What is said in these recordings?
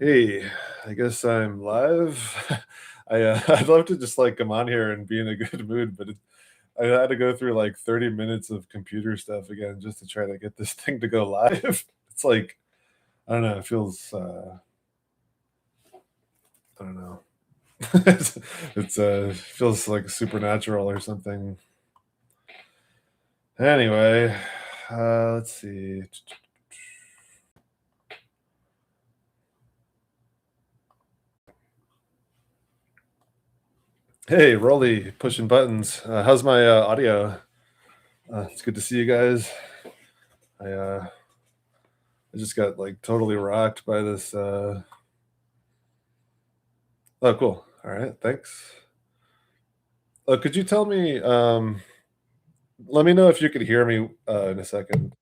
Hey, I guess I'm live. I'd love to just like come on here and be in a good mood, but I had to go through like 30 minutes of computer stuff again just to try to get this thing to go live. It's like I don't know. It feels I don't know. It's feels like supernatural or something. Anyway, let's see. Hey, Rolly, pushing buttons. How's my audio? It's good to see you guys. I just got like totally rocked by this. Oh, cool. All right, thanks. Could you tell me? Let me know if you could hear me in a second.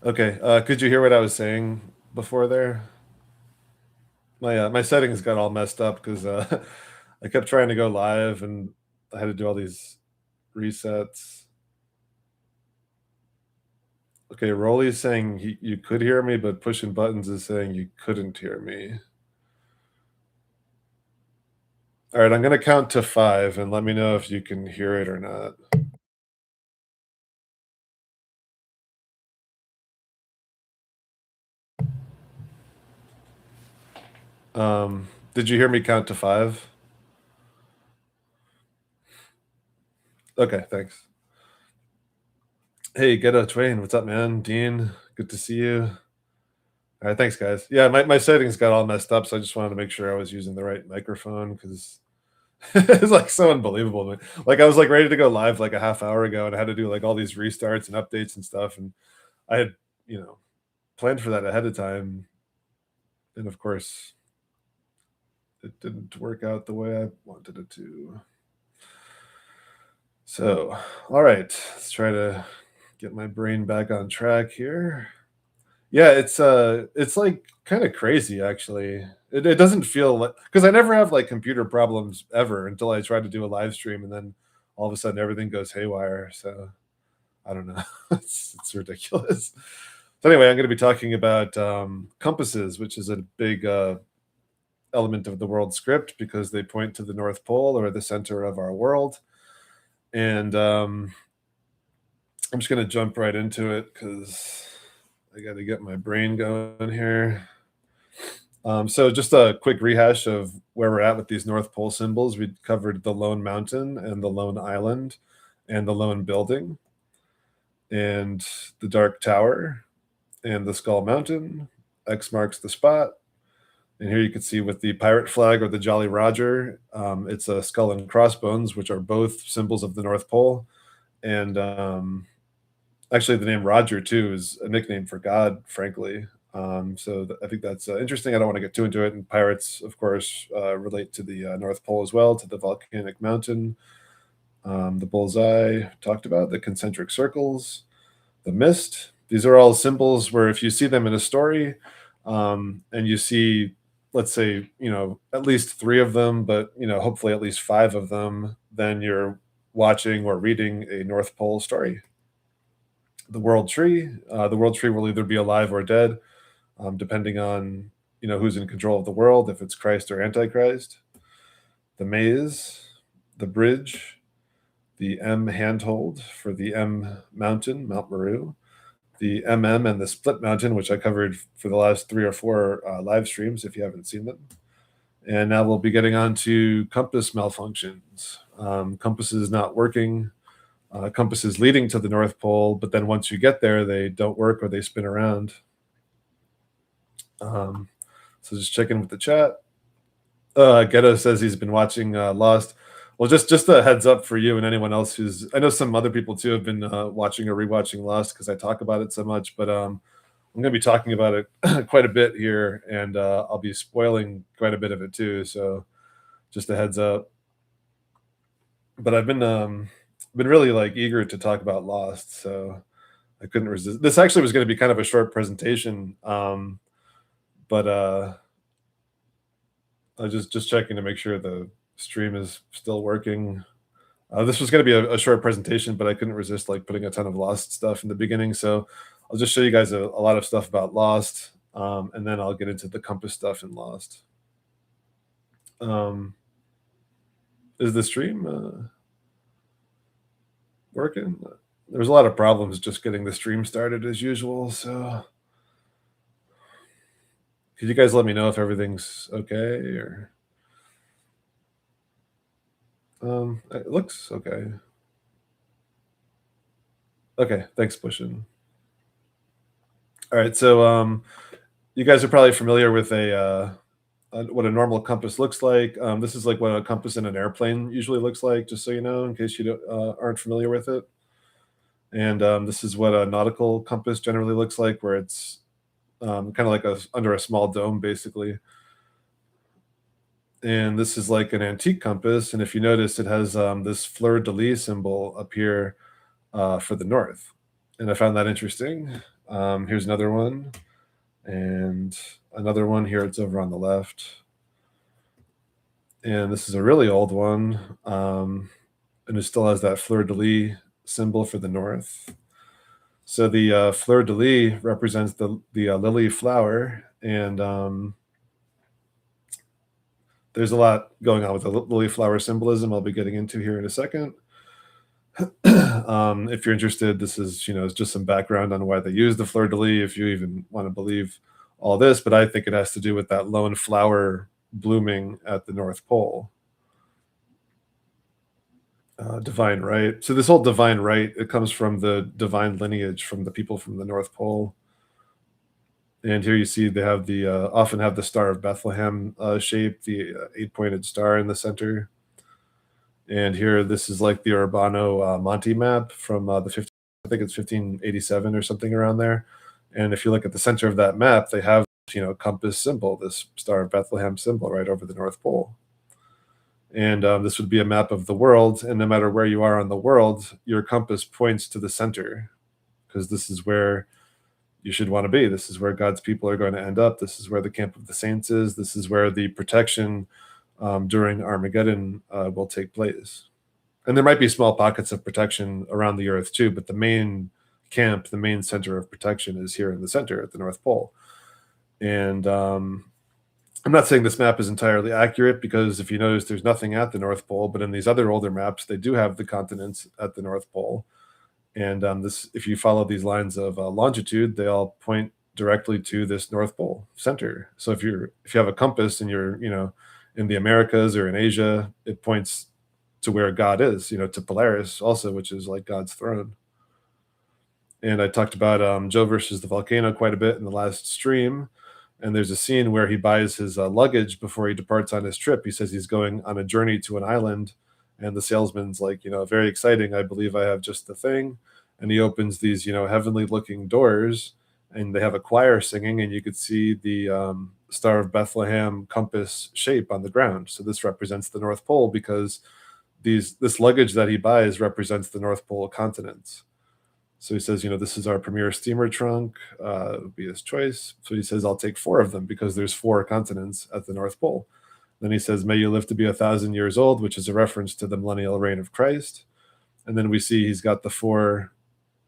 Okay. Could you hear what I was saying before there? My settings got all messed up because I kept trying to go live and I had to do all these resets. Okay, Rolly's saying you could hear me, but pushing buttons is saying you couldn't hear me. All right, I'm gonna count to 5 and let me know if you can hear it or not. Did you hear me count to 5? Okay, thanks. Hey, Ghetto Twain, what's up, man? Dean, good to see you. All right, thanks, guys. Yeah, my settings got all messed up, so I just wanted to make sure I was using the right microphone because it's like so unbelievable. Man. Like I was like ready to go live like a half hour ago, and I had to do like all these restarts and updates and stuff, and I had you know planned for that ahead of time, and of course, it didn't work out the way I wanted it to. So, all right, let's try to get my brain back on track here. Yeah, it's like kind of crazy actually. It doesn't feel like because I never have like computer problems ever until I try to do a live stream and then all of a sudden everything goes haywire. So I don't know. It's ridiculous. So anyway, I'm going to be talking about compasses, which is a big element of the world script because they point to the North Pole or the center of our world. And I'm just going to jump right into it because I got to get my brain going here. So just a quick rehash of where we're at with these North Pole symbols. We covered the Lone Mountain and the Lone Island and the Lone Building and the Dark Tower and the Skull Mountain. X marks the spot. And here you can see with the pirate flag or the Jolly Roger, it's a skull and crossbones, which are both symbols of the North Pole. And actually, the name Roger too is a nickname for God, frankly. I think that's interesting. I don't want to get too into it. And pirates, of course, relate to the North Pole as well, to the volcanic mountain, the bullseye talked about, the concentric circles, the mist. These are all symbols where if you see them in a story, and you see, let's say, at least three of them, but hopefully at least five of them, then you're watching or reading a North Pole story. The world tree. The world tree will either be alive or dead, depending on who's in control of the world, if it's Christ or Antichrist. The maze, the bridge, the M handhold for the M mountain, Mount Meru, the and the split mountain, which I covered for the last 3 or 4 live streams if you haven't seen them. And now we'll be getting on to compass malfunctions. Compasses not working, compasses leading to the North Pole, but then once you get there, they don't work or they spin around. So just checking with the chat. Ghetto says he's been watching Lost. Well, just a heads up for you and anyone else who's. I know some other people too have been watching or rewatching Lost because I talk about it so much. But I'm going to be talking about it quite a bit here, and I'll be spoiling quite a bit of it too. So just a heads up. But I've been really like eager to talk about Lost, so I couldn't resist. This actually was going to be kind of a short presentation, but I was just checking to make sure the stream is still working. This was going to be a short presentation, but I couldn't resist like putting a ton of Lost stuff in the beginning. So I'll just show you guys a lot of stuff about Lost, and then I'll get into the compass stuff in Lost. Um, is the stream working? There's a lot of problems just getting the stream started as usual. So could you guys let me know if everything's okay or it looks okay. Okay, thanks, Bushin. All right, so you guys are probably familiar with what a normal compass looks like. This is like what a compass in an airplane usually looks like, just so you know, in case you aren't familiar with it. And this is what a nautical compass generally looks like, where it's kind of like under a small dome, basically. And this is like an antique compass, and if you notice, it has this fleur de lis symbol up here for the north, and I found that interesting. Here's another one, and another one here. It's over on the left, and this is a really old one, and it still has that fleur de lis symbol for the north. So the fleur de lis represents the lily flower, and there's a lot going on with the lily flower symbolism I'll be getting into here in a second. If you're interested, this is just some background on why they use the fleur de lis, if you even want to believe all this, but I think it has to do with that lone flower blooming at the North Pole. Divine right. So this whole divine right, it comes from the divine lineage from the people from the North Pole. And here you see they have the often have the Star of Bethlehem shape, the eight-pointed star in the center. And here, this is like the Urbano Monte map from the 15, I think it's 1587 or something around there. And if you look at the center of that map, they have compass symbol, this Star of Bethlehem symbol right over the North Pole. And this would be a map of the world, and no matter where you are on the world, your compass points to the center, because this is where you should want to be. This is where God's people are going to end up. This is where the camp of the saints is. This is where the protection during Armageddon will take place. And there might be small pockets of protection around the earth too, but the main camp, the main center of protection is here in the center at the North Pole. And I'm not saying this map is entirely accurate, because if you notice, there's nothing at the North Pole, but in these other older maps, they do have the continents at the North Pole. And if you follow these lines of longitude, they all point directly to this North Pole center. So if you have a compass and you're in the Americas or in Asia, it points to where God is, to Polaris also, which is like God's throne. And I talked about Joe versus the volcano quite a bit in the last stream. And there's a scene where he buys his luggage before he departs on his trip. He says he's going on a journey to an island, and the salesman's like, very exciting. I believe I have just the thing. And he opens these, heavenly looking doors, and they have a choir singing, and you could see the Star of Bethlehem compass shape on the ground. So this represents the North Pole, because this luggage that he buys represents the North Pole continents. So he says, this is our premier steamer trunk, would be his choice. So he says, I'll take 4 of them, because there's 4 continents at the North Pole. Then he says, may you live to be 1,000 years old, which is a reference to the millennial reign of Christ. And then we see he's got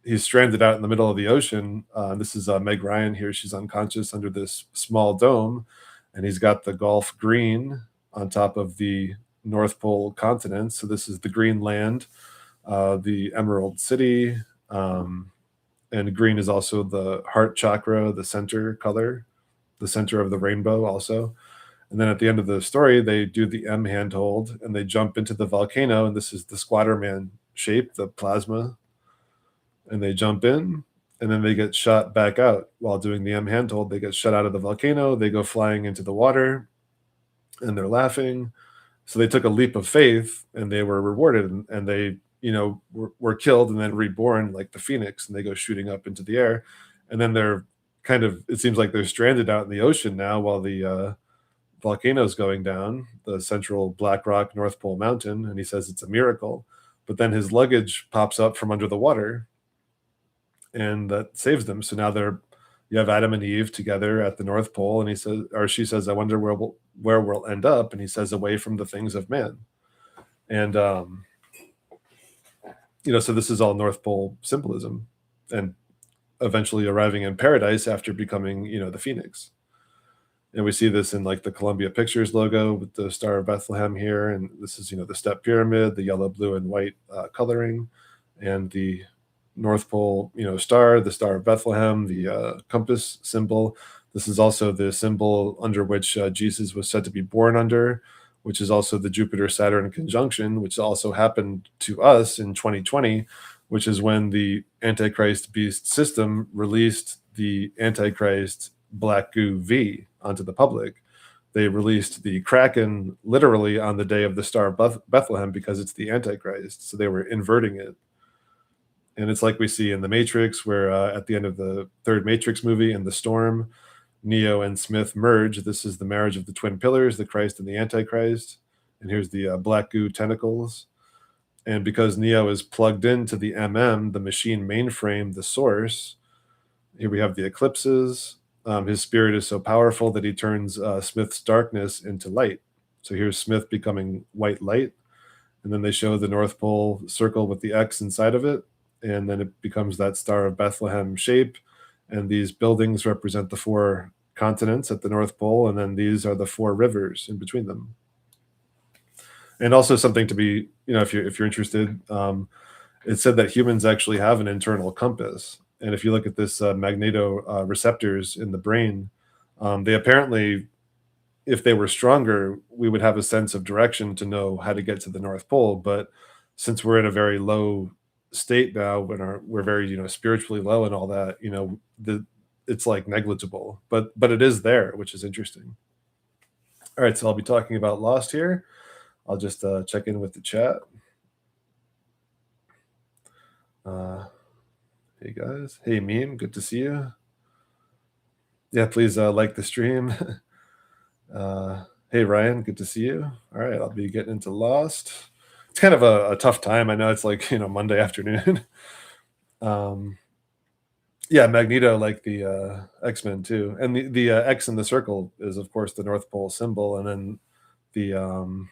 he's stranded out in the middle of the ocean. This is Meg Ryan here. She's unconscious under this small dome. And he's got the Gulf green on top of the North Pole continent. So this is the green land, the Emerald City, and green is also the heart chakra, the center color, the center of the rainbow also. And then at the end of the story, they do the M handhold and they jump into the volcano. And this is the Squatter Man shape, the plasma. And they jump in, and then they get shot back out while doing the M handhold. They get shot out of the volcano. They go flying into the water, and they're laughing. So they took a leap of faith, and they were rewarded, and they were killed and then reborn like the phoenix, and they go shooting up into the air. And then they're it seems like they're stranded out in the ocean now while the volcano's going down, the central Black Rock North Pole Mountain. And he says it's a miracle. But then his luggage pops up from under the water, and that saves them. So now you have Adam and Eve together at the North Pole, and she says, I wonder where we'll end up. And he says, away from the things of man. And So this is all North Pole symbolism, and eventually arriving in paradise after becoming, the phoenix. And we see this in like the Columbia Pictures logo with the Star of Bethlehem here, and this is the step pyramid, the yellow, blue, and white coloring, and the North Pole star, the Star of Bethlehem, the compass symbol. This is also the symbol under which Jesus was said to be born under, which is also the Jupiter Saturn conjunction, which also happened to us in 2020, which is when the Antichrist beast system released the Antichrist Black Goo V onto the public. They released the Kraken literally on the day of the Star of Bethlehem because it's the Antichrist. So they were inverting it. And it's like we see in The Matrix, where at the end of the third Matrix movie, in The Storm, Neo and Smith merge. This is the marriage of the twin pillars, the Christ and the Antichrist. And here's the Black Goo tentacles. And because Neo is plugged into the the machine mainframe, the source, here we have the eclipses. His spirit is so powerful that he turns Smith's darkness into light. So here's Smith becoming white light. And then they show the North Pole circle with the X inside of it. And then it becomes that Star of Bethlehem shape. And these buildings represent the 4 continents at the North Pole. And then these are the 4 rivers in between them. And also something to be, if you're interested, it said that humans actually have an internal compass. And if you look at this magneto receptors in the brain, they apparently, if they were stronger, we would have a sense of direction to know how to get to the North Pole. But since we're in a very low state now, when we're very spiritually low and all that, it's like negligible. But it is there, which is interesting. All right, so I'll be talking about Lost here. I'll just check in with the chat. Hey guys, hey Meme, good to see you. Yeah, please like the stream. Hey Ryan, good to see you. All right, I'll be getting into Lost. It's kind of a tough time. I know it's like Monday afternoon. Yeah, Magneto, like the X-Men too, and the X in the circle is of course the North Pole symbol, and then the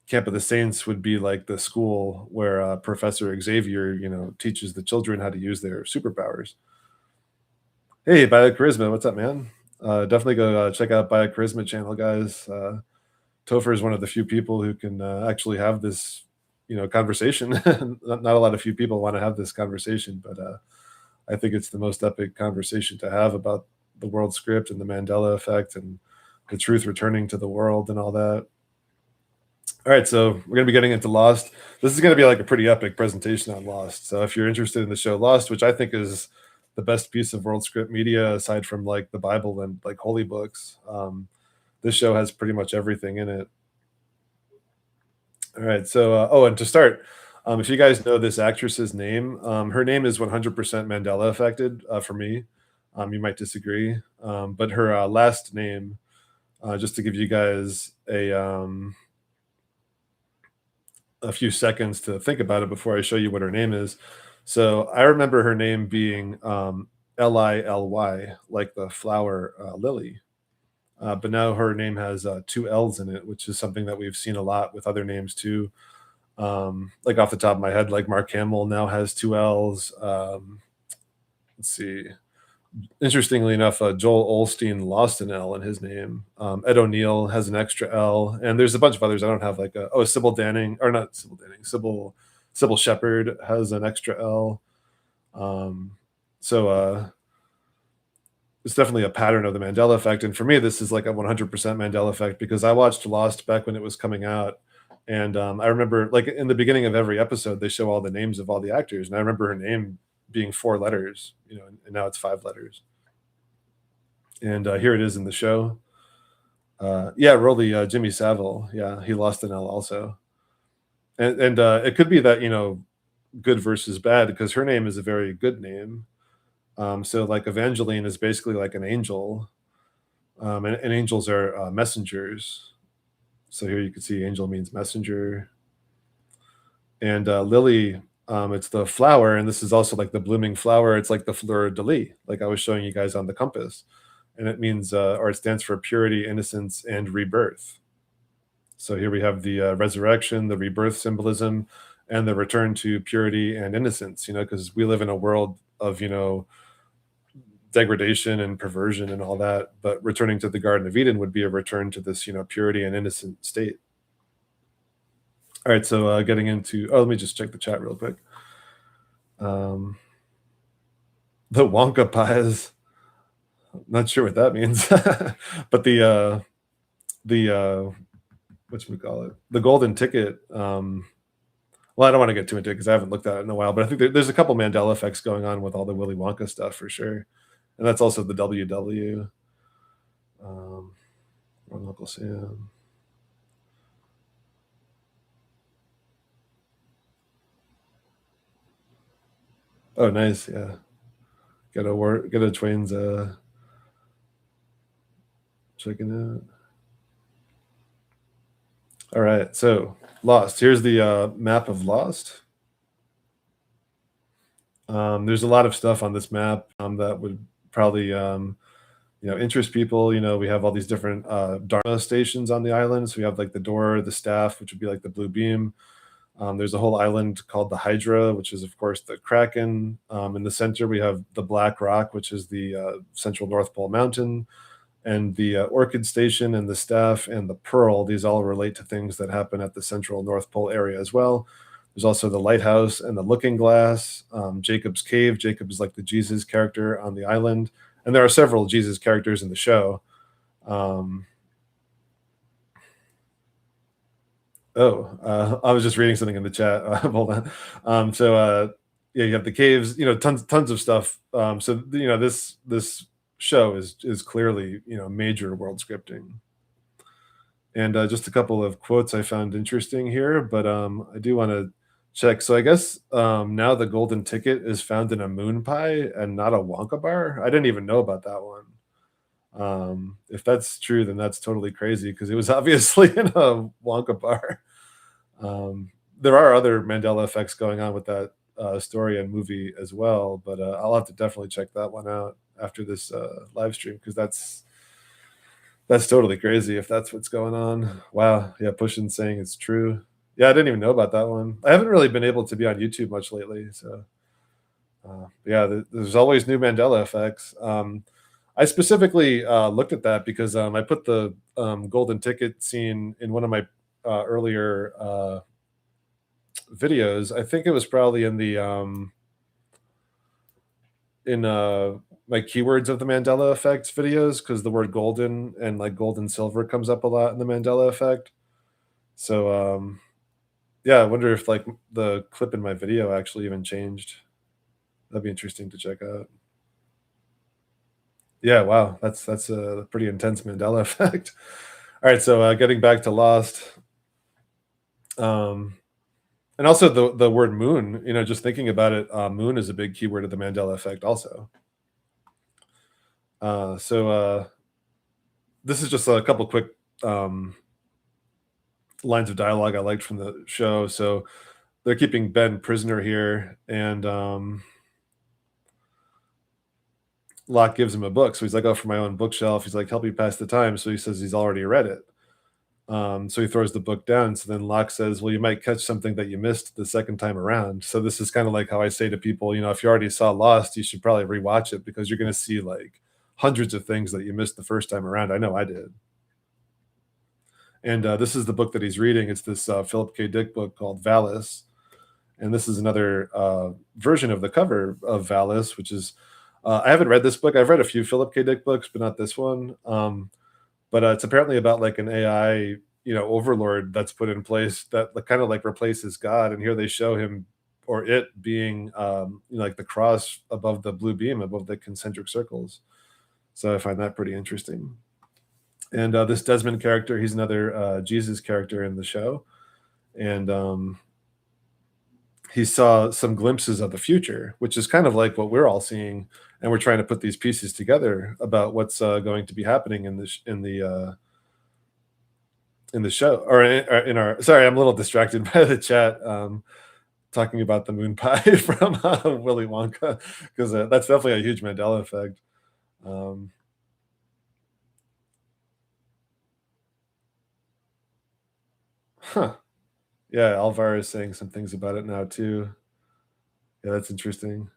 Camp of the Saints would be like the school where Professor Xavier, teaches the children how to use their superpowers. Hey, BioCharisma, what's up, man? Definitely go check out BioCharisma channel, guys. Topher is one of the few people who can actually have this, conversation. Not a lot of few people want to have this conversation, but I think it's the most epic conversation to have about the world script and the Mandela effect and the truth returning to the world and all that. All right, so we're going to be getting into Lost. This is going to be like a pretty epic presentation on Lost. So if you're interested in the show Lost, which I think is the best piece of world script media aside from like the Bible and like holy books, this show has pretty much everything in it. All right, so and to start, if you guys know this actress's name, her name is 100% Mandela affected for me. You might disagree, but her last name, just to give you guys a few seconds to think about it before I show you what her name is. So I remember her name being Lily, like the flower lily. But now her name has 2 L's in it, which is something that we've seen a lot with other names too. Like off the top of my head, like Mark Hamill now has 2 L's. Let's see. Interestingly enough, Joel Olstein lost an L in his name. Ed O'Neill has an extra L, and there's a bunch of others. I don't have like Sybil Danning, or not Sybil Danning. Sybil Shepherd has an extra L. So it's definitely a pattern of the Mandela effect. And for me, this is like a 100% Mandela effect because I watched Lost back when it was coming out. And I remember like in the beginning of every episode, they show all the names of all the actors. And I remember her name being 4 letters, and now it's 5 letters. And here it is in the show. Yeah, Rolly, Jimmy Savile. Yeah, he lost an L also. And it could be that, good versus bad because her name is a very good name. So like Evangeline is basically like an angel. And angels are messengers. So here you can see angel means messenger. And Lily, it's the flower, and this is also like the blooming flower. It's like the fleur de lis, like I was showing you guys on the compass. And it means, or it stands for purity, innocence, and rebirth. So here we have the resurrection, the rebirth symbolism. and the return to purity and innocence, because we live in a world of, degradation and perversion and all that. But returning to the Garden of Eden would be a return to this, purity and innocent state. All right, so getting into, let me just check the chat real quick. Um, the Wonka pies, not sure what that means, but the what we call it, the golden ticket. Well, I don't want to get too into it because I haven't looked at it in a while, but I think there's a couple Mandela effects going on with all the Willy Wonka stuff for sure, and that's also the WW. Uncle Sam. Oh, nice. Yeah. Get a Twain's checking out. All right. So Lost. Here's the map of Lost. There's a lot of stuff on this map that would probably interest people. We have all these different Dharma stations on the island. So we have like the door, the staff, which would be like the blue beam. There's a whole island called the Hydra, which is, of course, the Kraken. In the center, we have the Black Rock, which is the Central North Pole Mountain, and the Orchid Station, and the Staff, and the Pearl. These all relate to things that happen at the Central North Pole area as well. There's also the Lighthouse and the Looking Glass, Jacob's Cave. Jacob is like the Jesus character on the island, and there are several Jesus characters in the show. I was just reading something in the chat. Hold on. Yeah, you have the caves. Tons of stuff. This show is clearly major world scripting. And just a couple of quotes I found interesting here, but I do want to check. So I guess now the golden ticket is found in a moon pie and not a Wonka bar. I didn't even know about that one. If that's true, then that's totally crazy because it was obviously in a Wonka bar. There are other Mandela effects going on with that story and movie as well, but I'll have to definitely check that one out after this live stream because that's totally crazy if that's what's going on. Wow, yeah, Pushin saying it's true. Yeah, I didn't even know about that one. I haven't really been able to be on YouTube much lately, so yeah, there's always new Mandela effects. I specifically looked at that because I put the golden ticket scene in one of my earlier videos. I think it was probably in the my keywords of the Mandela effects videos because the word golden and like gold and silver comes up a lot in the Mandela effect. So yeah, I wonder if like the clip in my video actually even changed. That'd be interesting to check out. Yeah, wow, that's a pretty intense Mandela effect. All right, so getting back to Lost, and also the word moon. Just thinking about it, moon is a big keyword of the Mandela effect, also. This is just a couple quick lines of dialogue I liked from the show. So they're keeping Ben prisoner here, and Locke gives him a book. So he's like, "Oh, for my own bookshelf." He's like, "Help me pass the time." So he says he's already read it. So he throws the book down. So then Locke says, "Well, you might catch something that you missed the second time around." So this is kind of like how I say to people, if you already saw Lost, you should probably rewatch it because you're going to see like hundreds of things that you missed the first time around. I know I did. And this is the book that he's reading. It's this Philip K. Dick book called Valis. And this is another version of the cover of Valis, which is, I haven't read this book. I've read a few Philip K. Dick books, but not this one. But it's apparently about like an AI, overlord that's put in place that kind of like replaces God. And here they show him or it being, like the cross above the blue beam, above the concentric circles. So I find that pretty interesting. And this Desmond character, he's another Jesus character in the show. And he saw some glimpses of the future, which is kind of like what we're all seeing. And we're trying to put these pieces together about what's going to be happening in the show or in our. Sorry, I'm a little distracted by the chat. Talking about the moon pie from Willy Wonka because that's definitely a huge Mandela effect. Huh. Yeah, Alvar is saying some things about it now too. Yeah, that's interesting.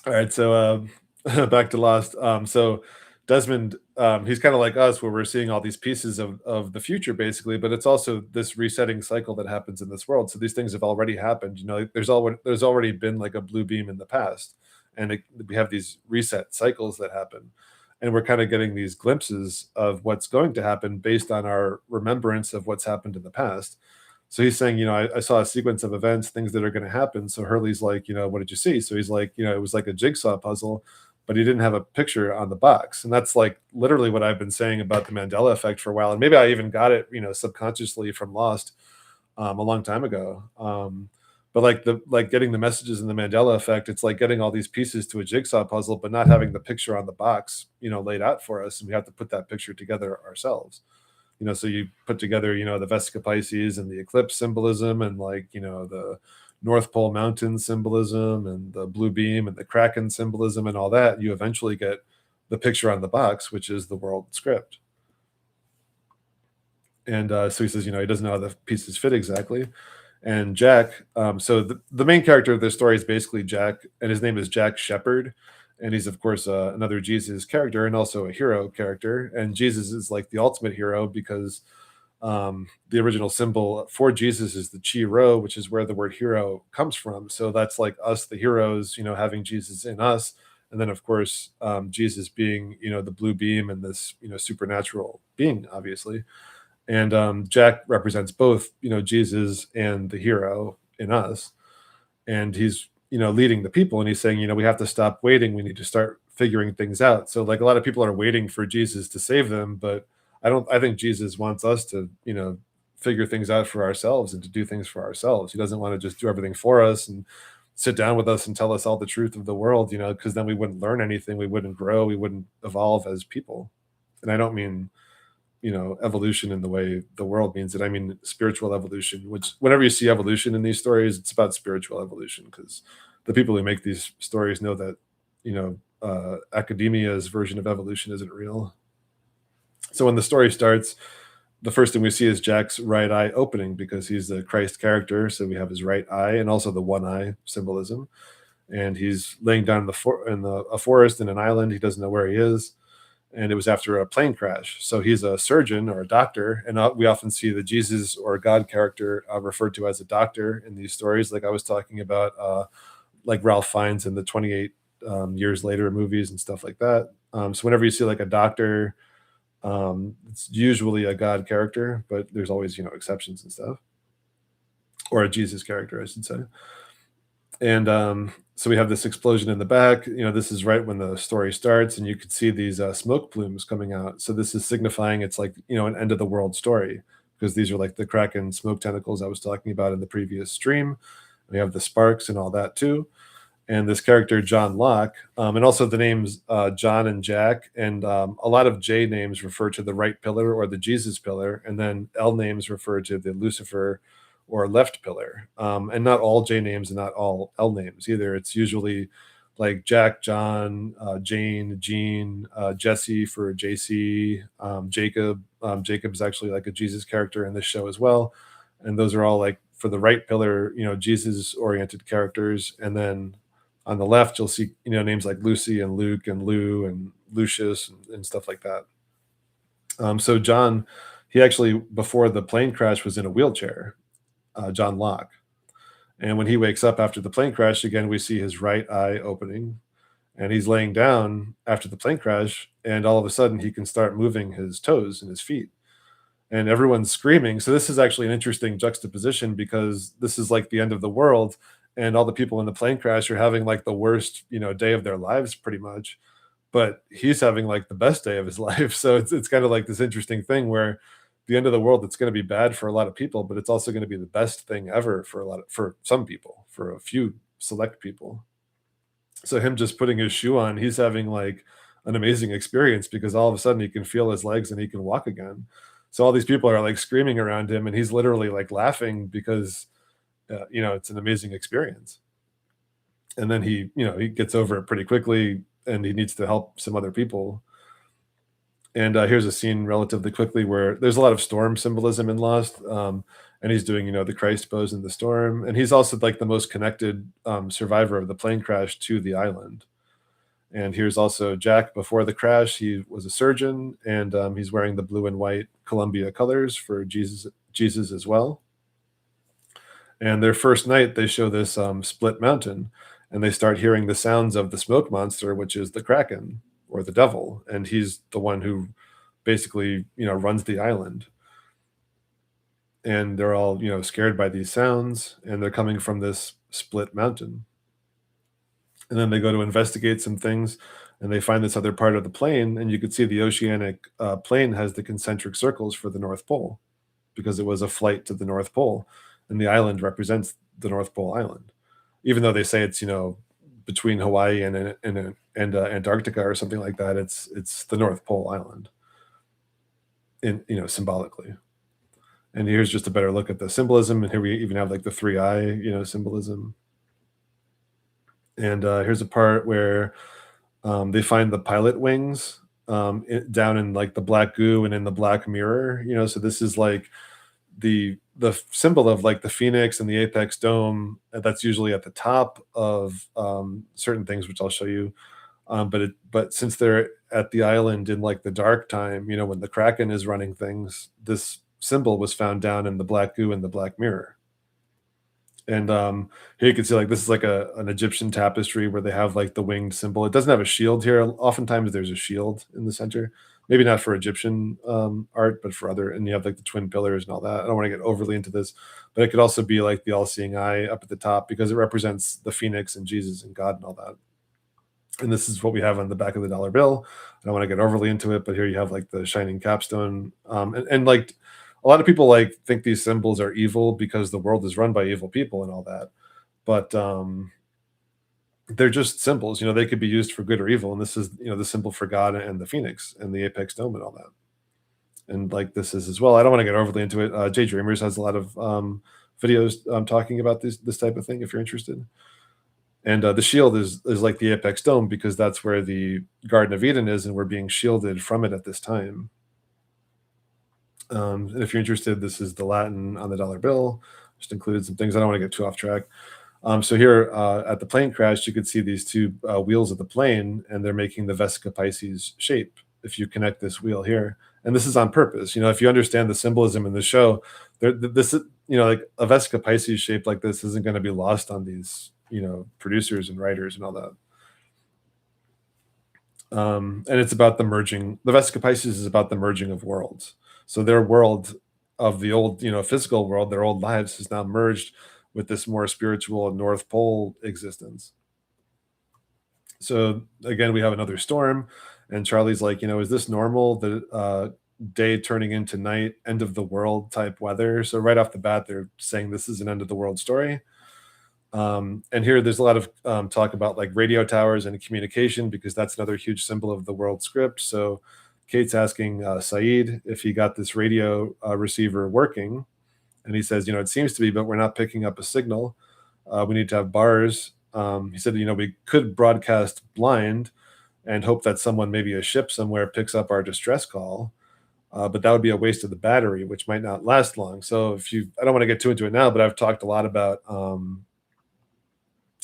All right, so back to Lost. So Desmond, he's kind of like us, where we're seeing all these pieces of the future, basically, but it's also this resetting cycle that happens in this world. So these things have already happened. You know, there's already been like a blue beam in the past, and we have these reset cycles that happen, and we're kind of getting these glimpses of what's going to happen based on our remembrance of what's happened in the past. So he's saying, I saw a sequence of events, things that are going to happen. So Hurley's like, what did you see? So he's like, it was like a jigsaw puzzle, but he didn't have a picture on the box. And that's like literally what I've been saying about the Mandela effect for a while. And maybe I even got it, subconsciously from Lost a long time ago. But like getting the messages in the Mandela effect, it's like getting all these pieces to a jigsaw puzzle, but not having the picture on the box, laid out for us. And we have to put that picture together ourselves. So you put together, the Vesica Pisces and the eclipse symbolism and like, the North Pole Mountain symbolism and the blue beam and the Kraken symbolism and all that, you eventually get the picture on the box, which is the world script. And so he says, he doesn't know how the pieces fit exactly. And Jack, so the main character of this story is basically Jack, and his name is Jack Shepherd. And he's, of course, another Jesus character and also a hero character. And Jesus is like the ultimate hero because the original symbol for Jesus is the chi rho, which is where the word hero comes from. So that's like us, the heroes, having Jesus in us. And then, of course, Jesus being, the blue beam and this, supernatural being, obviously. And Jack represents both, Jesus and the hero in us. And he's, leading the people, and he's saying, we have to stop waiting. We need to start figuring things out. So like a lot of people are waiting for Jesus to save them, but I think Jesus wants us to, figure things out for ourselves and to do things for ourselves. He doesn't want to just do everything for us and sit down with us and tell us all the truth of the world, because then we wouldn't learn anything, we wouldn't grow, we wouldn't evolve as people. And I don't mean, evolution in the way the world means it. I mean spiritual evolution, which whenever you see evolution in these stories, it's about spiritual evolution because the people who make these stories know that, academia's version of evolution isn't real. So when the story starts, the first thing we see is Jack's right eye opening because he's the Christ character. So we have his right eye and also the one eye symbolism. And he's laying down in a forest in an island. He doesn't know where he is, and it was after a plane crash. So he's a surgeon or a doctor, and we often see the Jesus or God character referred to as a doctor in these stories, like I was talking about, like Ralph Fiennes in the 28 Years Later movies and stuff like that. So whenever you see like a doctor, it's usually a God character, but there's always exceptions and stuff, or a Jesus character, I should say. And so we have this explosion in the back. This is right when the story starts, and you could see these smoke plumes coming out. So this is signifying it's like an end of the world story because these are like the Kraken smoke tentacles I was talking about in the previous stream. We have the sparks and all that too. And this character John Locke, and also the names John and Jack, and a lot of J names refer to the right pillar or the Jesus pillar, and then L names refer to the Lucifer or left pillar. And not all J names and not all L names either. It's usually like Jack, John, Jane, Jean, Jesse for JC, Jacob. Jacob's actually like a Jesus character in this show as well. And those are all like for the right pillar, Jesus oriented characters. And then on the left, you'll see, names like Lucy and Luke and Lou and Lucius and stuff like that. So John, he actually, before the plane crash, was in a wheelchair, John Locke. And when he wakes up after the plane crash, again, we see his right eye opening, and he's laying down after the plane crash, and all of a sudden he can start moving his toes and his feet, and everyone's screaming. So this is actually an interesting juxtaposition because this is like the end of the world, and all the people in the plane crash are having like the worst, day of their lives pretty much. But he's having like the best day of his life. So it's kind of like this interesting thing where the end of the world, it's going to be bad for a lot of people, but it's also going to be the best thing ever for some people, for a few select people. So him just putting his shoe on, he's having like an amazing experience because all of a sudden he can feel his legs and he can walk again. So all these people are like screaming around him, and he's literally like laughing because it's an amazing experience. And then he gets over it pretty quickly, and he needs to help some other people. And here's a scene relatively quickly where there's a lot of storm symbolism in Lost. And he's doing, the Christ pose in the storm. And he's also like the most connected survivor of the plane crash to the island. And here's also Jack before the crash. He was a surgeon, and he's wearing the blue and white Columbia colors for Jesus as well. And their first night, they show this split mountain, and they start hearing the sounds of the smoke monster, which is the Kraken or the devil, and he's the one who basically runs the island. And they're all scared by these sounds, and they're coming from this split mountain. And then they go to investigate some things, and they find this other part of the plane, and you could see the oceanic plane has the concentric circles for the North Pole because it was a flight to the North Pole, and the island represents the North Pole island, even though they say it's between Hawaii and Antarctica or something like that. It's the North Pole island, in symbolically. And here's just a better look at the symbolism, and here we even have like the three eye symbolism. And here's a part where they find the pilot wings down in like the black goo and in the black mirror. So this is like the symbol of like the phoenix and the apex dome. That's usually at the top of certain things, which I'll show you. But since they're at the island in like the dark time, when the Kraken is running things, this symbol was found down in the black goo and the black mirror. And here you can see like this is like an Egyptian tapestry where they have like the winged symbol. It doesn't have a shield here. Oftentimes there's a shield in the center. Maybe not for Egyptian art, but for other. And you have like the twin pillars and all that. I don't want to get overly into this, but it could also be like the all-seeing eye up at the top because it represents the phoenix and Jesus and God and all that. And this is what we have on the back of the dollar bill. I don't want to get overly into it, but here you have like the shining capstone. And like a lot of people like think these symbols are evil because the world is run by evil people and all that. But they're just symbols. They could be used for good or evil. And this is, the symbol for God and the phoenix and the apex dome and all that. And like this is as well. I don't want to get overly into it. Jay Dreamers has a lot of videos talking about this type of thing if you're interested. And the shield is like the apex dome because that's where the Garden of Eden is, and we're being shielded from it at this time. And if you're interested, this is the Latin on the dollar bill. Just included some things. I don't want to get too off track. So here at the plane crash, you could see these two wheels of the plane, and they're making the Vesica Pisces shape. If you connect this wheel here, and this is on purpose. If you understand the symbolism in the show, this is like a Vesica Pisces shape like this isn't going to be lost on these producers and writers and all that. And it's about the merging. The Vesica Pisces is about the merging of worlds. So their world of the old, physical world, their old lives is now merged with this more spiritual North Pole existence. So again, we have another storm, and Charlie's like, is this normal? The day turning into night, end of the world type weather. So right off the bat, they're saying this is an end of the world story. And here there's a lot of talk about like radio towers and communication because that's another huge symbol of the world script. So Kate's asking Saeed if he got this radio receiver working, and he says, it seems to be, but we're not picking up a signal. We need to have bars. He said, we could broadcast blind and hope that someone, maybe a ship somewhere, picks up our distress call. But that would be a waste of the battery, which might not last long. So I don't want to get too into it now, but I've talked a lot about,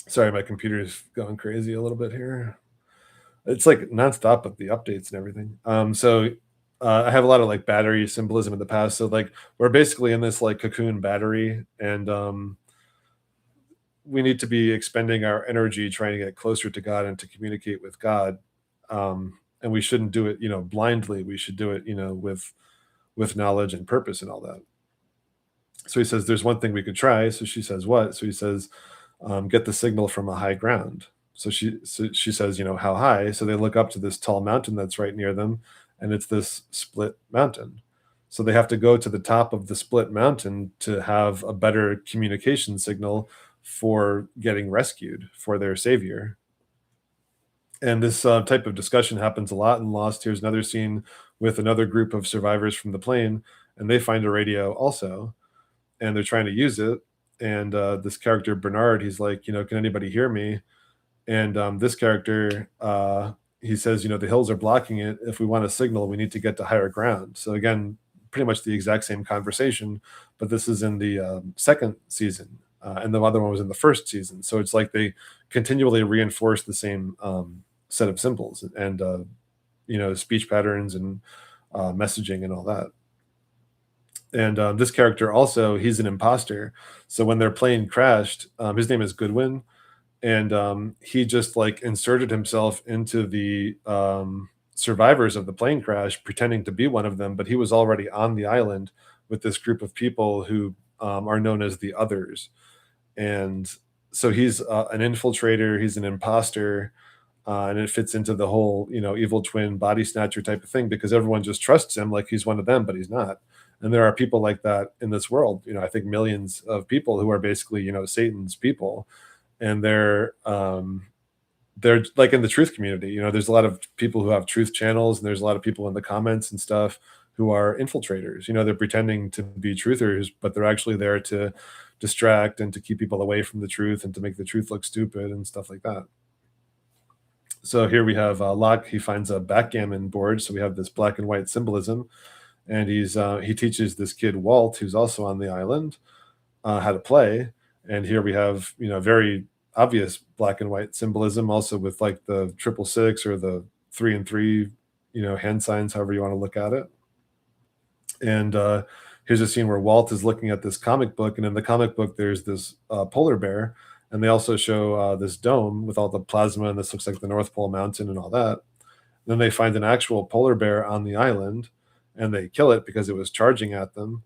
sorry, my computer's going crazy a little bit here. It's like nonstop with the updates and everything. So I have a lot of like battery symbolism in the past. So like we're basically in this like cocoon battery, and we need to be expending our energy trying to get closer to God and to communicate with God. And we shouldn't do it, blindly. We should do it, with knowledge and purpose and all that. So he says, there's one thing we could try. So she says, what? So he says, get the signal from a high ground. So she says, how high? So they look up to this tall mountain that's right near them, and it's this split mountain. So they have to go to the top of the split mountain to have a better communication signal for getting rescued for their savior. And this type of discussion happens a lot in Lost. Here's another scene with another group of survivors from the plane, and they find a radio also, and they're trying to use it. And this character Bernard, he's like, can anybody hear me? And this character, he says, the hills are blocking it. If we want a signal, we need to get to higher ground. So again, pretty much the exact same conversation, but this is in the second season, and the other one was in the first season. So it's like they continually reinforce the same set of symbols and speech patterns and messaging and all that. And this character also, he's an imposter. So when their plane crashed, his name is Goodwin, and he just like inserted himself into the survivors of the plane crash, pretending to be one of them, but he was already on the island with this group of people who are known as the others. And so he's an infiltrator, he's an imposter, and it fits into the whole evil twin body snatcher type of thing, because everyone just trusts him like he's one of them, but he's not. And there are people like that in this world. I think millions of people who are basically Satan's people, and they're like in the truth community. There's a lot of people who have truth channels, and there's a lot of people in the comments and stuff who are infiltrators. They're pretending to be truthers, but they're actually there to distract and to keep people away from the truth and to make the truth look stupid and stuff like that. So here we have Locke. He finds a backgammon board. So we have this black and white symbolism, and he teaches this kid Walt, who's also on the island, how to play. And here we have very obvious black and white symbolism, also with like the 666 or the 3 and 3, hand signs, however you want to look at it. And here's a scene where Walt is looking at this comic book, and in the comic book there's this polar bear, and they also show this dome with all the plasma, and this looks like the North Pole Mountain and all that. Then they find an actual polar bear on the island, and they kill it because it was charging at them.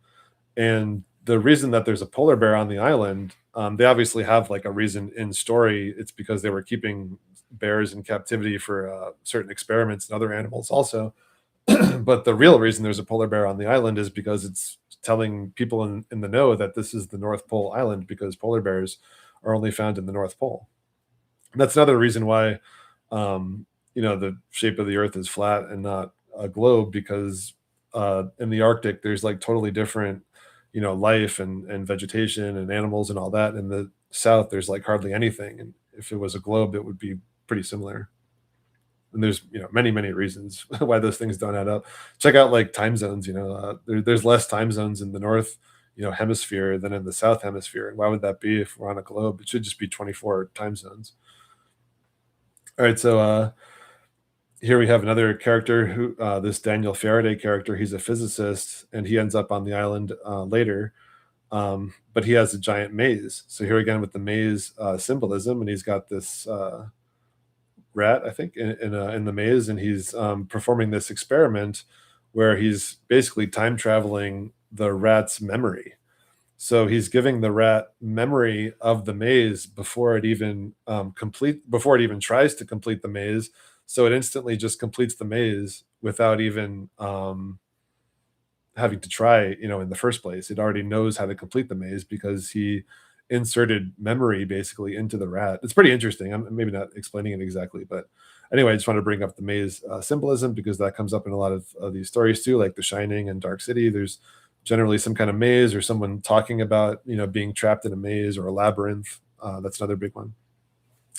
And the reason that there's a polar bear on the island, they obviously have like a reason in story. It's because they were keeping bears in captivity for certain experiments and other animals also. But the real reason there's a polar bear on the island is because it's telling people in the know that this is the North Pole Island, because polar bears are only found in the North Pole. And that's another reason why, the shape of the Earth is flat and not a globe, because in the Arctic, there's like totally different, life and vegetation and animals and all that. In the South, there's like hardly anything. And if it was a globe, it would be pretty similar. And there's many reasons why those things don't add up. Check out like time zones. There's less time zones in the north hemisphere than in the south hemisphere. And why would that be? If we're on a globe, it should just be 24 time zones. All right, so here we have another character who this Daniel Faraday character. He's a physicist, and he ends up on the island later, but he has a giant maze. So here again with the maze symbolism, and he's got this rat, I think, in the maze, and he's performing this experiment where he's basically time traveling the rat's memory. So he's giving the rat memory of the maze before it even before it even tries to complete the maze. So it instantly just completes the maze without even having to try, in the first place. It already knows how to complete the maze because he inserted memory basically into the rat. It's pretty interesting. I'm maybe not explaining it exactly, but anyway, I just want to bring up the maze symbolism because that comes up in a lot of these stories too, like The Shining and Dark City. There's generally some kind of maze or someone talking about, being trapped in a maze or a labyrinth. That's another big one.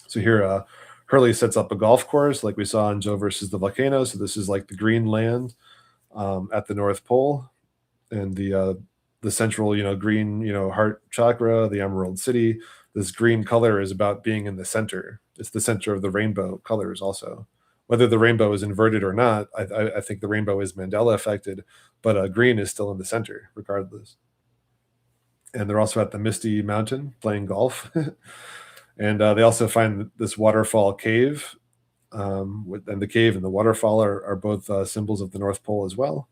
So here, Hurley sets up a golf course like we saw in Joe versus the Volcano. So this is like the green land at the North Pole, and the central, green, heart chakra, the Emerald City. This green color is about being in the center. It's the center of the rainbow colors also. Whether the rainbow is inverted or not, I think the rainbow is Mandela affected, but green is still in the center regardless. And they're also at the Misty Mountain playing golf. And they also find this waterfall cave. And the cave and the waterfall are both symbols of the North Pole as well.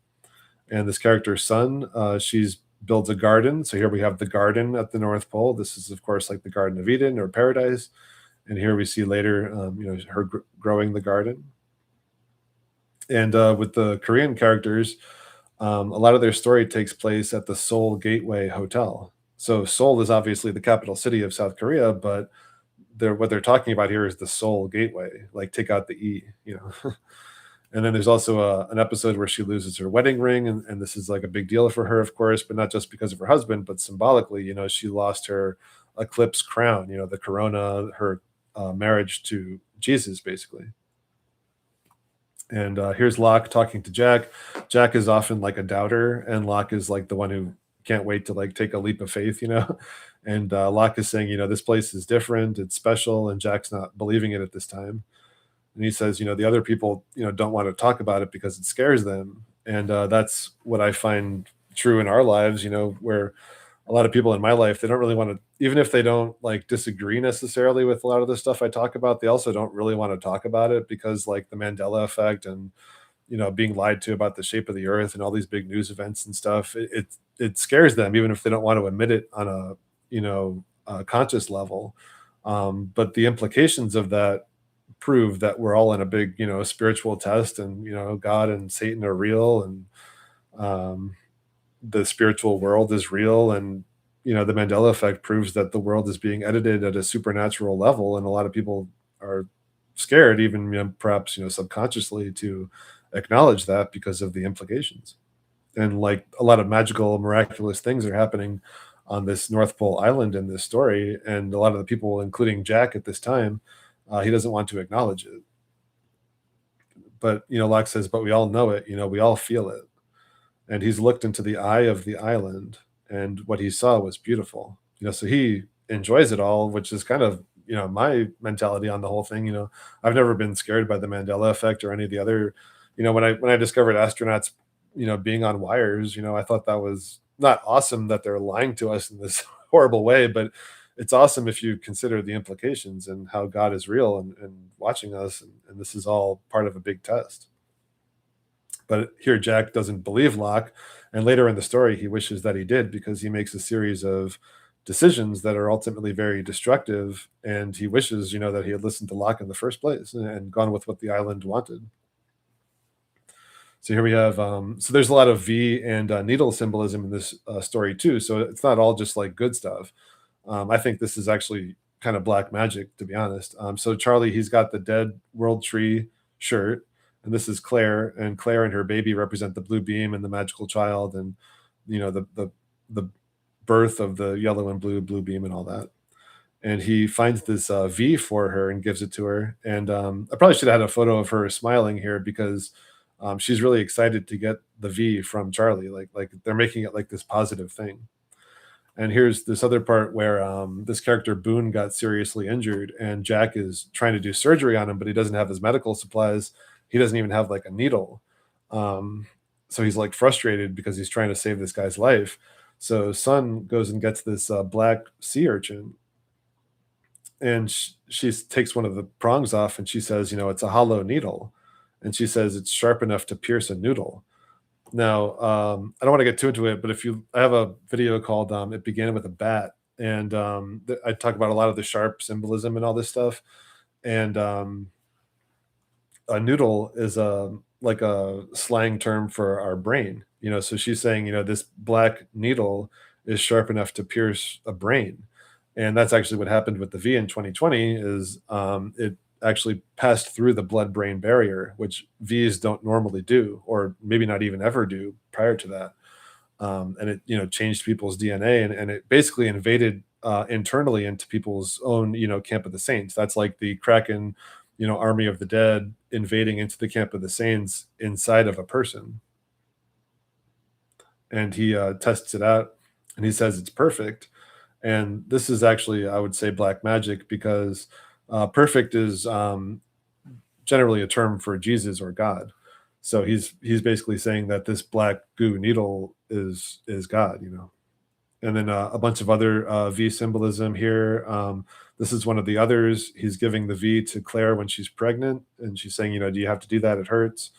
And this character's son, she's builds a garden. So here we have the garden at the North Pole. This is, of course, like the Garden of Eden or paradise. And here we see later, her growing the garden. And with the Korean characters, a lot of their story takes place at the Seoul Gateway Hotel. So Seoul is obviously the capital city of South Korea, but what they're talking about here is the Seoul Gateway, like take out the E, And then there's also an episode where she loses her wedding ring, and this is like a big deal for her, of course, but not just because of her husband, but symbolically, she lost her eclipse crown, the corona, her marriage to Jesus, basically. And here's Locke talking to Jack. Jack is often like a doubter, and Locke is like the one who can't wait to like take a leap of faith, you know. And Locke is saying, this place is different, it's special, and Jack's not believing it at this time. And he says, the other people, don't want to talk about it because it scares them. And that's what I find true in our lives, where a lot of people in my life, they don't really want to, even if they don't like disagree necessarily with a lot of the stuff I talk about, they also don't really want to talk about it because like the Mandela effect and being lied to about the shape of the earth and all these big news events and stuff, it scares them even if they don't want to admit it on a conscious level. But the implications of that prove that we're all in a big spiritual test, and God and Satan are real, and um, the spiritual world is real, and the Mandela effect proves that the world is being edited at a supernatural level, and a lot of people are scared, even perhaps subconsciously, to acknowledge that because of the implications. And like a lot of magical, miraculous things are happening on this North Pole island in this story, and a lot of the people, including Jack at this time, he doesn't want to acknowledge it. But Locke says, "But we all know it. We all feel it." And he's looked into the eye of the island, and what he saw was beautiful. So he enjoys it all, which is kind of my mentality on the whole thing. I've never been scared by the Mandela effect or any of the other. When I discovered astronauts, being on wires, I thought that was not awesome that they're lying to us in this horrible way, but it's awesome if you consider the implications and how God is real and watching us, and this is all part of a big test. But here, Jack doesn't believe Locke, and later in the story, he wishes that he did because he makes a series of decisions that are ultimately very destructive, and he wishes, that he had listened to Locke in the first place and gone with what the island wanted. So here we have, so there's a lot of V and needle symbolism in this story too. So it's not all just like good stuff. I think this is actually kind of black magic, to be honest. So Charlie, he's got the dead world tree shirt, and this is Claire, and Claire and her baby represent the blue beam and the magical child, and the birth of the yellow and blue beam and all that. And he finds this V for her and gives it to her. And I probably should have had a photo of her smiling here because she's really excited to get the V from Charlie. Like they're making it like this positive thing. And here's this other part where this character Boone got seriously injured, and Jack is trying to do surgery on him, but he doesn't have his medical supplies. He doesn't even have like a needle. Um, so he's like frustrated because he's trying to save this guy's life. So Sun goes and gets this black sea urchin, and she takes one of the prongs off, and she says, it's a hollow needle, and she says it's sharp enough to pierce a noodle. Now, I don't want to get too into it, but I have a video called "It Began with a Bat," and I talk about a lot of the sharp symbolism and all this stuff. And a noodle is like a slang term for our brain. So she's saying, this black needle is sharp enough to pierce a brain, and that's actually what happened with the V in 2020. Is it actually passed through the blood-brain barrier, which Vs don't normally do, or maybe not even ever do prior to that. And it, changed people's DNA, and it basically invaded internally into people's own, camp of the saints. That's like the Kraken, army of the dead invading into the camp of the saints inside of a person. And he tests it out, and he says it's perfect. And this is actually, I would say, black magic because perfect is generally a term for Jesus or God. So he's basically saying that this black goo needle is God, And then a bunch of other V symbolism here. This is one of the others. He's giving the V to Claire when she's pregnant, and she's saying, do you have to do that? It hurts.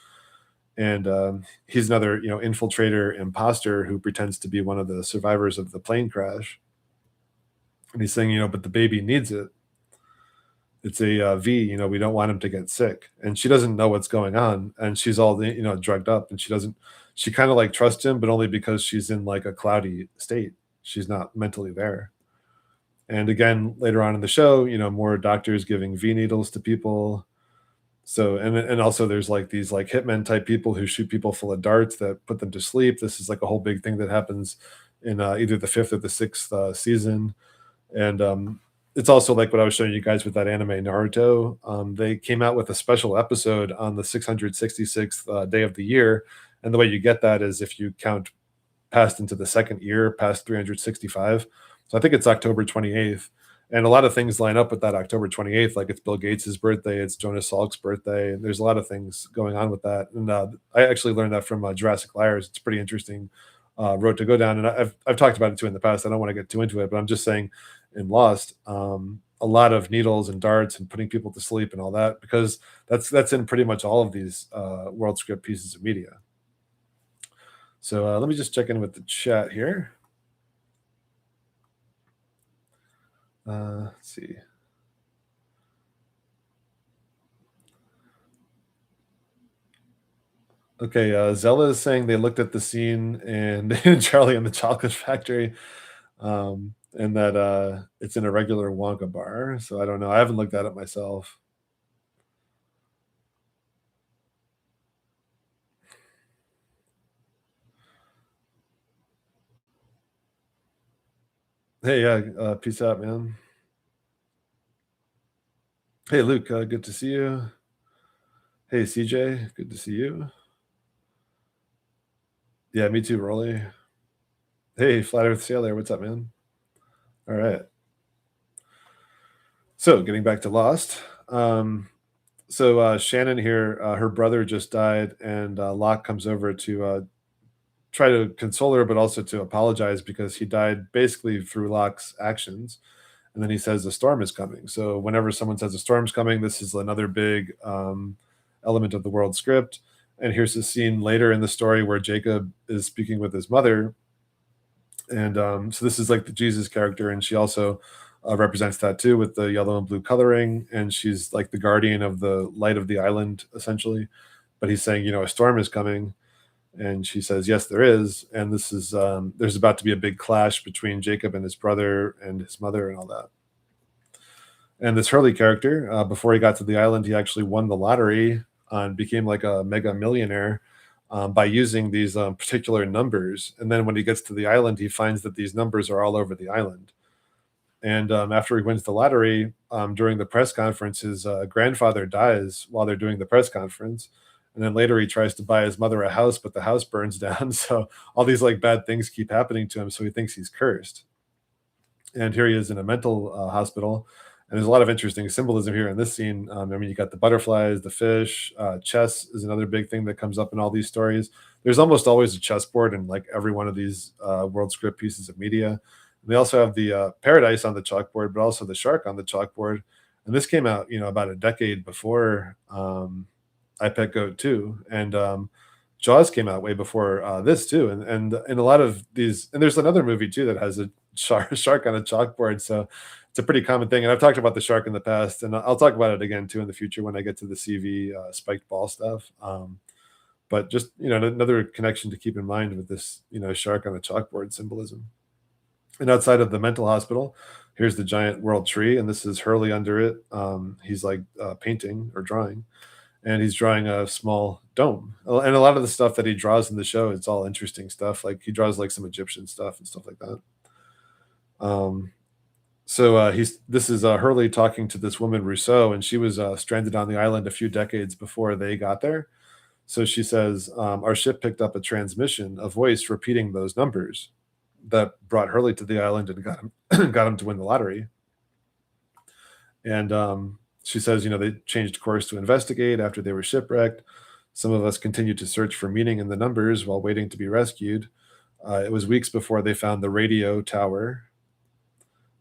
And he's another, infiltrator imposter who pretends to be one of the survivors of the plane crash. And he's saying, but the baby needs it. It's a V, we don't want him to get sick. And she doesn't know what's going on, and she's all, drugged up, and she kind of like trusts him, but only because she's in like a cloudy state. She's not mentally there. And again, later on in the show, more doctors giving V needles to people. So, and also there's like these like hitmen type people who shoot people full of darts that put them to sleep. This is like a whole big thing that happens in either the fifth or the sixth season. And it's also like what I was showing you guys with that anime Naruto. They came out with a special episode on the 666th day of the year, and the way you get that is if you count past into the second year, past 365. So I think it's October 28th. And a lot of things line up with that October 28th. Like it's Bill Gates's birthday, it's Jonas Salk's birthday. And there's a lot of things going on with that. And I actually learned that from Jurassic Liars. It's a pretty interesting road to go down. And I've talked about it too in the past. I don't want to get too into it, but I'm just saying in Lost, a lot of needles and darts and putting people to sleep and all that, because that's in pretty much all of these world script pieces of media. So let me just check in with the chat here. Let's see. Okay, Zella is saying they looked at the scene and in Charlie and the Chocolate Factory, and that it's in a regular Wonka bar. So I don't know. I haven't looked at it myself. Hey, yeah, peace out, man. Hey, Luke, good to see you. Hey, CJ, good to see you. Yeah, me too, Rolly. Hey, Flat Earth Sailor, what's up, man? All right. So, getting back to Lost. So Shannon here, her brother just died, and Locke comes over to try to console her, but also to apologize because he died basically through Locke's actions. And then he says the storm is coming. So whenever someone says a storm's coming, this is another big element of the world script. And here's a scene later in the story where Jacob is speaking with his mother, and so this is like the Jesus character, and she also represents that too with the yellow and blue coloring, and she's like the guardian of the light of the island essentially. But he's saying, a storm is coming, and she says, yes, there is. And this is there's about to be a big clash between Jacob and his brother and his mother and all that. And this Hurley character, before he got to the island, he actually won the lottery and became like a mega millionaire by using these particular numbers. And then when he gets to the island, he finds that these numbers are all over the island. And after he wins the lottery, during the press conference, his grandfather dies while they're doing the press conference. And then later he tries to buy his mother a house, but the house burns down. So all these like bad things keep happening to him. So he thinks he's cursed. And here he is in a mental hospital. And there's a lot of interesting symbolism here in this scene. I mean, you got the butterflies, the fish, chess is another big thing that comes up in all these stories. There's almost always a chessboard in like every one of these world script pieces of media. And they also have the paradise on the chalkboard, but also the shark on the chalkboard. And this came out, about a decade before I Pet Goat 2. And Jaws came out way before this too. And in a lot of these, and there's another movie too that has a shark on a chalkboard. So it's a pretty common thing. And I've talked about the shark in the past, and I'll talk about it again too in the future when I get to the CV spiked ball stuff. But just another connection to keep in mind with this shark on a chalkboard symbolism. And outside of the mental hospital, here's the giant world tree, and this is Hurley under it. He's like painting or drawing, and he's drawing a small dome. And a lot of the stuff that he draws in the show, it's all interesting stuff. Like he draws like some Egyptian stuff and stuff like that. So this is Hurley talking to this woman Rousseau, and she was stranded on the island a few decades before they got there. So she says, our ship picked up a transmission, a voice repeating those numbers that brought Hurley to the island and got him got him to win the lottery. And she says, they changed course to investigate after they were shipwrecked. Some of us continued to search for meaning in the numbers while waiting to be rescued. It was weeks before they found the radio tower.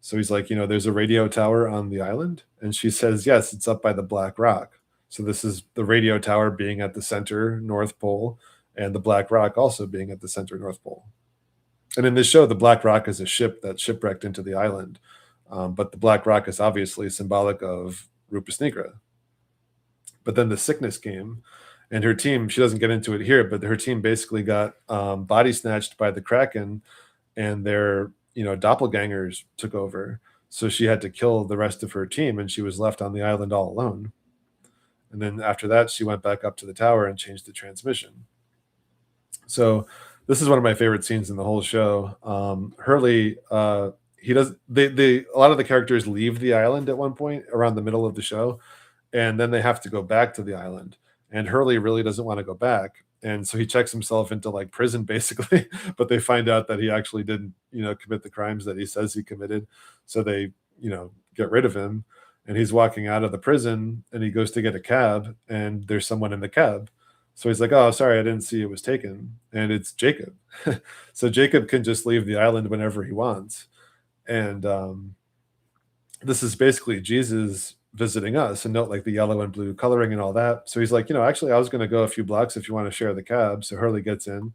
So he's like, there's a radio tower on the island. And she says, yes, it's up by the Black Rock. So this is the radio tower being at the center North Pole, and the Black Rock also being at the center North Pole. And in this show, the Black Rock is a ship that shipwrecked into the island. But the Black Rock is obviously symbolic of Rupus Nigra. But then the sickness came, and her team, she doesn't get into it here, but her team basically got body snatched by the Kraken, and their doppelgangers took over. So she had to kill the rest of her team, and she was left on the island all alone. And then after that, she went back up to the tower and changed the transmission. So this is one of my favorite scenes in the whole show. Hurley, he does they a lot of the characters leave the island at one point around the middle of the show, and then they have to go back to the island. And Hurley really doesn't want to go back, and so he checks himself into like prison basically. But they find out that he actually didn't, commit the crimes that he says he committed. So they, get rid of him, and he's walking out of the prison, and he goes to get a cab, and there's someone in the cab. So he's like, "Oh, sorry, I didn't see it was taken," and it's Jacob. So Jacob can just leave the island whenever he wants, and this is basically Jesus visiting us. And note like the yellow and blue coloring and all that. So he's like, actually, I was going to go a few blocks if you want to share the cab. So Hurley gets in,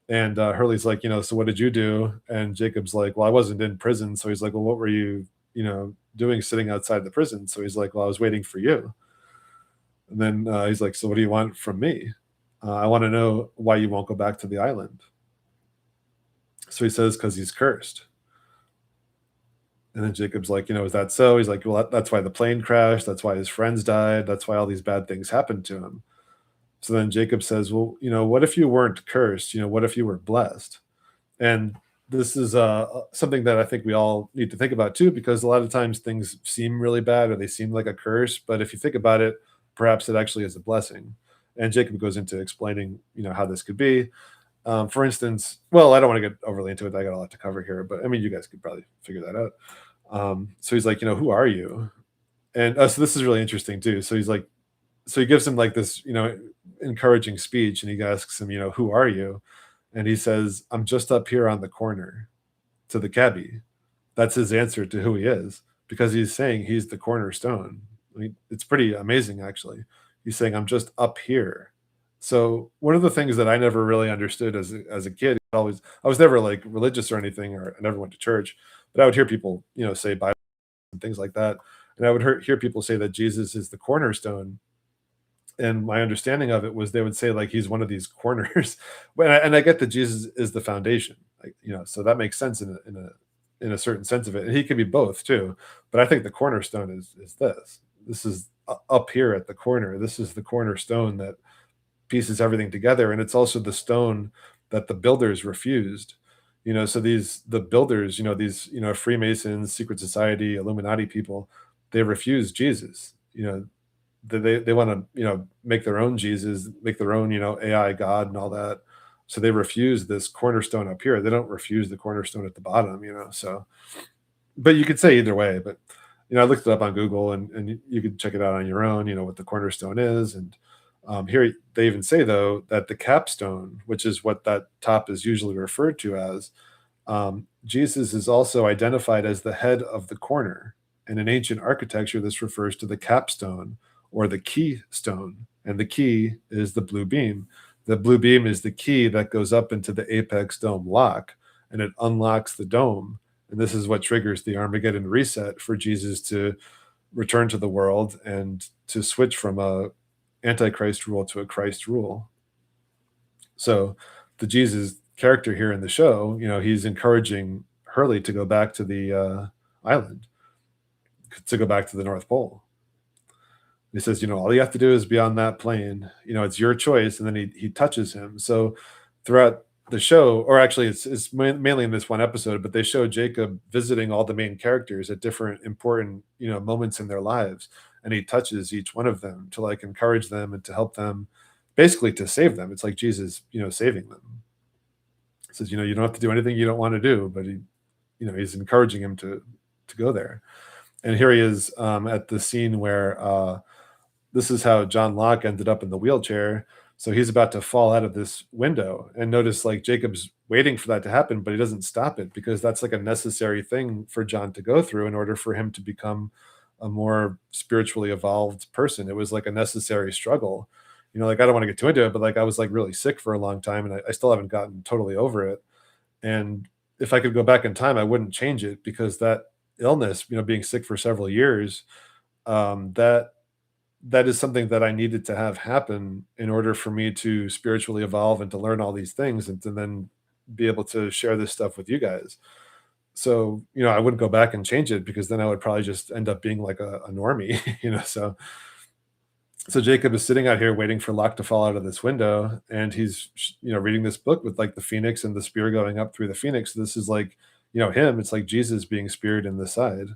and Hurley's like, so what did you do? And Jacob's like, well, I wasn't in prison. So he's like, well, what were you, doing sitting outside the prison? So he's like, well, I was waiting for you. And then he's like, so what do you want from me? I want to know why you won't go back to the island. So he says, because he's cursed. And then Jacob's like, is that so? He's like, well, that's why the plane crashed. That's why his friends died. That's why all these bad things happened to him. So then Jacob says, well, what if you weren't cursed? What if you were blessed? And this is something that I think we all need to think about too, because a lot of times things seem really bad or they seem like a curse. But if you think about it, perhaps it actually is a blessing. And Jacob goes into explaining, how this could be. For instance, well, I don't want to get overly into it. I got a lot to cover here, but I mean, you guys could probably figure that out. So he's like, who are you? And so this is really interesting too. So he's like, so he gives him like this, encouraging speech, and he asks him, who are you? And he says, I'm just up here on the corner, to the cabbie. That's his answer to who he is, because he's saying he's the cornerstone. I mean, it's pretty amazing, actually. He's saying, I'm just up here. So one of the things that I never really understood as a kid, I was never like religious or anything, or I never went to church, but I would hear people, say Bible and things like that. And I would hear people say that Jesus is the cornerstone. And my understanding of it was they would say like he's one of these corners. And I get that Jesus is the foundation, like, so that makes sense in a certain sense of it. And he can be both too. But I think the cornerstone is this. This is up here at the corner. This is the cornerstone that pieces everything together, and it's also the stone that the builders refused. So the builders, these Freemasons, secret society, Illuminati people, they refuse Jesus. They want to make their own Jesus, make their own AI god and all that. So they refuse this cornerstone up here. They don't refuse the cornerstone at the bottom. So but you could say either way. But I looked it up on Google, and you could check it out on your own, what the cornerstone is. And here they even say though that the capstone, which is what that top is usually referred to as, Jesus is also identified as the head of the corner. And in ancient architecture, this refers to the capstone or the keystone. And the key is the blue beam. The blue beam is the key that goes up into the apex dome lock, and it unlocks the dome. And this is what triggers the Armageddon reset for Jesus to return to the world and to switch from a antichrist rule to a Christ rule. So the Jesus character here in the show, he's encouraging Hurley to go back to the island, to go back to the North Pole. He says, all you have to do is be on that plane. It's your choice. And then he touches him. So throughout the show, or actually it's mainly in this one episode, but they show Jacob visiting all the main characters at different important, moments in their lives. And he touches each one of them to like encourage them and to help them, basically to save them. It's like Jesus, saving them. He says, you don't have to do anything you don't want to do, but he's encouraging him to go there. And here he is at the scene where this is how John Locke ended up in the wheelchair. So he's about to fall out of this window, and notice like Jacob's waiting for that to happen, but he doesn't stop it, because that's like a necessary thing for John to go through in order for him to become a more spiritually evolved person. It was like a necessary struggle. Like I don't want to get too into it, but like I was like really sick for a long time, and I still haven't gotten totally over it. And if I could go back in time, I wouldn't change it, because that illness, being sick for several years, that is something that I needed to have happen in order for me to spiritually evolve and to learn all these things and to then be able to share this stuff with you guys. So, I wouldn't go back and change it, because then I would probably just end up being like a normie, So Jacob is sitting out here waiting for Locke to fall out of this window, and he's, reading this book with like the phoenix and the spear going up through the phoenix. This is like, him, it's like Jesus being speared in the side.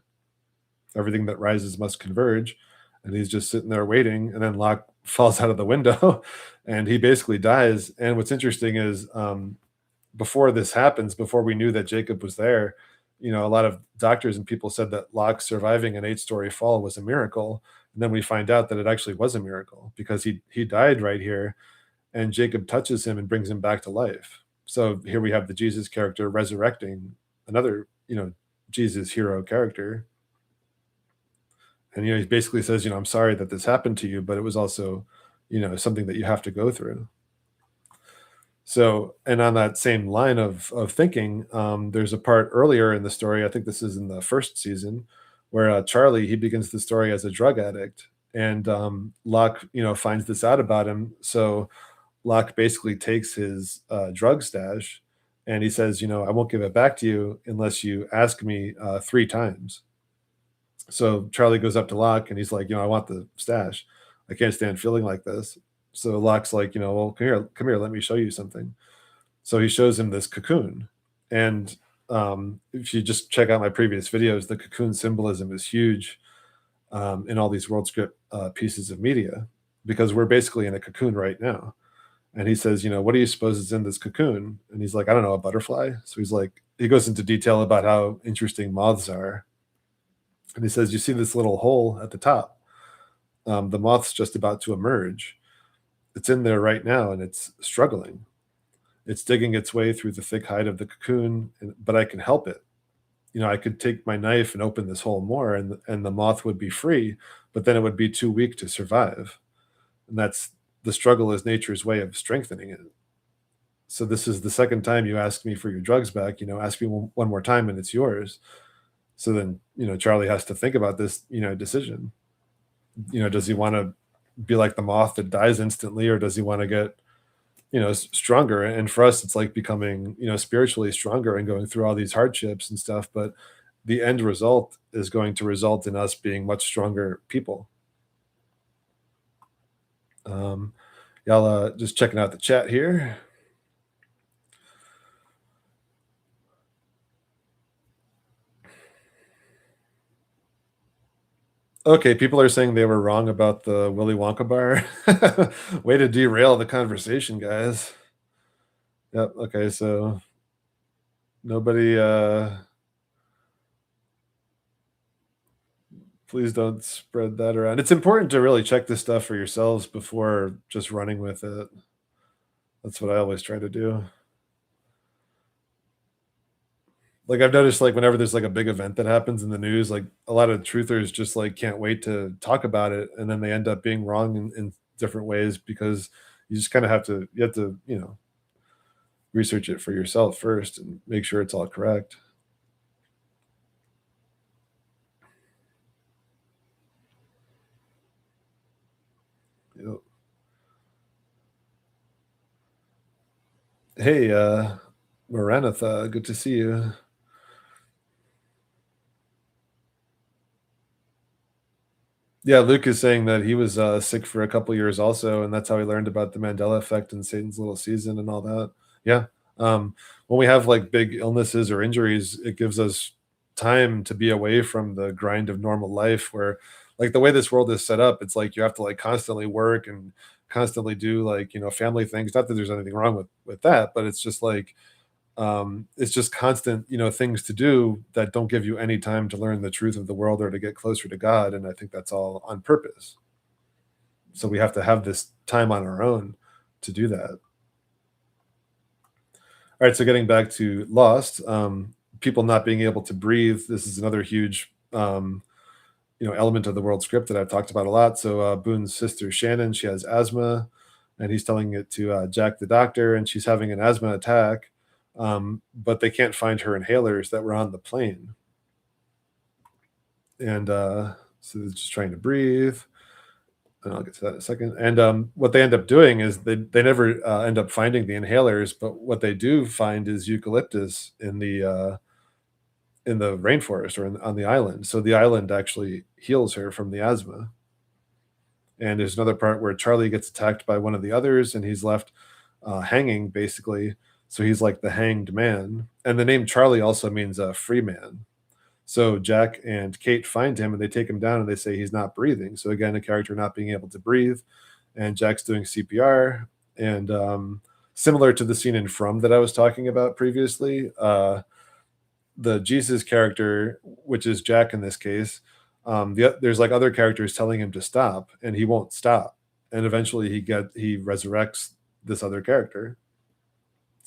Everything that rises must converge, and he's just sitting there waiting, and then Locke falls out of the window, and he basically dies. And what's interesting is, before this happens, before we knew that Jacob was there, a lot of doctors and people said that Locke surviving an eight-story fall was a miracle. And then we find out that it actually was a miracle because he died right here, and Jacob touches him and brings him back to life. So here we have the Jesus character resurrecting another, Jesus hero character. And he basically says, I'm sorry that this happened to you, but it was also, something that you have to go through. So, and on that same line of thinking, there's a part earlier in the story. I think this is in the first season, where Charlie he begins the story as a drug addict, and Locke, finds this out about him. So Locke basically takes his drug stash, and he says, I won't give it back to you unless you ask me 3 times. So Charlie goes up to Locke and he's like, I want the stash. I can't stand feeling like this. So Locke's like, well, come here, let me show you something. So he shows him this cocoon. And if you just check out my previous videos, the cocoon symbolism is huge in all these world script pieces of media, because we're basically in a cocoon right now. And he says, what do you suppose is in this cocoon? And he's like, I don't know, a butterfly. So he's like, he goes into detail about how interesting moths are. And he says, you see this little hole at the top? The moth's just about to emerge. It's in there right now, and it's struggling. It's digging its way through the thick hide of the cocoon, but I can help it. I could take my knife and open this hole more, and the moth would be free, but then it would be too weak to survive. And that's the struggle is nature's way of strengthening it. So this is the second time you ask me for your drugs back. Ask me one more time, and it's yours. So then, Charlie has to think about this, decision. Does he want to be like the moth that dies instantly, or does he want to get, stronger? And for us, it's like becoming, spiritually stronger and going through all these hardships and stuff. But the end result is going to result in us being much stronger people. Y'all just checking out the chat here. Okay, people are saying they were wrong about the Willy Wonka bar. Way to derail the conversation, guys. Yep. Okay, so nobody please don't spread that around. It's important to really check this stuff for yourselves before just running with it. That's what I always try to do. Like, I've noticed, like, whenever there's like a big event that happens in the news, like a lot of truthers just like can't wait to talk about it, and then they end up being wrong in different ways, because you just kind of have to research it for yourself first and make sure it's all correct. Yep. Hey, Maranatha, good to see you. Yeah, Luke is saying that he was sick for a couple years also, and that's how he learned about the Mandela effect and Satan's Little Season and all that. Yeah. When we have like big illnesses or injuries, it gives us time to be away from the grind of normal life, where like the way this world is set up, it's like you have to like constantly work and constantly do like, family things. Not that there's anything wrong with that, but it's just like it's just constant, things to do that don't give you any time to learn the truth of the world or to get closer to God. And I think that's all on purpose. So we have to have this time on our own to do that. All right. So getting back to Lost, people not being able to breathe. This is another huge, element of the world script that I've talked about a lot. So Boone's sister Shannon, she has asthma, and he's telling it to Jack the doctor, and she's having an asthma attack. But they can't find her inhalers that were on the plane. And so they're just trying to breathe. And I'll get to that in a second. And what they end up doing is they never end up finding the inhalers, but what they do find is eucalyptus in the rainforest or on the island. So the island actually heals her from the asthma. And there's another part where Charlie gets attacked by one of the others, and he's left hanging basically. So he's like the hanged man. And the name Charlie also means a free man. So Jack and Kate find him and they take him down and they say he's not breathing. So again, a character not being able to breathe, and Jack's doing CPR. And similar to the scene in From that I was talking about previously, the Jesus character, which is Jack in this case, there's like other characters telling him to stop, and he won't stop. And eventually, he resurrects this other character.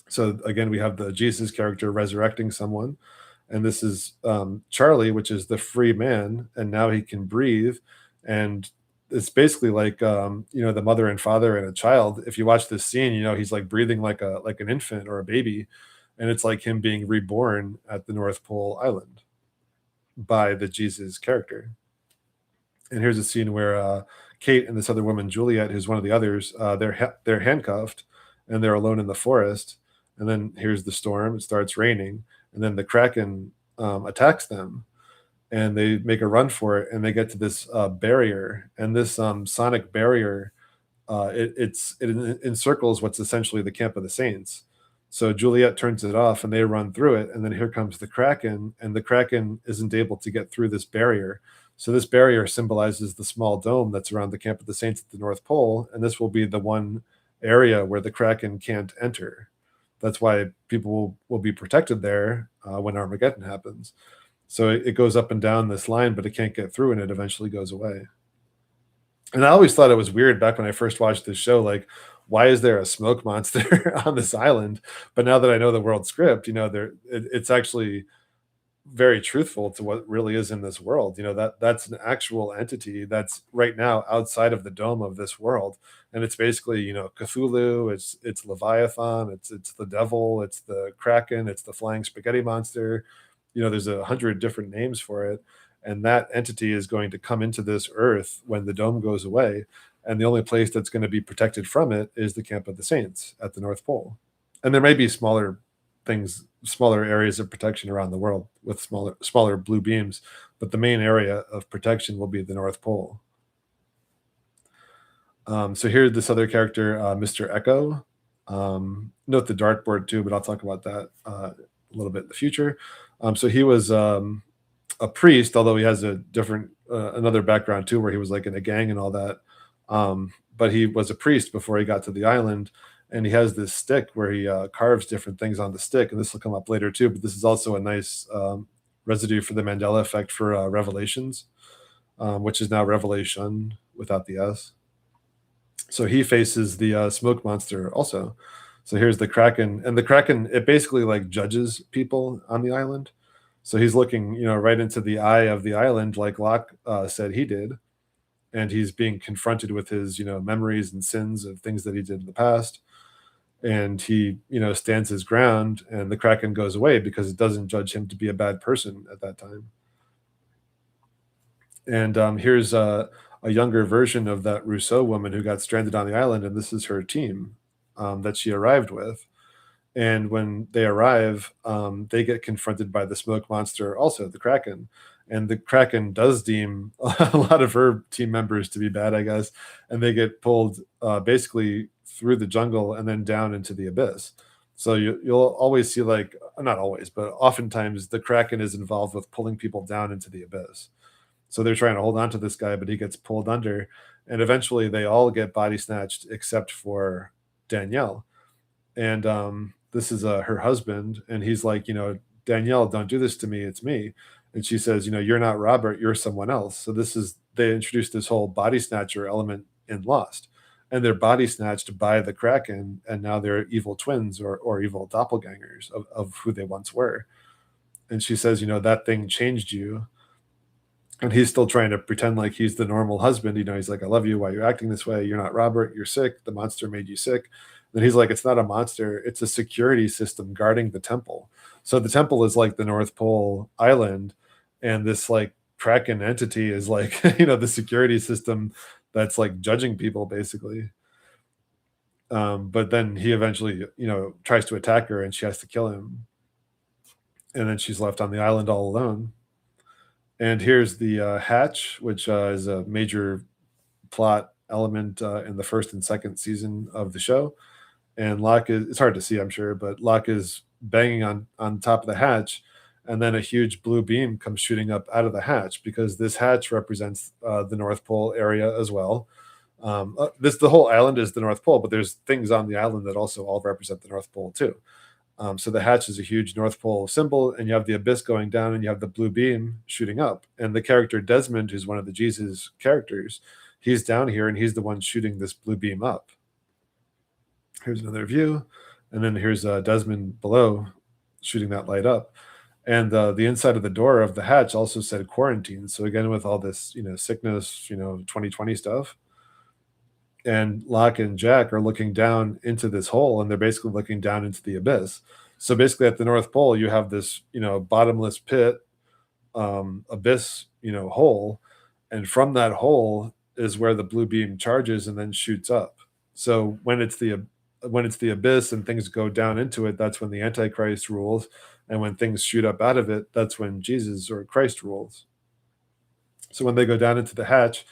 So again, we have the Jesus character resurrecting someone, and this is Charlie, which is the free man, and now he can breathe, and it's basically like the mother and father and a child. If you watch this scene, he's like breathing like an infant or a baby, and it's like him being reborn at the North Pole Island by the Jesus character. And here's a scene where Kate and this other woman, Juliet, who's one of the others, they're handcuffed and they're alone in the forest. And then here's the storm; it starts raining, and then the Kraken attacks them, and they make a run for it, and they get to this barrier, and this sonic barrier it encircles what's essentially the camp of the saints. So Juliet turns it off and they run through it, and then here comes the Kraken, and the Kraken isn't able to get through this barrier. So this barrier symbolizes the small dome that's around the camp of the saints at the North Pole, and this will be the one area where the Kraken can't enter. That's why people will be protected there when Armageddon happens. So it goes up and down this line, but it can't get through, and it eventually goes away. And I always thought it was weird back when I first watched this show, like, why is there a smoke monster on this island? But now that I know the world script, it's actually very truthful to what really is in this world. That's an actual entity that's right now outside of the dome of this world, and it's basically Cthulhu, it's Leviathan, it's the devil, it's the Kraken, it's the flying spaghetti monster. There's 100 different names for it, and that entity is going to come into this earth when the dome goes away, and the only place that's going to be protected from it is the camp of the saints at the North Pole. And there may be smaller things, smaller areas of protection around the world with smaller blue beams, but the main area of protection will be the North Pole. So here's this other character, Mr. Echo. Note the dartboard too, but I'll talk about that a little bit in the future. So he was a priest, although he has a different another background too, where he was like in a gang and all that. But he was a priest before he got to the island, and he has this stick where he carves different things on the stick, and this will come up later too. But this is also a nice residue for the Mandela effect for Revelations, which is now Revelation without the S. So he faces the smoke monster also. So here's the Kraken, and the Kraken, it basically like judges people on the island. So he's looking, right into the eye of the island, like Locke said he did, and he's being confronted with his, memories and sins of things that he did in the past. And he, stands his ground, and the Kraken goes away because it doesn't judge him to be a bad person at that time. And here's a younger version of that Rousseau woman who got stranded on the island, and this is her team that she arrived with. And when they arrive, they get confronted by the smoke monster, also the Kraken. And the Kraken does deem a lot of her team members to be bad, I guess. And they get pulled basically through the jungle and then down into the abyss. So you'll always see, like, not always, but oftentimes the Kraken is involved with pulling people down into the abyss. So they're trying to hold on to this guy, but he gets pulled under. And eventually they all get body snatched except for Danielle. And this is her husband, and he's like, Danielle, don't do this to me, it's me. And she says, you're not Robert, you're someone else. So they introduced this whole body snatcher element in Lost, and they're body snatched by the Kraken, and now they're evil twins or evil doppelgangers of who they once were. And she says, that thing changed you. And he's still trying to pretend like he's the normal husband. He's like, I love you. Why you're acting this way? You're not Robert. You're sick. The monster made you sick. Then he's like, it's not a monster. It's a security system guarding the temple. So the temple is like the North Pole Island, and this like Kraken entity is like, the security system that's like judging people basically. But then he eventually, tries to attack her, and she has to kill him. And then she's left on the island all alone. And here's the hatch, which is a major plot element in the first and second season of the show. and Locke is, it's hard to see, I'm sure, but Locke is banging on top of the hatch, and then a huge blue beam comes shooting up out of the hatch because this hatch represents the North Pole area as well. This the whole island is the North Pole, but there's things on the island that also all represent the North Pole too. So the hatch is a huge North Pole symbol, and you have the abyss going down, and you have the blue beam shooting up. And the character Desmond, who's one of the Jesus characters, he's down here, and he's the one shooting this blue beam up. Here's another view, and then here's Desmond below shooting that light up. And the inside of the door of the hatch also said quarantine. So again, with all this, sickness, 2020 stuff, and Locke and Jack are looking down into this hole, and they're basically looking down into the abyss. So basically, at the North Pole, you have this, bottomless pit, abyss, hole, and from that hole is where the blue beam charges and then shoots up. So when it's the abyss and things go down into it, that's when the Antichrist rules, and when things shoot up out of it, that's when Jesus or Christ rules. So when they go down into the hatch,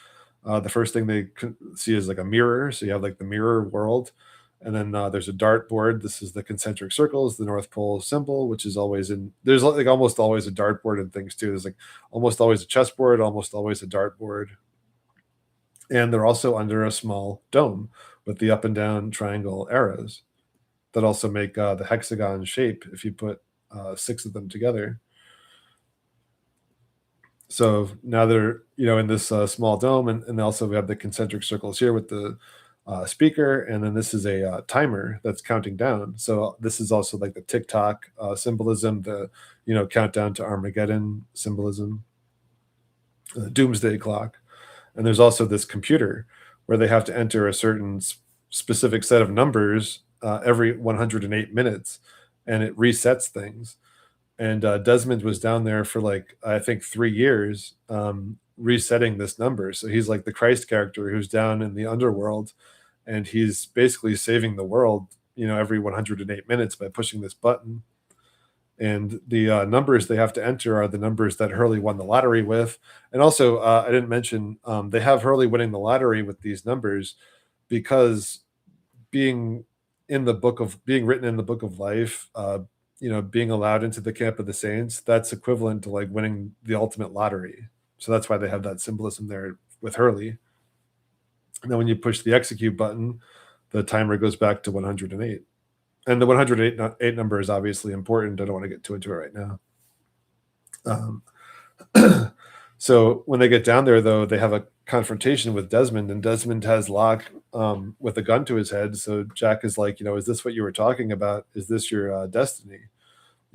the first thing they see is like a mirror. So you have like the mirror world, and then there's a dartboard. This is the concentric circles, the North Pole symbol, which is always in. There's like almost always a dartboard and things too. There's like almost always a chessboard, almost always a dartboard, and they're also under a small dome with the up and down triangle arrows that also make the hexagon shape if you put 6 of them together. So now they're in this small dome, and also we have the concentric circles here with the speaker, and then this is a timer that's counting down. So this is also like the tick-tock symbolism, the countdown to Armageddon symbolism, doomsday clock. And there's also this computer where they have to enter a certain specific set of numbers every 108 minutes, and it resets things. And Desmond was down there for like I think 3 years, resetting this number. So he's like the Christ character who's down in the underworld, and he's basically saving the world, every 108 minutes by pushing this button. And the numbers they have to enter are the numbers that Hurley won the lottery with. And also, I didn't mention they have Hurley winning the lottery with these numbers because being being written in the book of life, being allowed into the camp of the saints, that's equivalent to like winning the ultimate lottery. So that's why they have that symbolism there with Hurley. And then when you push the execute button, the timer goes back to 108. And the 108 number is obviously important. I don't want to get too into it right now. So when they get down there, though, they have a confrontation with Desmond, and Desmond has Locke with a gun to his head. So Jack is like, is this what you were talking about? Is this your destiny?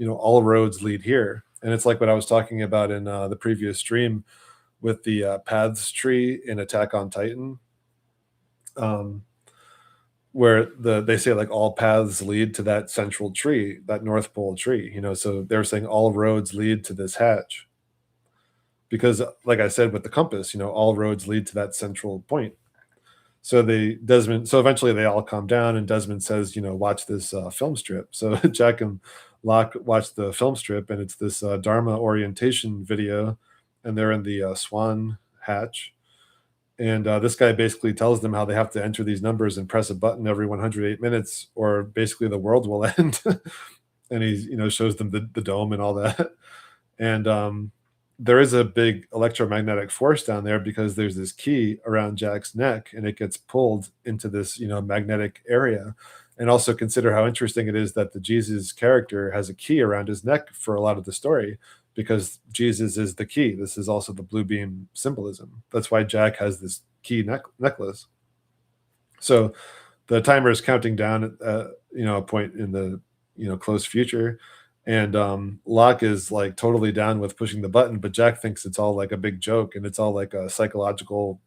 All roads lead here. And it's like what I was talking about in the previous stream with the paths tree in Attack on Titan, where they say like all paths lead to that central tree, that North Pole tree. So they're saying all roads lead to this hatch because, like I said, with the compass, all roads lead to that central point. So eventually they all calm down, and Desmond says, watch this film strip. So Jack and Locke watch the film strip, and it's this Dharma orientation video, and they're in the Swan hatch. And this guy basically tells them how they have to enter these numbers and press a button every 108 minutes, or basically the world will end. And he, shows them the dome and all that. And there is a big electromagnetic force down there because there's this key around Jack's neck, and it gets pulled into this, magnetic area. And also consider how interesting it is that the Jesus character has a key around his neck for a lot of the story, because Jesus is the key. This is also the blue beam symbolism. That's why Jack has this key necklace. So the timer is counting down at a point in the close future, and Locke is like totally down with pushing the button, but Jack thinks it's all like a big joke and it's all like a psychological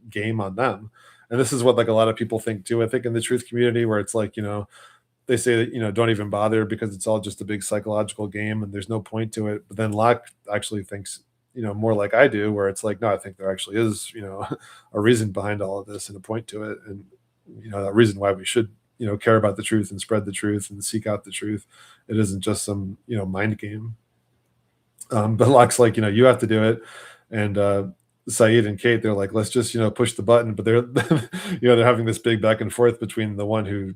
game on them. And this is what like a lot of people think too. I think in the truth community, where it's like they say that don't even bother because it's all just a big psychological game and there's no point to it. But then Locke actually thinks more like I do, where it's like, no, I think there actually is a reason behind all of this and a point to it, and a reason why we should care about the truth and spread the truth and seek out the truth. It isn't just some mind game. But Locke's like, you have to do it, and Saeed and Kate, they're like, let's just push the button. But they're they're having this big back and forth between the one who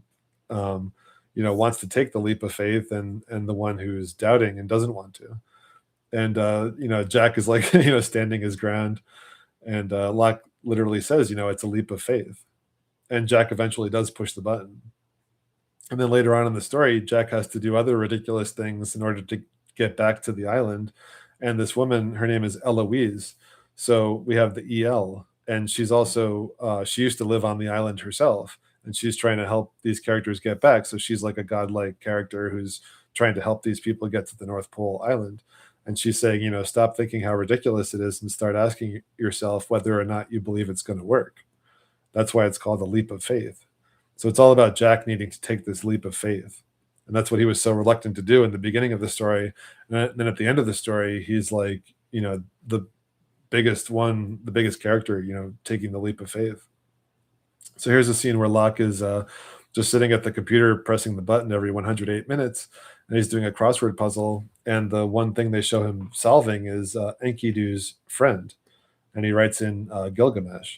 um, wants to take the leap of faith, and the one who's doubting and doesn't want to. And Jack is like standing his ground, and Locke literally says, it's a leap of faith, and Jack eventually does push the button. And then later on in the story, Jack has to do other ridiculous things in order to get back to the island. And this woman, her name is Eloise. So we have the EL, and she's also she used to live on the island herself, and she's trying to help these characters get back. So she's like a godlike character who's trying to help these people get to the North Pole Island. And she's saying, stop thinking how ridiculous it is and start asking yourself whether or not you believe it's going to work. That's why it's called a leap of faith. So it's all about Jack needing to take this leap of faith. And that's what he was so reluctant to do in the beginning of the story. And then at the end of the story, he's like, the the biggest character, taking the leap of faith. So here's a scene where Locke is just sitting at the computer pressing the button every 108 minutes, and he's doing a crossword puzzle. And the one thing they show him solving is Enkidu's friend, and he writes in Gilgamesh.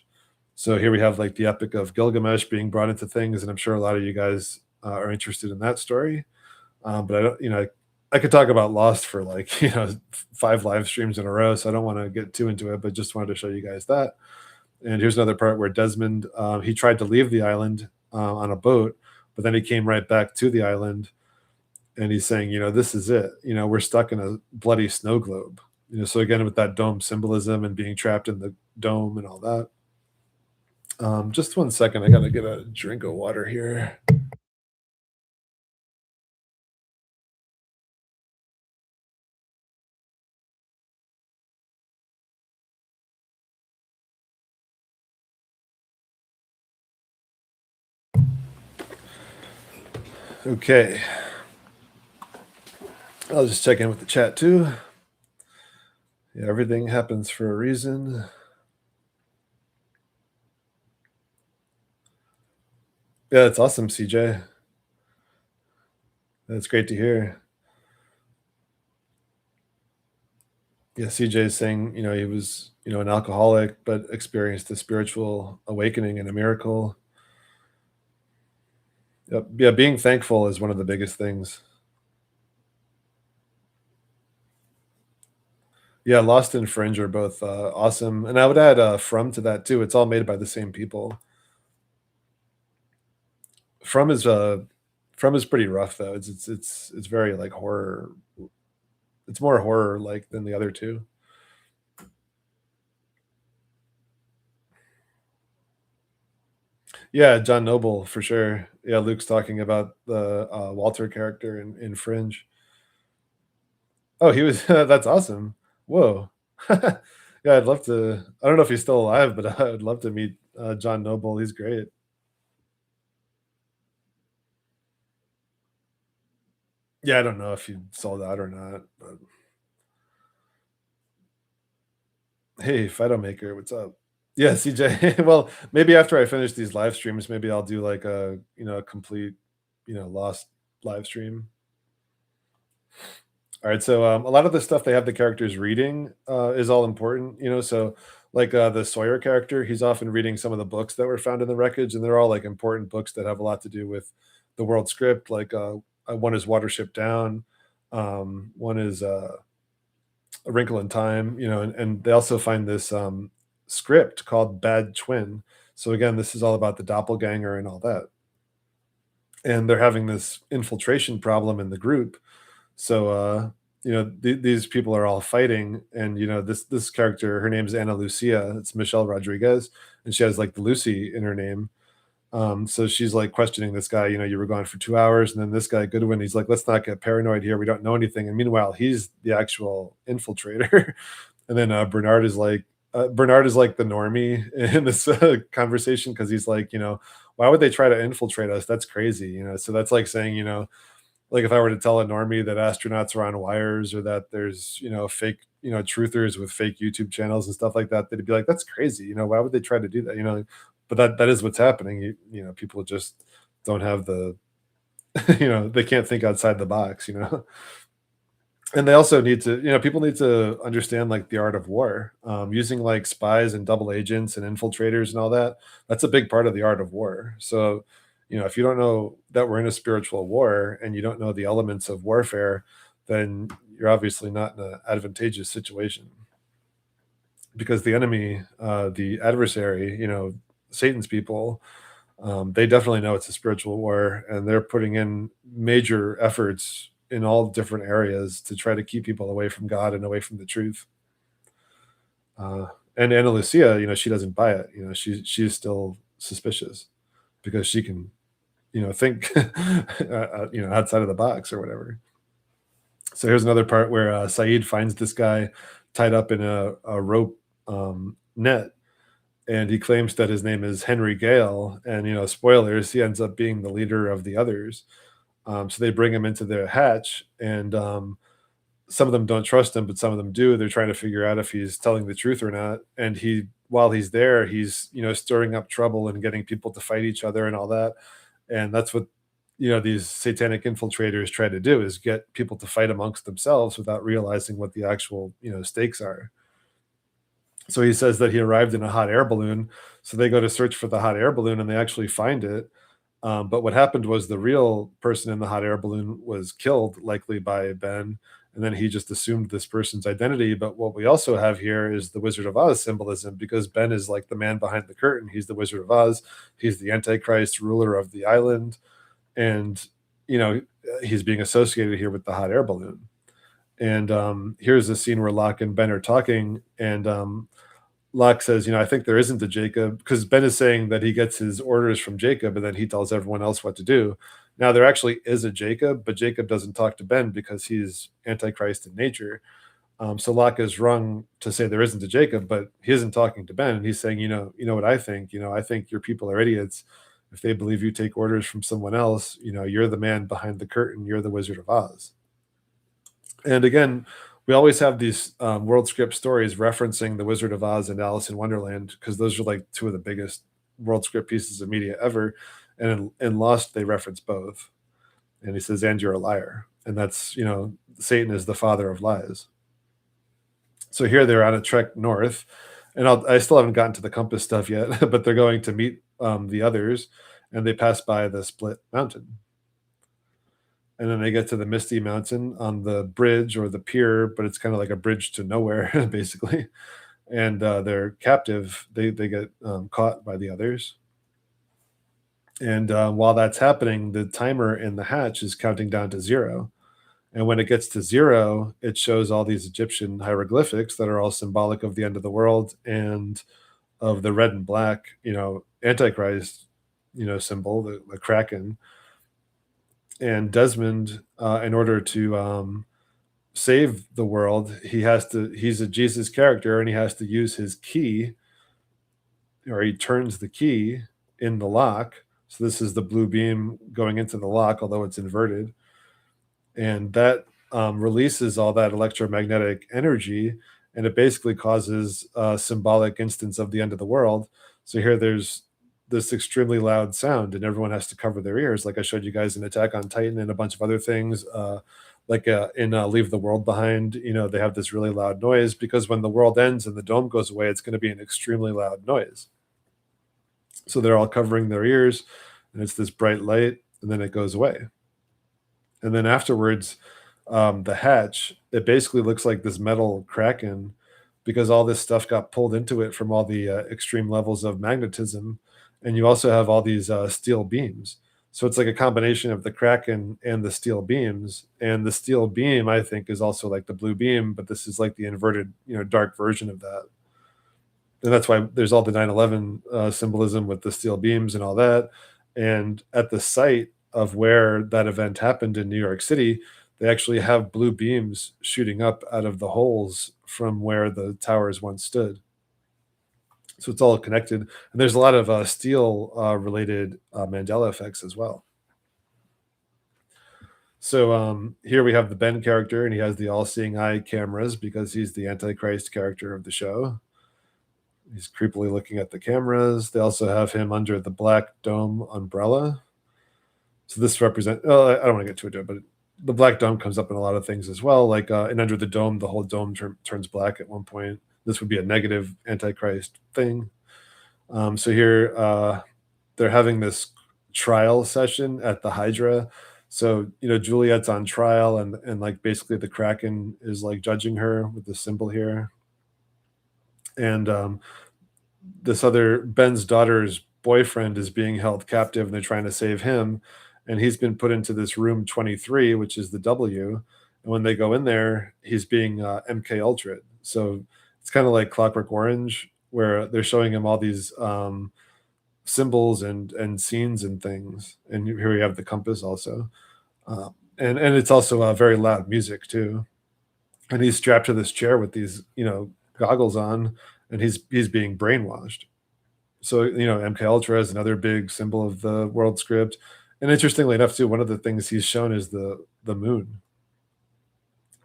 So here we have like the epic of Gilgamesh being brought into things, and I'm sure a lot of you guys are interested in that story. But I don't, I could talk about Lost for like 5 live streams in a row, so I don't want to get too into it, but just wanted to show you guys that. And here's another part where Desmond he tried to leave the island on a boat, but then he came right back to the island, and he's saying, this is it. We're stuck in a bloody snow globe. So again with that dome symbolism and being trapped in the dome and all that. Just 1 second, I gotta get a drink of water here. Okay. I'll just check in with the chat too. Yeah, everything happens for a reason. Yeah, that's awesome, CJ. That's great to hear. Yeah, CJ is saying, he was, an alcoholic, but experienced a spiritual awakening and a miracle. Yep. Yeah, being thankful is one of the biggest things. Yeah, Lost and Fringe are both awesome, and I would add From to that too. It's all made by the same people. From is uh From is pretty rough though. It's very like horror. It's more horror like than the other two. Yeah, John Noble for sure. Yeah, Luke's talking about the Walter character in Fringe. Oh, he was that's awesome. Whoa. Yeah, I'd love to. I don't know if he's still alive, but I would love to meet John Noble. He's great. Yeah, I don't know if he sold out or not, but hey, Fidomaker, what's up? Yeah, CJ. Well, maybe after I finish these live streams, maybe I'll do like a complete, Lost live stream. All right, so a lot of the stuff they have the characters reading is all important, So like the Sawyer character, he's often reading some of the books that were found in the wreckage, and they're all like important books that have a lot to do with the world script. Like one is Watership Down, one is A Wrinkle in Time, and they also find this script called Bad Twin. So again, this is all about the doppelganger and all that. And they're having this infiltration problem in the group. So these people are all fighting, and this character, her name's Ana Lucia. It's Michelle Rodriguez, and she has like the Lucy in her name. So she's like questioning this guy, you were gone for 2 hours. And then this guy, Goodwin, he's like, let's not get paranoid here. We don't know anything. And meanwhile, he's the actual infiltrator. And then Bernard is like the normie in this conversation because he's like, why would they try to infiltrate us? That's crazy. So that's like saying, like if I were to tell a normie that astronauts are on wires or that there's, fake, truthers with fake YouTube channels and stuff like that, they'd be like, that's crazy. Why would they try to do that? But that is what's happening. People just don't have the, they can't think outside the box. And they also need to, people need to understand like the art of war, using like spies and double agents and infiltrators and all that. That's a big part of the art of war. So If you don't know that we're in a spiritual war and you don't know the elements of warfare, then you're obviously not in an advantageous situation, because the enemy, the adversary, Satan's people, they definitely know it's a spiritual war, and they're putting in major efforts in all different areas to try to keep people away from God and away from the truth. Uh, and Ana Lucia, she doesn't buy it. She's still suspicious because she can, think, outside of the box or whatever. So here's another part where Saeed finds this guy tied up in a rope net, and he claims that his name is Henry Gale. And spoilers, he ends up being the leader of the others. So they bring him into their hatch, and some of them don't trust him, but some of them do. They're trying to figure out if he's telling the truth or not. And while he's there, he's stirring up trouble and getting people to fight each other and all that. And that's what these satanic infiltrators try to do, is get people to fight amongst themselves without realizing what the actual stakes are. So he says that he arrived in a hot air balloon. So they go to search for the hot air balloon and they actually find it. But what happened was the real person in the hot air balloon was killed, likely by Ben. And then he just assumed this person's identity. But what we also have here is the Wizard of Oz symbolism, because Ben is like the man behind the curtain. He's the Wizard of Oz. He's the Antichrist, ruler of the island. And, he's being associated here with the hot air balloon. And here's a scene where Locke and Ben are talking, and Locke says, I think there isn't a Jacob, because Ben is saying that he gets his orders from Jacob and then he tells everyone else what to do. Now, there actually is a Jacob, but Jacob doesn't talk to Ben because he's Antichrist in nature. So Locke is wrong to say there isn't a Jacob, but he isn't talking to Ben. And he's saying, what I think? I think your people are idiots if they believe you take orders from someone else. You're the man behind the curtain. You're the Wizard of Oz. And again, we always have these world script stories referencing The Wizard of Oz and Alice in Wonderland, because those are like two of the biggest world script pieces of media ever. And in Lost, they reference both. And he says, "And you're a liar." And that's, Satan is the father of lies. So here they're on a trek north, and I still haven't gotten to the compass stuff yet, but they're going to meet the others, and they pass by the split mountain. And then they get to the Misty Mountain on the bridge or the pier, but it's kind of like a bridge to nowhere, basically. And they're captive. They get caught by the others. And while that's happening, the timer in the hatch is counting down to zero. And when it gets to zero, it shows all these Egyptian hieroglyphics that are all symbolic of the end of the world and of the red and black, Antichrist, symbol, the Kraken. And Desmond, in order to save the world, he's a Jesus character, and he has to use his key, or he turns the key in the lock. So this is the blue beam going into the lock, although it's inverted. And that releases all that electromagnetic energy, and it basically causes a symbolic instance of the end of the world. So here there's this extremely loud sound, and everyone has to cover their ears, like I showed you guys in Attack on Titan and a bunch of other things. Like in Leave the World Behind, they have this really loud noise, because when the world ends and the dome goes away, it's going to be an extremely loud noise. So they're all covering their ears, and it's this bright light, and then it goes away. And then afterwards, the hatch, it basically looks like this metal kraken, because all this stuff got pulled into it from all the extreme levels of magnetism. And you also have all these steel beams. So it's like a combination of the kraken and the steel beams. And the steel beam, I think, is also like the blue beam, but this is like the inverted, dark version of that. And that's why there's all the 9/11 symbolism with the steel beams and all that. And at the site of where that event happened in New York City, they actually have blue beams shooting up out of the holes from where the towers once stood. So it's all connected, and there's a lot of steel related Mandela effects as well. So here we have the Ben character, and he has the all-seeing eye cameras because he's the Antichrist character of the show. He's creepily looking at the cameras. They also have him under the black dome umbrella. So this represents. Oh, I don't want to get too into it, but the black dome comes up in a lot of things as well. Like and under the dome, the whole dome turns black at one point. This would be a negative Antichrist thing. So here they're having this trial session at the Hydra. So, Juliet's on trial, and like basically the Kraken is like judging her with the symbol here. And this other Ben's daughter's boyfriend is being held captive and they're trying to save him. And he's been put into this room 23, which is the W. And when they go in there, he's being MK Ultra. So it's kind of like Clockwork Orange, where they're showing him all these symbols and scenes and things. And here we have the compass also. And it's also very loud music too. And he's strapped to this chair with these, goggles on, and he's being brainwashed. So, MK Ultra is another big symbol of the world script. And interestingly enough, too, one of the things he's shown is the moon.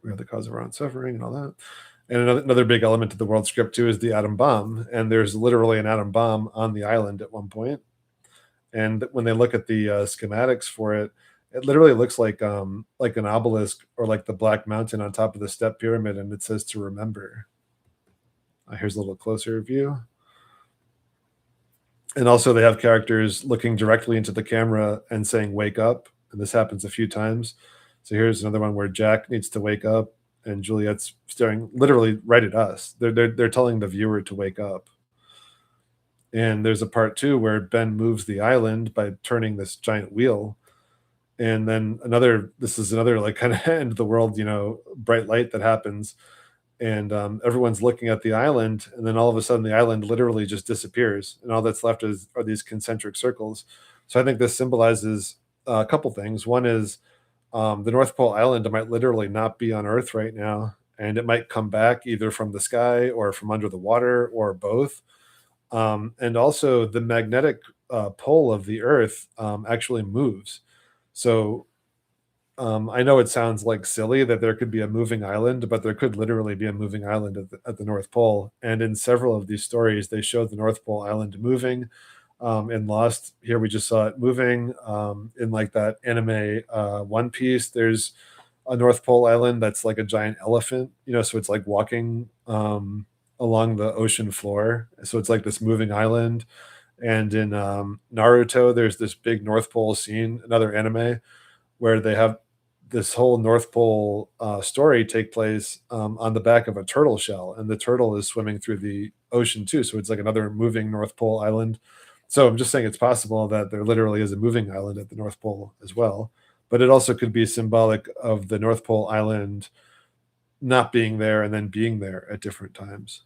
We have the cause of our own suffering and all that. And another big element of the world script too is the atom bomb. And there's literally an atom bomb on the island at one point. And when they look at the schematics for it, it literally looks like an obelisk or like the Black Mountain on top of the step pyramid, and it says to remember. Here's a little closer view. And also they have characters looking directly into the camera and saying, wake up. And this happens a few times. So here's another one where Jack needs to wake up and Juliet's staring literally right at us. They're telling the viewer to wake up. And there's a part too where Ben moves the island by turning this giant wheel. And then this is another like kind of end of the world, bright light that happens. And everyone's looking at the island, and then all of a sudden the island literally just disappears, and all that's left are these concentric circles. So I think this symbolizes a couple things. One is the North Pole Island might literally not be on Earth right now, and it might come back either from the sky or from under the water or both. And also the magnetic pole of the Earth actually moves. So I know it sounds like silly that there could be a moving island, but there could literally be a moving island at the North Pole. And in several of these stories, they showed the North Pole Island moving. In Lost, here we just saw it moving. In like that anime One Piece, there's a North Pole Island that's like a giant elephant, so it's like walking along the ocean floor. So it's like this moving island. And in Naruto, there's this big North Pole scene, another anime, where they have this whole North Pole story take place on the back of a turtle shell, and the turtle is swimming through the ocean too. So it's like another moving North Pole island. So I'm just saying it's possible that there literally is a moving island at the North Pole as well. But it also could be symbolic of the North Pole Island not being there and then being there at different times.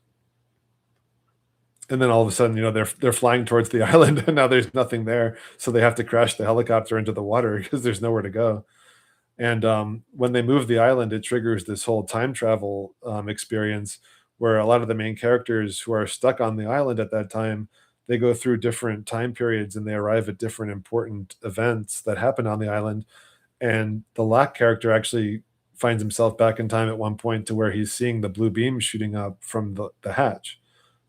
And then all of a sudden, they're flying towards the island, and now there's nothing there, so they have to crash the helicopter into the water because there's nowhere to go. And when they move the island, it triggers this whole time travel experience where a lot of the main characters who are stuck on the island at that time, they go through different time periods and they arrive at different important events that happen on the island. And the Locke character actually finds himself back in time at one point to where he's seeing the blue beam shooting up from the hatch.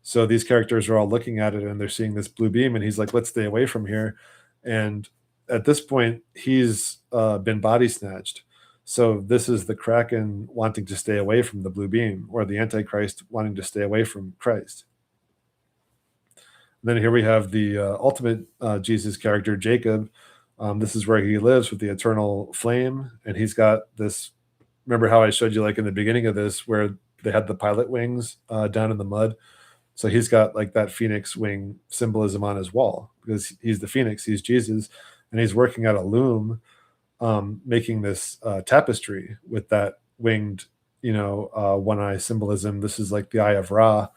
So these characters are all looking at it and they're seeing this blue beam, and he's like, let's stay away from here. And at this point, he's been body snatched. So this is the Kraken wanting to stay away from the blue beam, or the Antichrist wanting to stay away from Christ. And then here we have the ultimate Jesus character, Jacob. This is where he lives with the eternal flame. And he's got this, remember how I showed you like in the beginning of this, where they had the pilot wings down in the mud? So he's got like that phoenix wing symbolism on his wall because he's the phoenix, he's Jesus, and he's working at a loom, making this tapestry with that winged, one eye symbolism. This is like the Eye of Ra,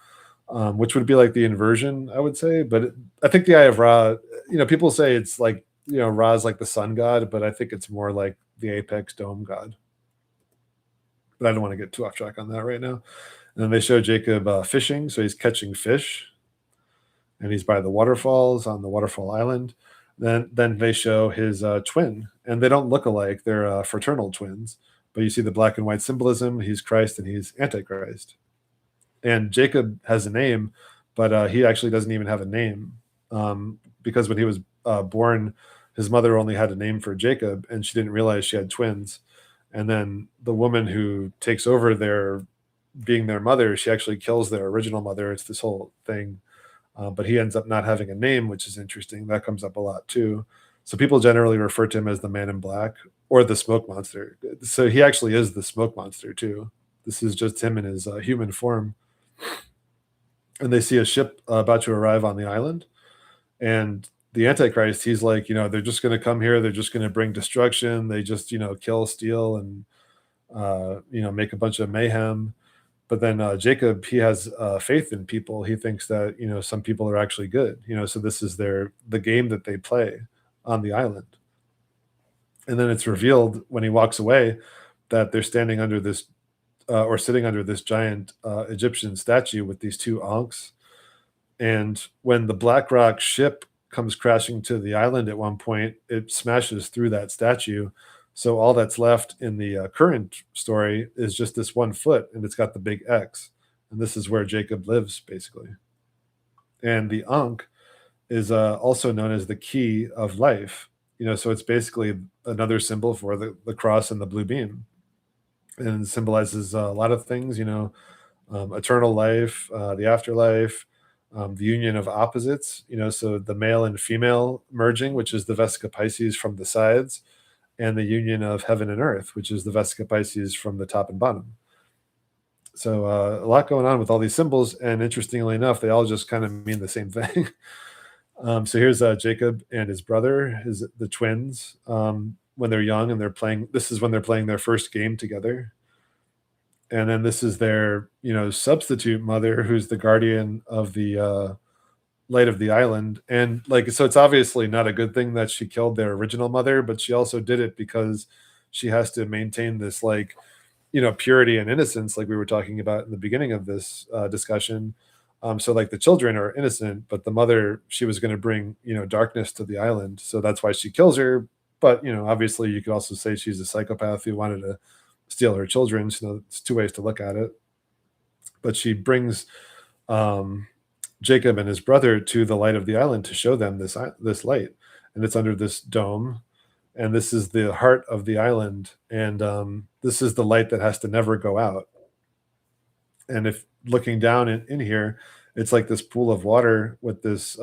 which would be like the inversion, I would say. But I think the Eye of Ra, people say it's like, Ra is like the sun god, but I think it's more like the apex dome god. But I don't want to get too off track on that right now. And then they show Jacob fishing, so he's catching fish, and he's by the waterfalls on the waterfall island. Then they show his twin, and they don't look alike. They're fraternal twins, but you see the black and white symbolism. He's Christ and he's Antichrist. And Jacob has a name, but he actually doesn't even have a name because when he was born, his mother only had a name for Jacob, and she didn't realize she had twins. And then the woman who takes over being their mother, she actually kills their original mother. It's this whole thing. But he ends up not having a name, which is interesting. That comes up a lot too. So people generally refer to him as the Man in Black or the Smoke Monster. So he actually is the Smoke Monster too. This is just him in his human form. And they see a ship about to arrive on the island, and the Antichrist, he's like, they're just going to come here. They're just going to bring destruction. They just, kill, steal, and make a bunch of mayhem. But then Jacob, he has faith in people. He thinks that some people are actually good. So this is the game that they play on the island. And then it's revealed when he walks away that they're standing under this or sitting under this giant Egyptian statue with these two ankhs. And when the Black Rock ship comes crashing to the island at one point, it smashes through that statue. So all that's left in the current story is just this 1 foot, and it's got the big X. And this is where Jacob lives, basically. And the Ankh is also known as the key of life. So it's basically another symbol for the cross and the blue beam, and it symbolizes a lot of things. Eternal life, the afterlife, the union of opposites. So the male and female merging, which is the Vesica Pisces from the sides, and the union of heaven and earth, which is the Vesica Pisces from the top and bottom. So a lot going on with all these symbols, and interestingly enough, they all just kind of mean the same thing. So here's Jacob and his brother, the twins, when they're young and they're playing. This is when they're playing their first game together. And then this is their, substitute mother, who's the guardian of the light of the island. And so it's obviously not a good thing that she killed their original mother, but she also did it because she has to maintain this purity and innocence, like we were talking about in the beginning of this discussion. So the children are innocent, but the mother, she was going to bring, darkness to the island. So that's why she kills her. But, obviously you could also say she's a psychopath who wanted to steal her children. So it's two ways to look at it. But she brings Jacob and his brother to the light of the island to show them this light. And it's under this dome. And this is the heart of the island. And this is the light that has to never go out. And if looking down in here, it's like this pool of water with this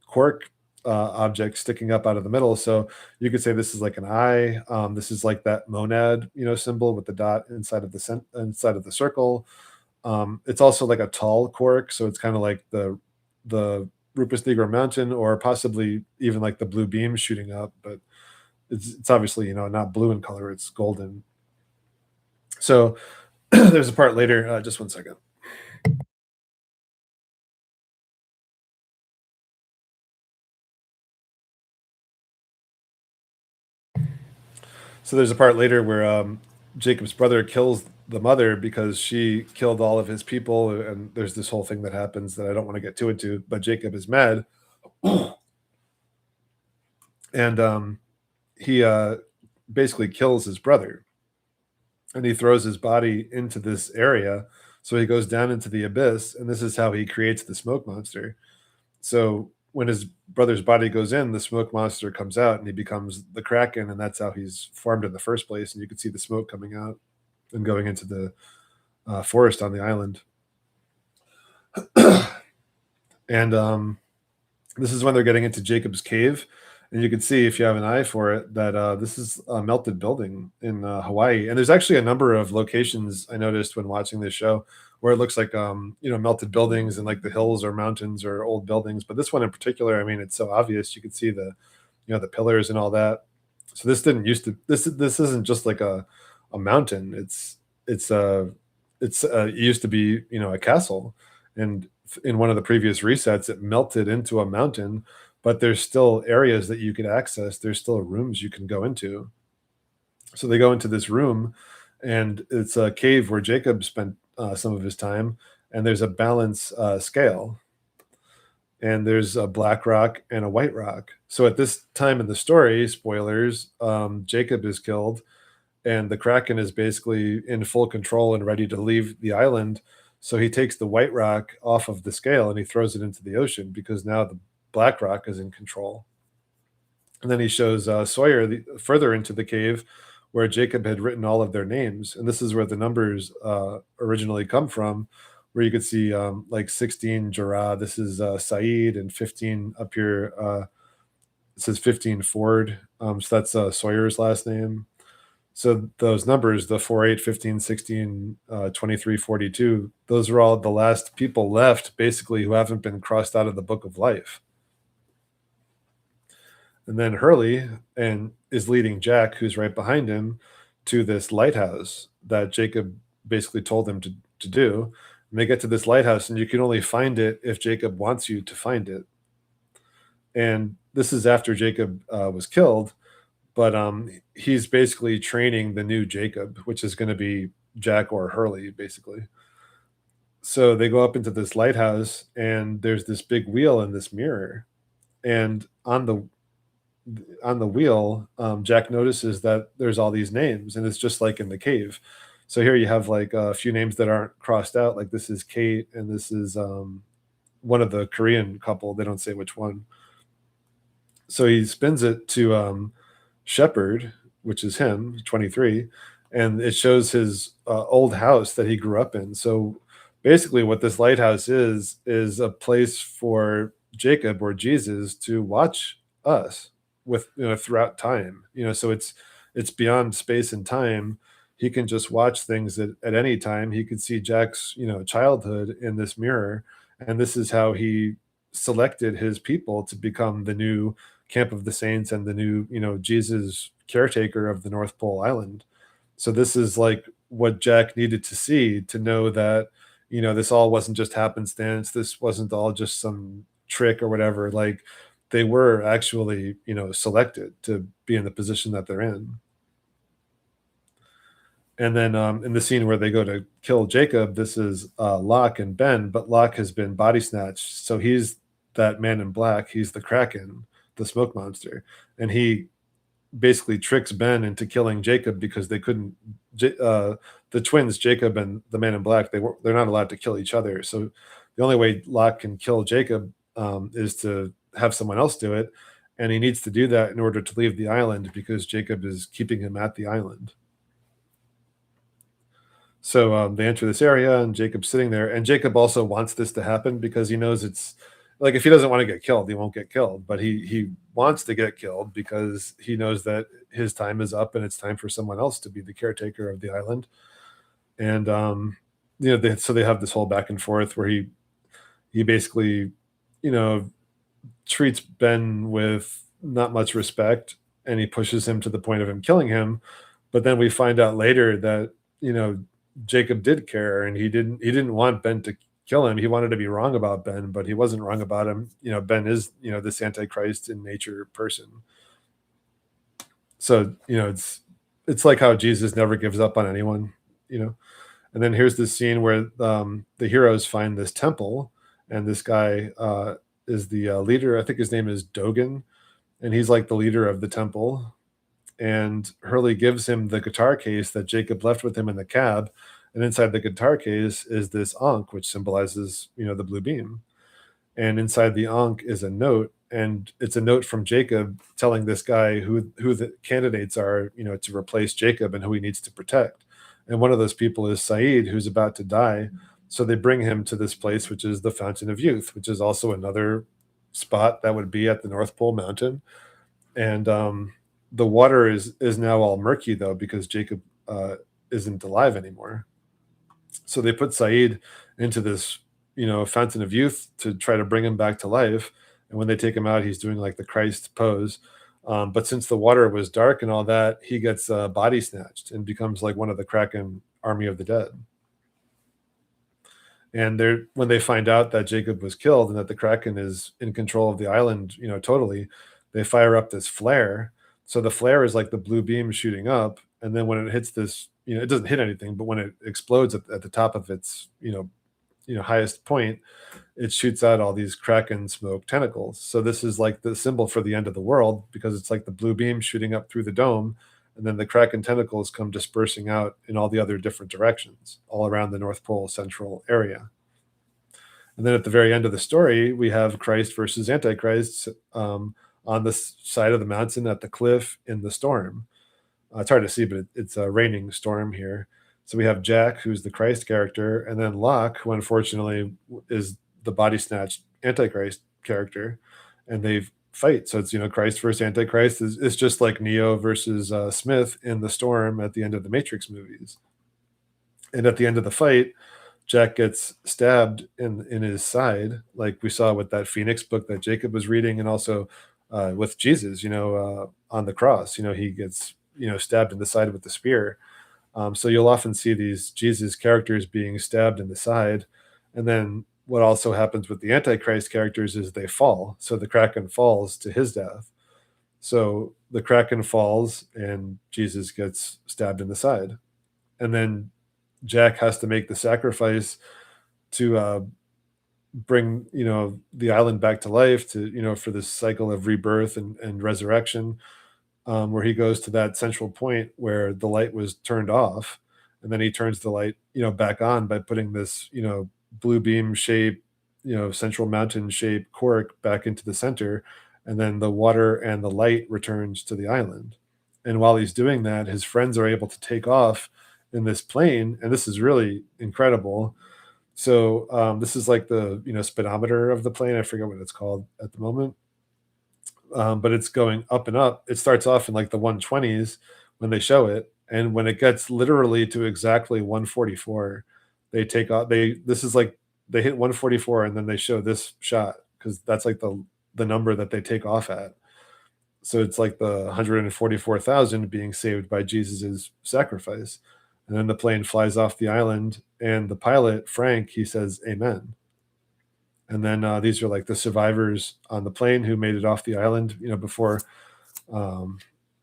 cork object sticking up out of the middle. So you could say this is like an eye. This is like that monad, symbol with the dot inside of the circle. It's also like a tall cork, so it's kind of like the Rupus Negro Mountain, or possibly even like the blue beam shooting up. But it's obviously not blue in color; it's golden. So there's a part later. Just 1 second. So there's a part later where Jacob's brother kills the mother because she killed all of his people, and there's this whole thing that happens that I don't want to get too into. But Jacob is mad, and he basically kills his brother, and he throws his body into this area. So he goes down into the abyss, and this is how he creates the smoke monster. So when his brother's body goes in, the smoke monster comes out, and he becomes the Kraken, and that's how he's formed in the first place. And you can see the smoke coming out and going into the forest on the island. And this is when they're getting into Jacob's cave. And you can see, if you have an eye for it, that this is a melted building in Hawaii. And there's actually a number of locations I noticed when watching this show where it looks like melted buildings, and like the hills or mountains or old buildings. But this one in particular, I mean, it's so obvious. You can see the pillars and all that. So this didn't used to this isn't just like a mountain. It used to be a castle, and in one of the previous resets, it melted into a mountain. But there's still areas that you can access. There's still rooms you can go into. So they go into this room, and it's a cave where Jacob spent some of his time. And there's a balance scale, and there's a black rock and a white rock. So at this time in the story, spoilers, Jacob is killed, and the Kraken is basically in full control and ready to leave the island. So he takes the white rock off of the scale and he throws it into the ocean, because now the black rock is in control. And then he shows Sawyer further into the cave where Jacob had written all of their names. And this is where the numbers originally come from, where you could see like 16 Jarrah, this is Saeed, and 15 up here, it says 15 Ford. So that's Sawyer's last name. So those numbers, the 4, 8, 15, 16, 23, 42, those are all the last people left, basically, who haven't been crossed out of the book of life. And then Hurley and is leading Jack, who's right behind him, to this lighthouse that Jacob basically told him to do. And they get to this lighthouse, and you can only find it if Jacob wants you to find it. And this is after Jacob was killed, but he's basically training the new Jacob, which is going to be Jack or Hurley, basically. So they go up into this lighthouse, and there's this big wheel and this mirror, and on the wheel, Jack notices that there's all these names, and it's just like in the cave. So here you have like a few names that aren't crossed out. Like this is Kate, and this is one of the Korean couple. They don't say which one. So he spins it to Shepherd, which is him, 23, and it shows his old house that he grew up in. So basically, what this lighthouse is a place for Jacob or Jesus to watch us with, throughout time. So it's beyond space and time. He can just watch things at any time. He could see Jack's childhood in this mirror, and this is how he selected his people to become the new Camp of the Saints and the new Jesus caretaker of the North Pole Island. So this is like what Jack needed to see to know that this all wasn't just happenstance. This wasn't all just some trick or whatever. Like they were actually selected to be in the position that they're in. And then in the scene where they go to kill Jacob, this is Locke and Ben, but Locke has been body snatched. So he's that man in black. He's the Kraken, the smoke monster. And he basically tricks Ben into killing Jacob because they couldn't. The twins, Jacob and the man in black, they're not allowed to kill each other. So the only way Locke can kill Jacob is to have someone else do it. And he needs to do that in order to leave the island because Jacob is keeping him at the island. So they enter this area, and Jacob's sitting there. And Jacob also wants this to happen because he knows it's like if he doesn't want to get killed, he won't get killed. But he wants to get killed because he knows that his time is up and it's time for someone else to be the caretaker of the island. And so they have this whole back and forth where he basically treats Ben with not much respect, and he pushes him to the point of him killing him. But then we find out later that Jacob did care, and he didn't want Ben to kill him. He wanted to be wrong about Ben, but he wasn't wrong about him. Ben is this Antichrist in nature person. So it's like how Jesus never gives up on anyone. And then here's this scene where the heroes find this temple, and this guy is the leader. I think his name is Dogen, and he's like the leader of the temple. And Hurley gives him the guitar case that Jacob left with him in the cab. And inside the guitar case is this ankh, which symbolizes, the blue beam. And inside the ankh is a note, and it's a note from Jacob telling this guy who the candidates are, to replace Jacob and who he needs to protect. And one of those people is Saeed, who's about to die. So they bring him to this place, which is the Fountain of Youth, which is also another spot that would be at the North Pole Mountain. And the water is now all murky, though, because Jacob isn't alive anymore. So they put Saeed into this, Fountain of Youth to try to bring him back to life. And when they take him out, he's doing like the Christ pose. But since the water was dark and all that, he gets body snatched and becomes like one of the Kraken army of the dead. And when they find out that Jacob was killed and that the Kraken is in control of the island, totally, they fire up this flare. So the flare is like the blue beam shooting up, and then when it hits this, it doesn't hit anything, but when it explodes at the top of its, highest point, it shoots out all these Kraken smoke tentacles. So this is like the symbol for the end of the world because it's like the blue beam shooting up through the dome, and then the Kraken tentacles come dispersing out in all the other different directions, all around the North Pole central area. And then at the very end of the story, we have Christ versus Antichrist on the side of the mountain at the cliff in the storm. It's hard to see, but it's a raining storm here. So we have Jack, who's the Christ character, and then Locke, who unfortunately is the body snatched Antichrist character. And they've fight. So it's, Christ versus Antichrist is just like Neo versus Smith in the storm at the end of the Matrix movies. And at the end of the fight, Jack gets stabbed in his side, like we saw with that Phoenix book that Jacob was reading, and also with Jesus, on the cross. He gets stabbed in the side with the spear. So you'll often see these Jesus characters being stabbed in the side, and then what also happens with the Antichrist characters is they fall. So the Kraken falls to his death. So the Kraken falls, and Jesus gets stabbed in the side, and then Jack has to make the sacrifice to bring the island back to life, to for this cycle of rebirth and resurrection, where he goes to that central point where the light was turned off, and then he turns the light back on by putting this blue beam shape, central mountain shape cork back into the center, and then the water and the light returns to the island. And while he's doing that, his friends are able to take off in this plane, and this is really incredible. So this is like the speedometer of the plane. I forget what it's called at the moment, but it's going up and up. It starts off in like the 120s when they show it, and when it gets literally to exactly 144, they take off. This is like they hit 144, and then they show this shot because that's like the number that they take off at. So it's like the 144,000 being saved by Jesus's sacrifice. And then the plane flies off the island, and the pilot, Frank, he says, "Amen." And then these are like the survivors on the plane who made it off the island, before, um,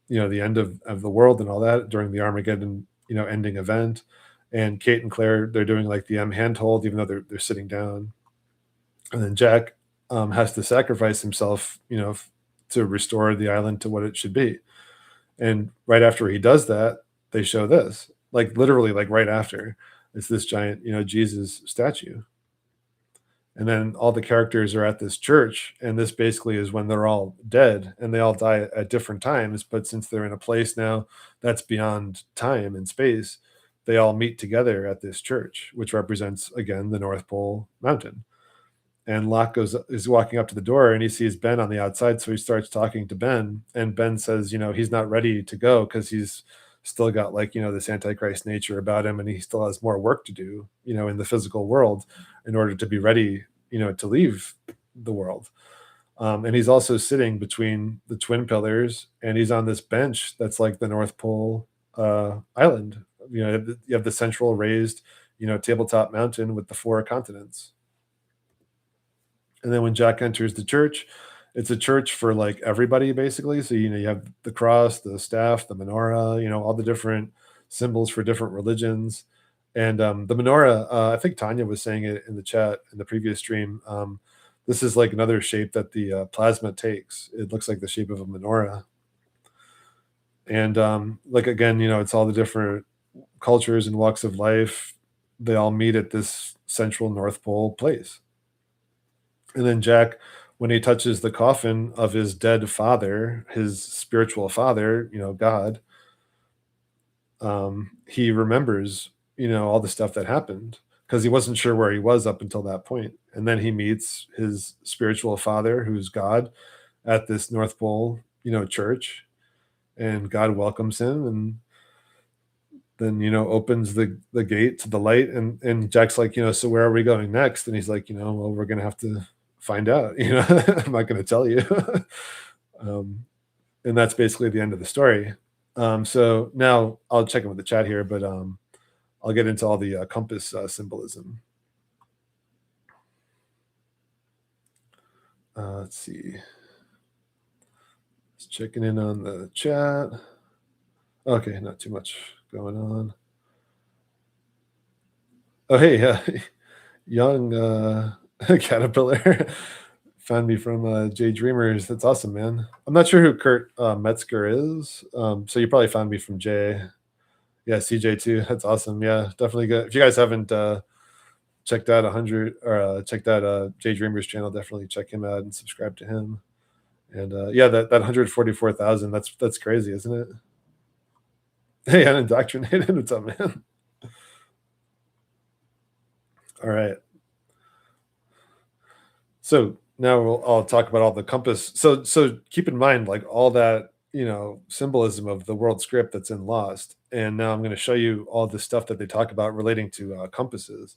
the end of the world and all that during the Armageddon, ending event. And Kate and Claire, they're doing like the handhold, even though they're sitting down. And then Jack has to sacrifice himself, to restore the island to what it should be. And right after he does that, they show this, like literally, like right after, it's this giant, Jesus statue. And then all the characters are at this church, and this basically is when they're all dead, and they all die at different times. But since they're in a place now that's beyond time and space, they all meet together at this church, which represents again the North Pole mountain. And Locke is walking up to the door, and he sees Ben on the outside. So he starts talking to Ben, and Ben says, he's not ready to go because he's still got like, this Antichrist nature about him, and he still has more work to do, in the physical world in order to be ready, to leave the world. And he's also sitting between the twin pillars, and he's on this bench that's like the North Pole island. You have the central raised, tabletop mountain with the four continents. And then when Jack enters the church, it's a church for like everybody basically. So you have the cross, the staff, the menorah, all the different symbols for different religions. And the menorah, I think Tanya was saying it in the chat in the previous stream. This is like another shape that the plasma takes. It looks like the shape of a menorah. And like again, it's all the different cultures and walks of life. They all meet at this central North Pole place. And then Jack, when he touches the coffin of his dead father, his spiritual father, God, he remembers, all the stuff that happened because he wasn't sure where he was up until that point. And then he meets his spiritual father, who's God, at this North Pole, church, and God welcomes him, and then opens the gate to the light, and Jack's like, so where are we going next? And he's like, well, we're gonna have to find out. I'm not gonna tell you. And that's basically the end of the story. So now I'll check in with the chat here, but I'll get into all the compass symbolism. Let's see. Just checking in on the chat. Okay, not too much going on. Oh, hey, young Caterpillar found me from J Dreamers. That's awesome, man. I'm not sure who Kurt Metzger is, so you probably found me from Jay. Yeah, CJ too. That's awesome. Yeah, definitely good. If you guys haven't checked out 100 or checked out Jay Dreamers channel, definitely check him out and subscribe to him. And yeah, that 144,000, that's crazy, isn't it? Hey, unindoctrinated. What's up, man? All right. So now I'll talk about all the compass. So keep in mind, like all that, symbolism of the world script that's in Lost. And now I'm going to show you all the stuff that they talk about relating to compasses.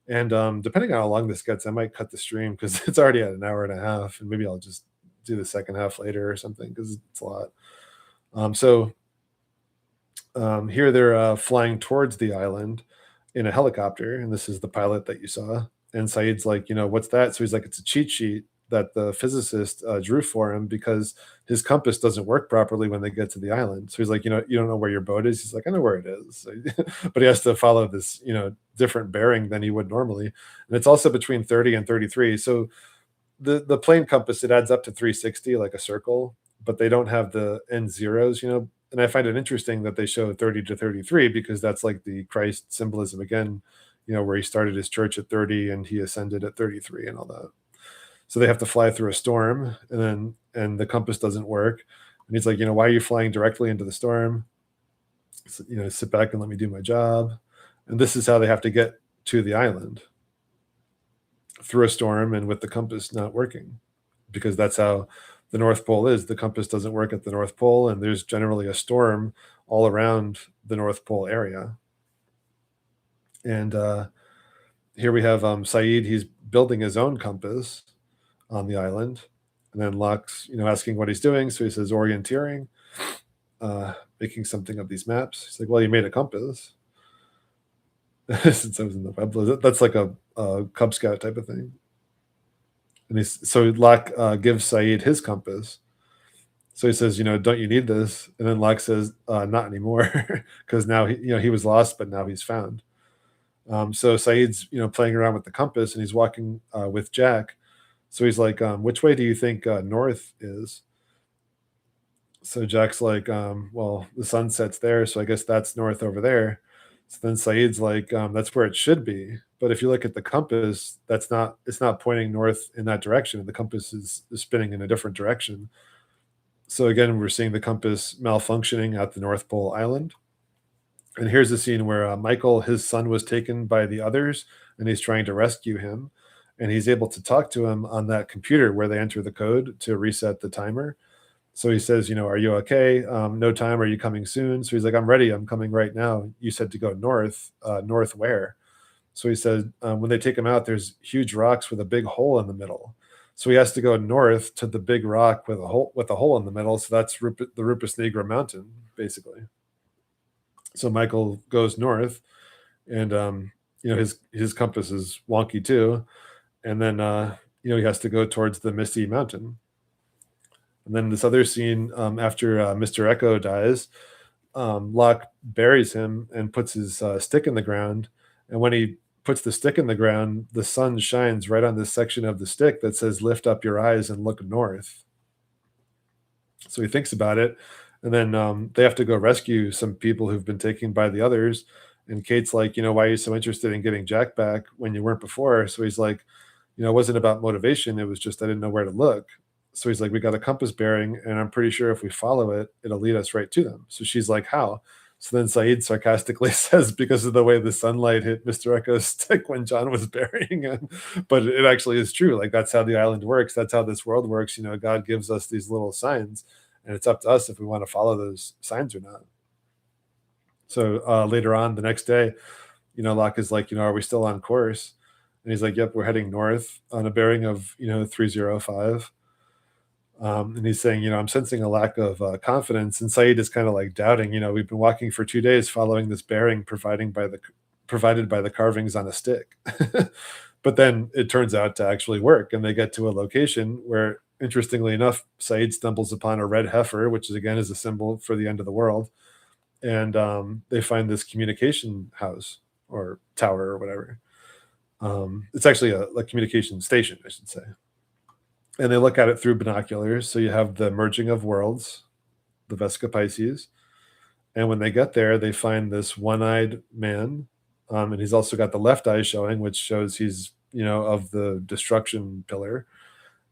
And depending on how long this gets, I might cut the stream because it's already at an hour and a half, and maybe I'll just do the second half later or something because it's a lot. Here they're flying towards the island in a helicopter, and this is the pilot that you saw. And Saeed's like, what's that? So he's like, it's a cheat sheet that the physicist drew for him because his compass doesn't work properly when they get to the island. So he's like, you don't know where your boat is. He's like, I know where it is. So, but he has to follow this, different bearing than he would normally. And it's also between 30 and 33. So the plane compass, it adds up to 360, like a circle, but they don't have the end zeros, and I find it interesting that they show 30 to 33 because that's like the Christ symbolism again, where he started his church at 30 and he ascended at 33 and all that. So they have to fly through a storm, and the compass doesn't work. And he's like, why are you flying directly into the storm? So, sit back and let me do my job. And this is how they have to get to the island, through a storm and with the compass not working, because that's how the North Pole is. The compass doesn't work at the North Pole, and there's generally a storm all around the North Pole area. And here we have Saeed. He's building his own compass on the island, and then Locke's, asking what he's doing. So he says orienteering, making something of these maps. He's like, well, you made a compass. Since I was in the Pueblo, that's like a Cub Scout type of thing. And so Locke gives Saeed his compass. So he says, don't you need this? And then Locke says, not anymore, because now he was lost, but now he's found. So Saeed's playing around with the compass, and he's walking with Jack. So he's like, which way do you think north is? So Jack's like, well, the sun sets there, so I guess that's north over there. So then Saeed's like, that's where it should be. But if you look at the compass, it's not pointing north in that direction. The compass is spinning in a different direction. So again, we're seeing the compass malfunctioning at the North Pole Island. And here's the scene where Michael, his son, was taken by the others, and he's trying to rescue him. And he's able to talk to him on that computer where they enter the code to reset the timer. So he says, are you okay? No time. Are you coming soon? So he's like, I'm ready. I'm coming right now. You said to go north. North where? So he said, when they take him out, there's huge rocks with a big hole in the middle. So he has to go north to the big rock with a hole in the middle. So that's the Rupus Nigra mountain, basically. So Michael goes north, and his compass is wonky too. And then he has to go towards the Misty Mountain. And then this other scene, after Mr. Echo dies, Locke buries him and puts his stick in the ground. And when he puts the stick in the ground, the sun shines right on this section of the stick that says, lift up your eyes and look north. So he thinks about it. And then they have to go rescue some people who've been taken by the others. And Kate's like, why are you so interested in getting Jack back when you weren't before? So he's like, it wasn't about motivation. It was just I didn't know where to look. So he's like, we got a compass bearing, and I'm pretty sure if we follow it, it'll lead us right to them. So she's like, how? So then Saeed sarcastically says, because of the way the sunlight hit Mr. Echo's stick when John was burying him. But it actually is true. Like, that's how the island works. That's how this world works. God gives us these little signs, and it's up to us if we want to follow those signs or not. So later on, the next day, Locke is like, are we still on course? And he's like, yep, we're heading north on a bearing of, 305. And he's saying, I'm sensing a lack of confidence. And Saeed is kind of like doubting, we've been walking for 2 days following this bearing provided by the carvings on a stick. But then it turns out to actually work. And they get to a location where, interestingly enough, Saeed stumbles upon a red heifer, which is a symbol for the end of the world. And they find this communication house or tower or whatever. It's actually a communication station, I should say. And they look at it through binoculars. So you have the merging of worlds, the Vesca Pisces. And when they get there, they find this one-eyed man. And he's also got the left eye showing, which shows he's, of the destruction pillar.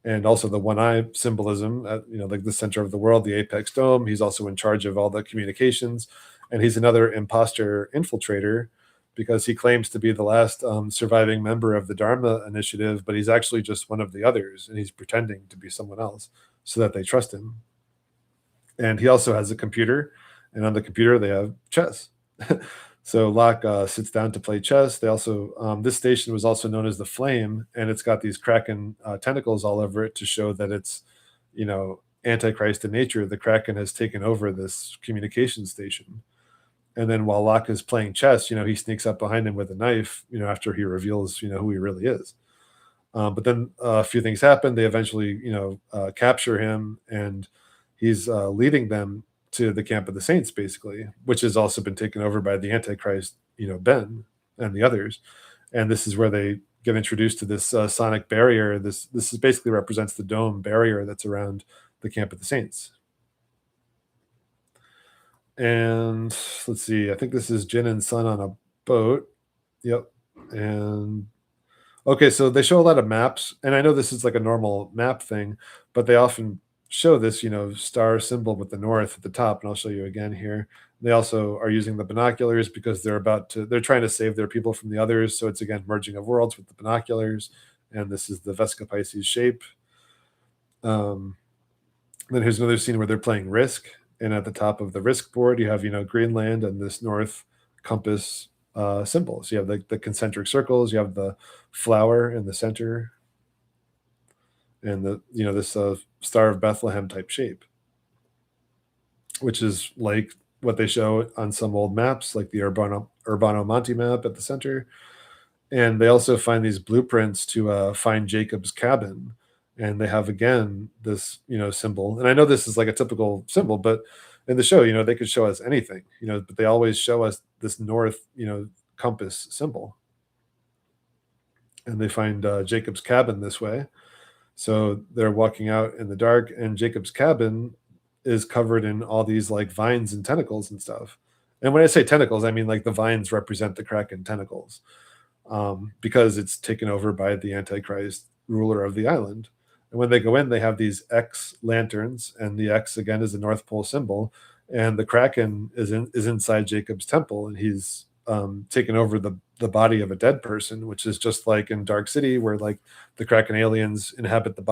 And also the one eye symbolism at, like the center of the world, the apex dome. He's also in charge of all the communications. And he's another imposter infiltrator because he claims to be the last surviving member of the Dharma Initiative, but he's actually just one of the others, and he's pretending to be someone else so that they trust him. And he also has a computer, and on the computer they have chess. So Locke sits down to play chess. They also this station was also known as the Flame, and it's got these kraken tentacles all over it to show that it's, Antichrist in nature. The kraken has taken over this communication station. And then while Locke is playing chess, he sneaks up behind him with a knife, after he reveals, who he really is. But then a few things happen. They eventually, capture him, and he's leading them to the camp of the saints, basically, which has also been taken over by the Antichrist, Ben and the others. And this is where they get introduced to this sonic barrier. This is basically represents the dome barrier that's around the camp of the saints. And let's see, I think this is Jin and Sun on a boat. Yep. And okay, so they show a lot of maps, and I know this is like a normal map thing, but they often show this, star symbol with the north at the top, and I'll show you again here. They also are using the binoculars because they're trying to save their people from the others, so it's again merging of worlds with the binoculars, and this is the Vesca Pisces shape. Then here's another scene where they're playing Risk, and at the top of the Risk board, you have, Greenland and this north compass symbols. You have the concentric circles, you have the flower in the center, and this Star of Bethlehem type shape, which is like what they show on some old maps, like the Urbano Monte map at the center. And they also find these blueprints to find Jacob's cabin, and they have again this symbol. And I know this is like a typical symbol, but in the show, they could show us anything, but they always show us this north, compass symbol. And they find Jacob's cabin this way. So they're walking out in the dark, and Jacob's cabin is covered in all these like vines and tentacles and stuff. And when I say tentacles, I mean like the vines represent the kraken tentacles, because it's taken over by the Antichrist ruler of the island. And when they go in, they have these X lanterns, and the X again is the North Pole symbol. And the kraken is inside Jacob's temple, and he's taken over the body of a dead person, which is just like in Dark City, where like the kraken aliens inhabit the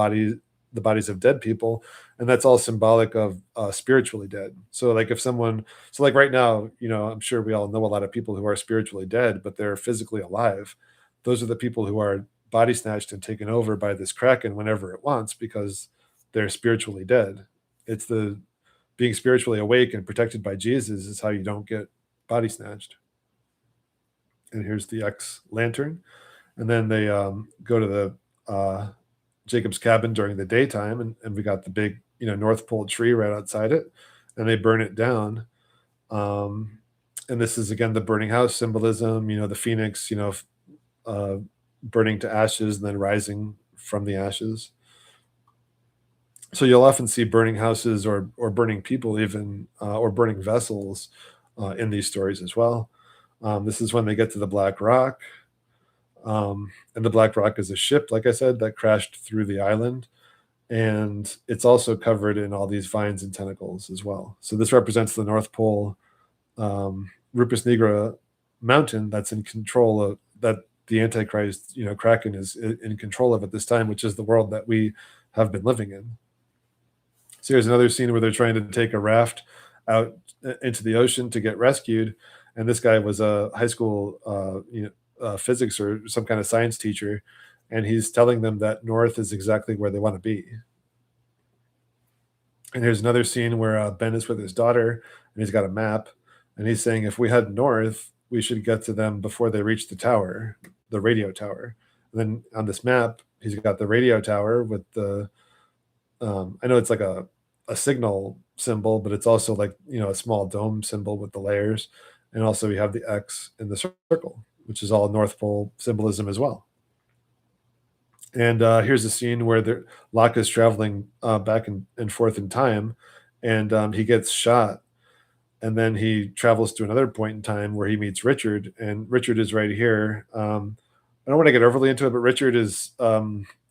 bodies of dead people, and that's all symbolic of spiritually dead. So like like right now, I'm sure we all know a lot of people who are spiritually dead, but they're physically alive. Those are the people who are body snatched and taken over by this kraken whenever it wants, because they're spiritually dead. It's the being spiritually awake and protected by Jesus is how you don't get body snatched. And here's the X lantern. And then they go to the Jacob's cabin during the daytime, and we got the big, North Pole tree right outside it, and they burn it down. And this is again the burning house symbolism, the phoenix, burning to ashes and then rising from the ashes. So you'll often see burning houses or burning people even, or burning vessels in these stories as well. This is when they get to the Black Rock. And the Black Rock is a ship, like I said, that crashed through the island. And it's also covered in all these vines and tentacles as well. So this represents the North Pole Rupus Nigra mountain that's in control of, that the Antichrist, Kraken is in control of at this time, which is the world that we have been living in. So here's another scene where they're trying to take a raft out into the ocean to get rescued. And this guy was a high school, physics or some kind of science teacher, and he's telling them that north is exactly where they want to be. And here's another scene where Ben is with his daughter, and he's got a map, and he's saying if we head north, we should get to them before they reach the tower, the radio tower. And then on this map, he's got the radio tower with the, I know it's like a signal symbol, but it's also like, a small dome symbol with the layers. And also we have the X in the circle, which is all North Pole symbolism as well. And here's a scene where Locke is traveling back and forth in time, and he gets shot. And then he travels to another point in time where he meets Richard, and Richard is right here. I don't want to get overly into it, but Richard is,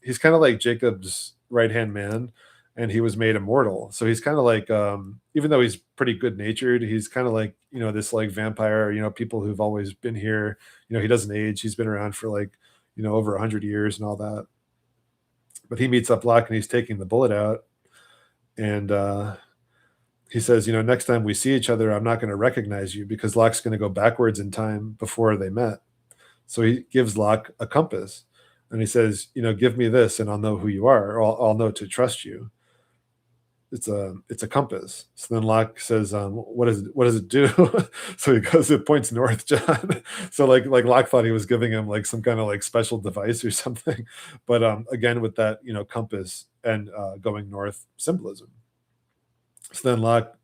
he's kind of like Jacob's right-hand man. and he was made immortal. So he's kind of like, even though he's pretty good natured, he's kind of like, this like vampire, people who've always been here. He doesn't age. He's been around for like, over 100 years and all that. But he meets up Locke and he's taking the bullet out. And he says, next time we see each other, I'm not going to recognize you because Locke's going to go backwards in time before they met. So he gives Locke a compass and he says, give me this and I'll know who you are, or I'll know to trust you. It's a compass. So then Locke says, what does it do? So he goes, it points north, John. So like Locke thought he was giving him like some kind of like special device or something. But again, with that, compass and going north symbolism. So then Locke,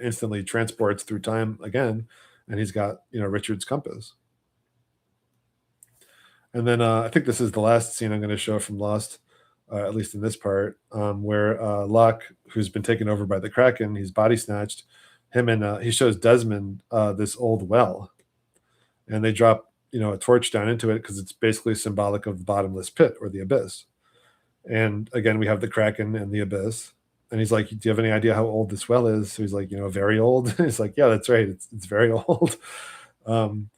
instantly transports through time again, and he's got, Richard's compass. And then I think this is the last scene I'm going to show from Lost, at least in this part, where Locke, who's been taken over by the Kraken, he's body snatched. He shows Desmond this old well, and they drop, a torch down into it because it's basically symbolic of the bottomless pit or the abyss. And again, we have the Kraken and the abyss. And he's like, "Do you have any idea how old this well is?" So he's like, "Very old." He's like, "Yeah, that's right. It's very old." Um,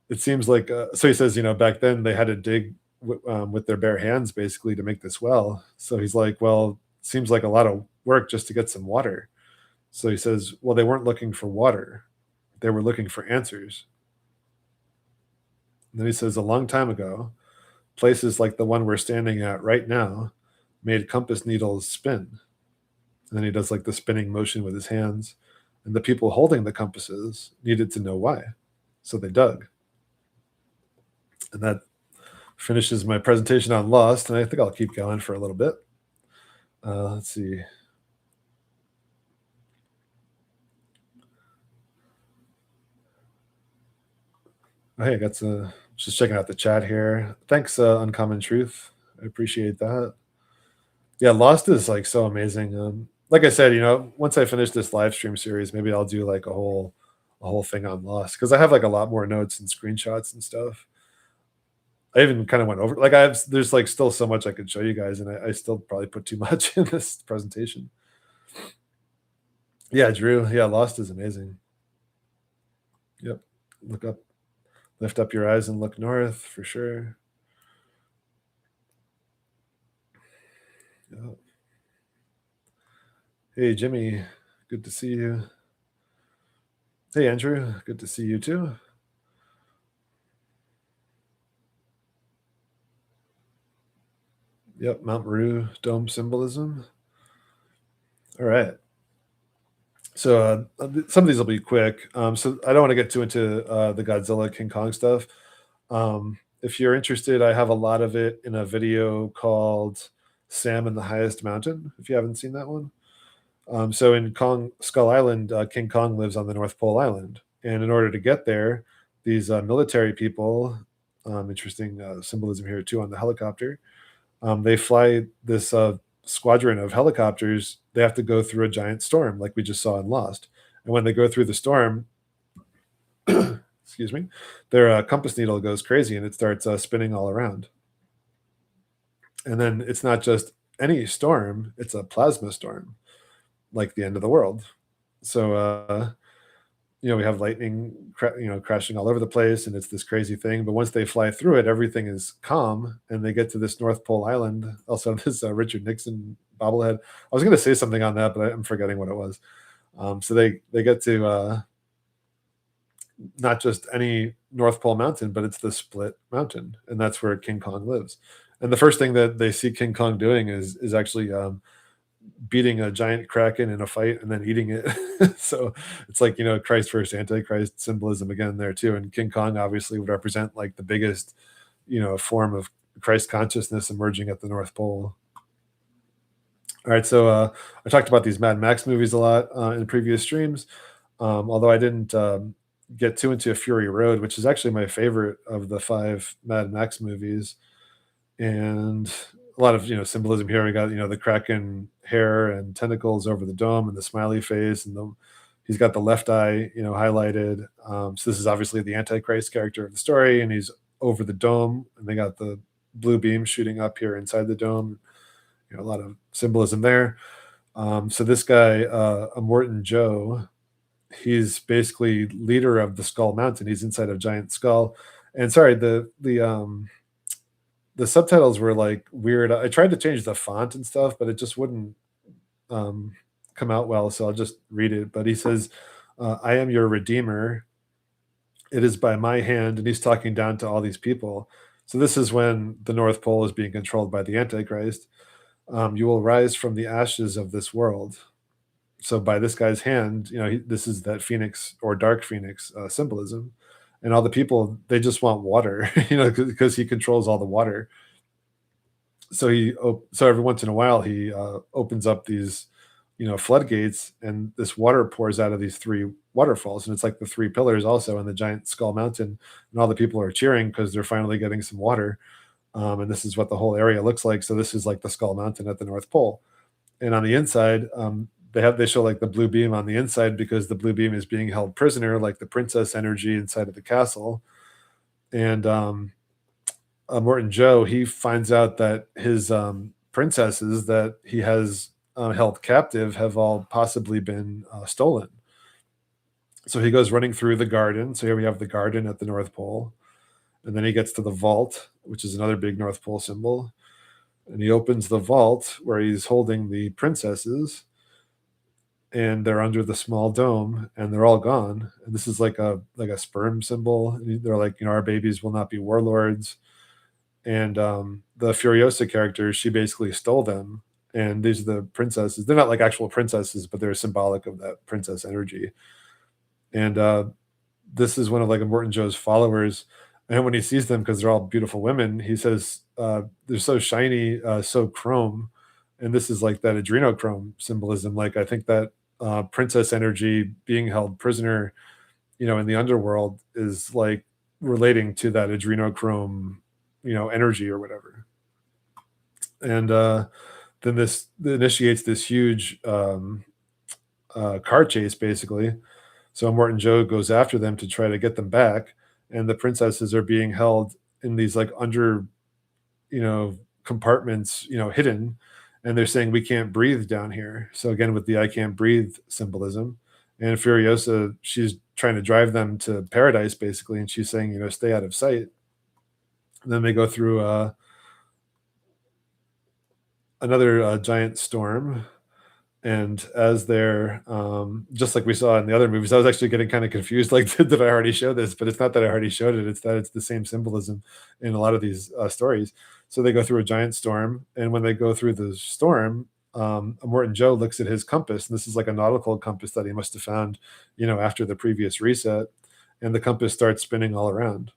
it seems like so he says, back then they had to dig with their bare hands basically to make this well. So he's like, "Well, seems like a lot of work just to get some water." So he says, "Well, they weren't looking for water; they were looking for answers." And then he says, "A long time ago, places like the one we're standing at right now made compass needles spin." And then he does like the spinning motion with his hands. And the people holding the compasses needed to know why. So they dug. And that finishes my presentation on Lost. And I think I'll keep going for a little bit. Let's see. Oh, hey, I got just checking out the chat here. Thanks, Uncommon Truth. I appreciate that. Yeah, Lost is like so amazing. Like I said, once I finish this live stream series, maybe I'll do like a whole thing on Lost because I have like a lot more notes and screenshots and stuff. I even kind of went over like there's like still so much I could show you guys, and I still probably put too much in this presentation. Yeah, Drew. Yeah, Lost is amazing. Yep. Look up, lift up your eyes and look north for sure. Yep. Hey, Jimmy. Good to see you. Hey, Andrew. Good to see you too. Yep, Mount Meru dome symbolism. All right. So some of these will be quick. So I don't want to get too into the Godzilla King Kong stuff. If you're interested, I have a lot of it in a video called Sam and the Highest Mountain, if you haven't seen that one. So in Skull Island, King Kong lives on the North Pole Island. And in order to get there, these military people, interesting symbolism here too on the helicopter, they fly this squadron of helicopters. They have to go through a giant storm like we just saw in Lost. And when they go through the storm, excuse me, their compass needle goes crazy and it starts spinning all around. And then it's not just any storm, it's a plasma storm, like the end of the world. So, we have lightning, crashing all over the place, and it's this crazy thing. But once they fly through it, everything is calm, and they get to this North Pole Island. Also, this Richard Nixon bobblehead. I was going to say something on that, but I'm forgetting what it was. So they get to not just any North Pole mountain, but it's the Split Mountain, and that's where King Kong lives. And the first thing that they see King Kong doing is actually beating a giant kraken in a fight and then eating it. So it's like, Christ versus Antichrist symbolism again there too. And King Kong obviously would represent like the biggest, form of Christ consciousness emerging at the North Pole. All right, so I talked about these Mad Max movies a lot in previous streams, although I didn't get too into Fury Road, which is actually my favorite of the 5 Mad Max movies. And a lot of symbolism here. We got the Kraken hair and tentacles over the dome and the smiley face, and he's got the left eye highlighted. So this is obviously the Antichrist character of the story, and he's over the dome, and they got the blue beam shooting up here inside the dome. a lot of symbolism there. So this guy, Immortan Joe, he's basically leader of the Skull Mountain. He's inside of Giant Skull. And sorry, the subtitles were like weird. I tried to change the font and stuff, but it just wouldn't um, come out well. So I'll just read it. But he says, "I am your redeemer. It is by my hand," and he's talking down to all these people. So this is when the North Pole is being controlled by the Antichrist. You will rise from the ashes of this world. So by this guy's hand, this is that phoenix or dark phoenix symbolism, and all the people they just want water, because he controls all the water. So every once in a while he opens up these floodgates, and this water pours out of these three waterfalls, and it's like the three pillars also in the giant skull mountain, and all the people are cheering because they're finally getting some water. And this is what the whole area looks like. So this is like the skull mountain at the North Pole, and on the inside, they show like the blue beam on the inside because the blue beam is being held prisoner, like the princess energy inside of the castle. And Morton Joe, he finds out that his princesses that he has held captive have all possibly been stolen. So he goes running through the garden. So here we have the garden at the North Pole, and then he gets to the vault, which is another big North Pole symbol. And he opens the vault where he's holding the princesses, and they're under the small dome, and they're all gone. And this is like a sperm symbol. They're like, our babies will not be warlords. And the Furiosa character, she basically stole them. And these are the princesses. They're not like actual princesses, but they're symbolic of that princess energy. And this is one of like Morton Joe's followers. And when he sees them, because they're all beautiful women, he says they're so shiny, so chrome. And this is like that adrenochrome symbolism. Like I think that princess energy being held prisoner, in the underworld is like relating to that adrenochrome, energy or whatever. And then this initiates this huge car chase, basically. So Morton Joe goes after them to try to get them back, and the princesses are being held in these like under, compartments, hidden, and they're saying we can't breathe down here. So again, with the I can't breathe symbolism, and Furiosa, she's trying to drive them to paradise basically, and she's saying, stay out of sight. And then they go through another giant storm. And as they're just like we saw in the other movies, I was actually getting kind of confused. Like, did I already show this? But it's not that I already showed it. It's that it's the same symbolism in a lot of these stories. So they go through a giant storm, and when they go through the storm, Morton Joe looks at his compass, and this is like a nautical compass that he must have found, after the previous reset, and the compass starts spinning all around.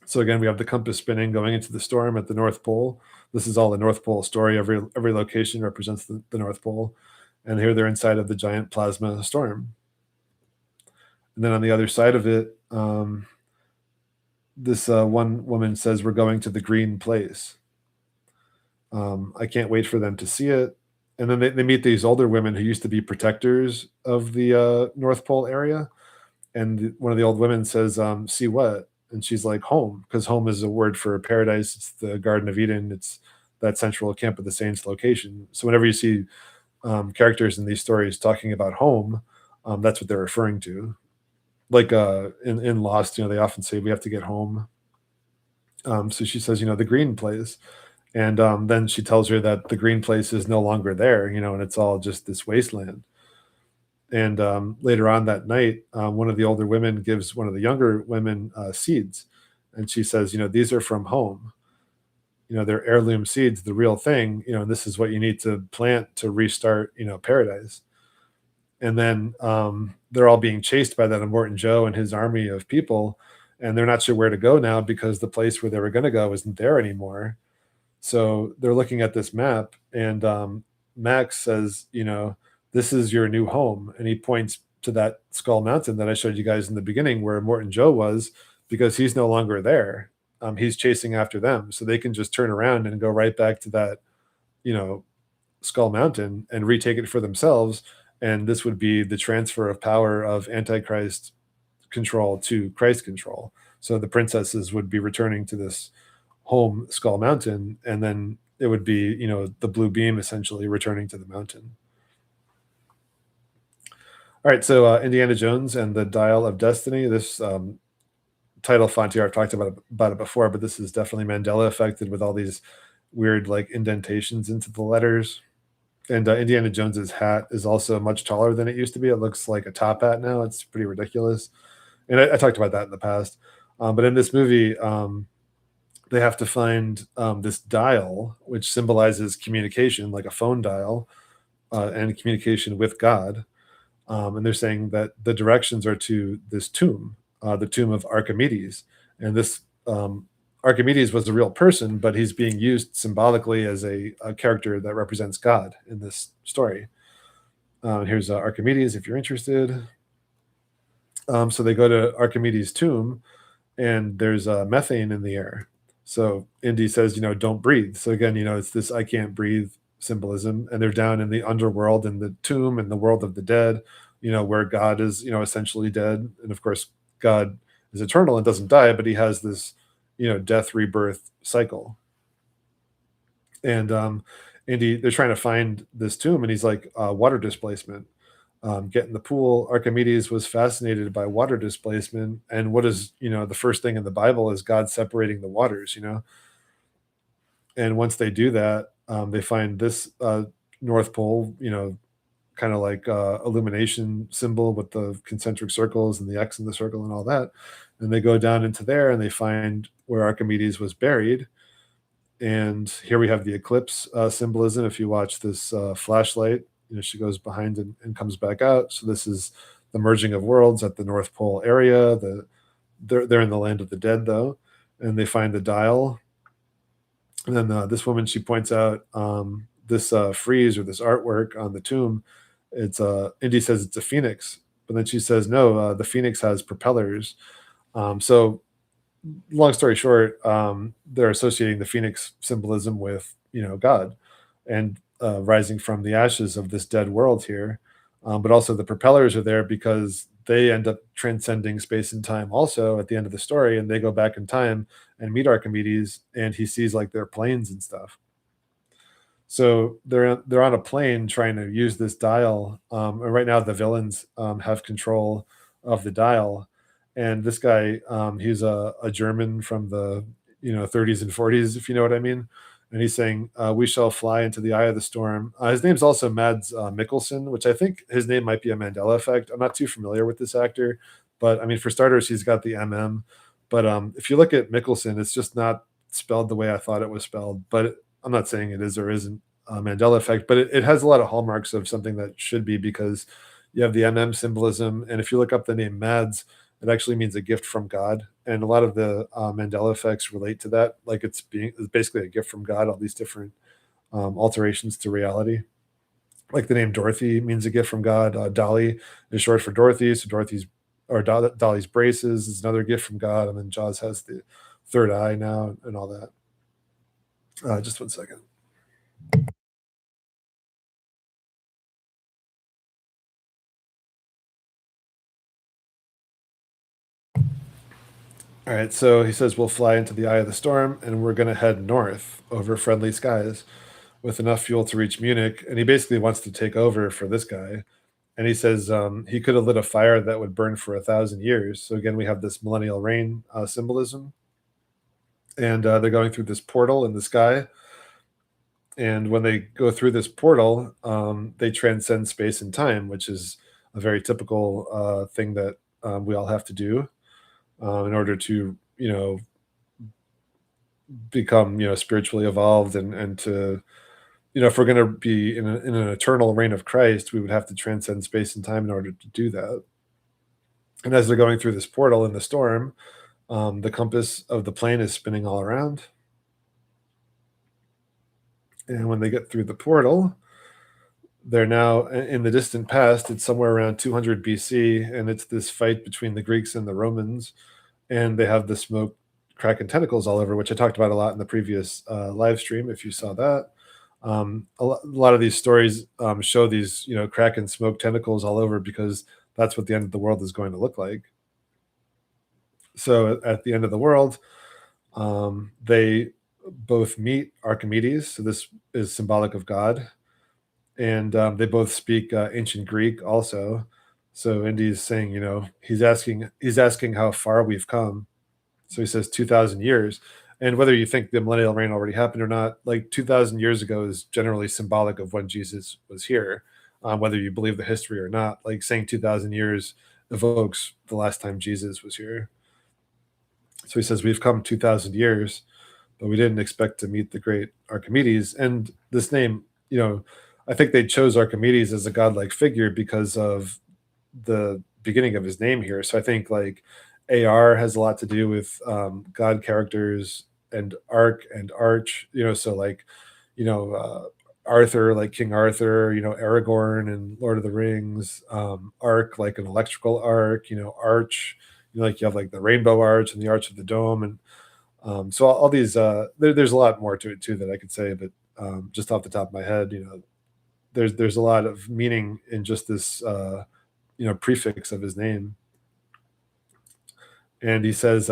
So again, we have the compass spinning going into the storm at the North Pole. This is all the North Pole story. Every location represents the North Pole. And here they're inside of the giant plasma storm. And then on the other side of it, this one woman says, "We're going to the green place." I can't wait for them to see it. And then they meet these older women who used to be protectors of the North Pole area. And one of the old women says, "See what?" And she's like, "Home," because home is a word for paradise. It's the Garden of Eden. It's that central Camp of the Saints location. So whenever you see characters in these stories talking about home, that's what they're referring to. Like in Lost, they often say we have to get home. So she says, the green place. And then she tells her that the green place is no longer there, and it's all just this wasteland. And later on that night, one of the older women gives one of the younger women seeds. And she says, these are from home. They're heirloom seeds, the real thing, and this is what you need to plant to restart, paradise. And then they're all being chased by that Immortan Joe and his army of people. And they're not sure where to go now because the place where they were going to go isn't there anymore. So they're looking at this map, and Max says, this is your new home. And he points to that Skull Mountain that I showed you guys in the beginning where Morton Joe was, because he's no longer there. He's chasing after them. So they can just turn around and go right back to that, Skull Mountain and retake it for themselves. And this would be the transfer of power of Antichrist control to Christ control. So the princesses would be returning to this home, Skull Mountain, and then it would be, the blue beam essentially returning to the mountain. All right, so Indiana Jones and the Dial of Destiny. This title font here, I've talked about it before, but this is definitely Mandela affected with all these weird like indentations into the letters. And Indiana Jones's hat is also much taller than it used to be. It looks like a top hat now. It's pretty ridiculous. And I talked about that in the past. But in this movie, they have to find this dial, which symbolizes communication, like a phone dial, and communication with God. And they're saying that the directions are to this tomb, the tomb of Archimedes. And this Archimedes was a real person, but he's being used symbolically as a character that represents God in this story. Here's Archimedes, if you're interested. So they go to Archimedes' tomb, and there's methane in the air. So Indy says, don't breathe. So again, it's this I can't breathe symbolism. And they're down in the underworld, in the tomb, in the world of the dead, where God is, essentially dead. And of course, God is eternal and doesn't die, but he has this, death rebirth cycle. And Indy, they're trying to find this tomb, and he's like, water displacement. Get in the pool. Archimedes was fascinated by water displacement. And what is, the first thing in the Bible is God separating the waters. And once they do that, they find this North Pole, kind of like illumination symbol with the concentric circles and the X in the circle and all that. And they go down into there and they find where Archimedes was buried. And here we have the eclipse symbolism. If you watch this flashlight, she goes behind and comes back out. So this is the merging of worlds at the North Pole area. They're in the land of the dead though, and they find the dial. And then this woman, she points out this frieze or this artwork on the tomb. It's Indy says it's a phoenix, but then she says no, the phoenix has propellers. So long story short, they're associating the phoenix symbolism with God and rising from the ashes of this dead world here. But also the propellers are there because they end up transcending space and time also at the end of the story, and they go back in time and meet Archimedes, and he sees like their planes and stuff. So they're on a plane trying to use this dial. And right now the villains have control of the dial, and this guy, he's a German from the 30s and 40s, if you know what I mean. And he's saying, "We shall fly into the eye of the storm." His name's also Mads Mikkelsen, which I think his name might be a Mandela effect. I'm not too familiar with this actor, but I mean, for starters, he's got the MM. But if you look at Mikkelsen, it's just not spelled the way I thought it was spelled. But I'm not saying it is or isn't a Mandela effect, but it has a lot of hallmarks of something that should be, because you have the MM symbolism, and if you look up the name Mads, it actually means a gift from God, and a lot of the Mandela effects relate to that. Like it's basically a gift from God. All these different alterations to reality. Like the name Dorothy means a gift from God. Dolly is short for Dorothy, so Dolly's braces is another gift from God, and then Jaws has the third eye now and all that. Just 1 second. All right, so he says we'll fly into the eye of the storm, and we're going to head north over friendly skies with enough fuel to reach Munich. And he basically wants to take over for this guy. And he says he could have lit a fire that would burn for 1,000 years. So again, we have this millennial reign symbolism, and they're going through this portal in the sky. And when they go through this portal, they transcend space and time, which is a very typical thing that we all have to do in order to become spiritually evolved, and to if we're going to be in an eternal reign of Christ, we would have to transcend space and time in order to do that. And as they're going through this portal in the storm, the compass of the plane is spinning all around. And when they get through the portal, they're now in the distant past. It's somewhere around 200 BC, and it's this fight between the Greeks and the Romans, and they have the smoke kraken tentacles all over, which I talked about a lot in the previous live stream. If you saw that, a lot of these stories show these kraken smoke tentacles all over, because that's what the end of the world is going to look like. So at the end of the world, they both meet Archimedes. So this is symbolic of God, and they both speak ancient Greek also. So Indy's saying, he's asking how far we've come. So he says 2,000 years. And whether you think the millennial reign already happened or not, like 2,000 years ago is generally symbolic of when Jesus was here, whether you believe the history or not. Like saying 2,000 years evokes the last time Jesus was here. So he says, we've come 2,000 years, but we didn't expect to meet the great Archimedes. And this name, I think they chose Archimedes as a godlike figure because of the beginning of his name here. So I think like AR has a lot to do with God characters, and Ark and Arch, so like, Arthur, like King Arthur, Aragorn and Lord of the Rings, Ark, like an electrical arc, Arch, like you have like the Rainbow Arch and the Arch of the Dome. And so all these, there's a lot more to it too that I could say, but just off the top of my head, there's a lot of meaning in just this, prefix of his name. And he says,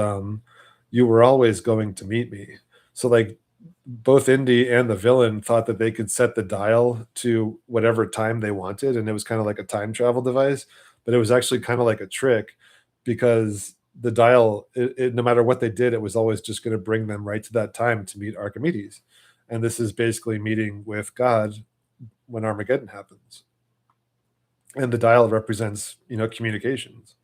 "You were always going to meet me." So like both Indy and the villain thought that they could set the dial to whatever time they wanted, and it was kind of like a time travel device, but it was actually kind of like a trick because the dial, no matter what they did, it was always just going to bring them right to that time to meet Archimedes. And this is basically meeting with God when Armageddon happens. And the dial represents, communications.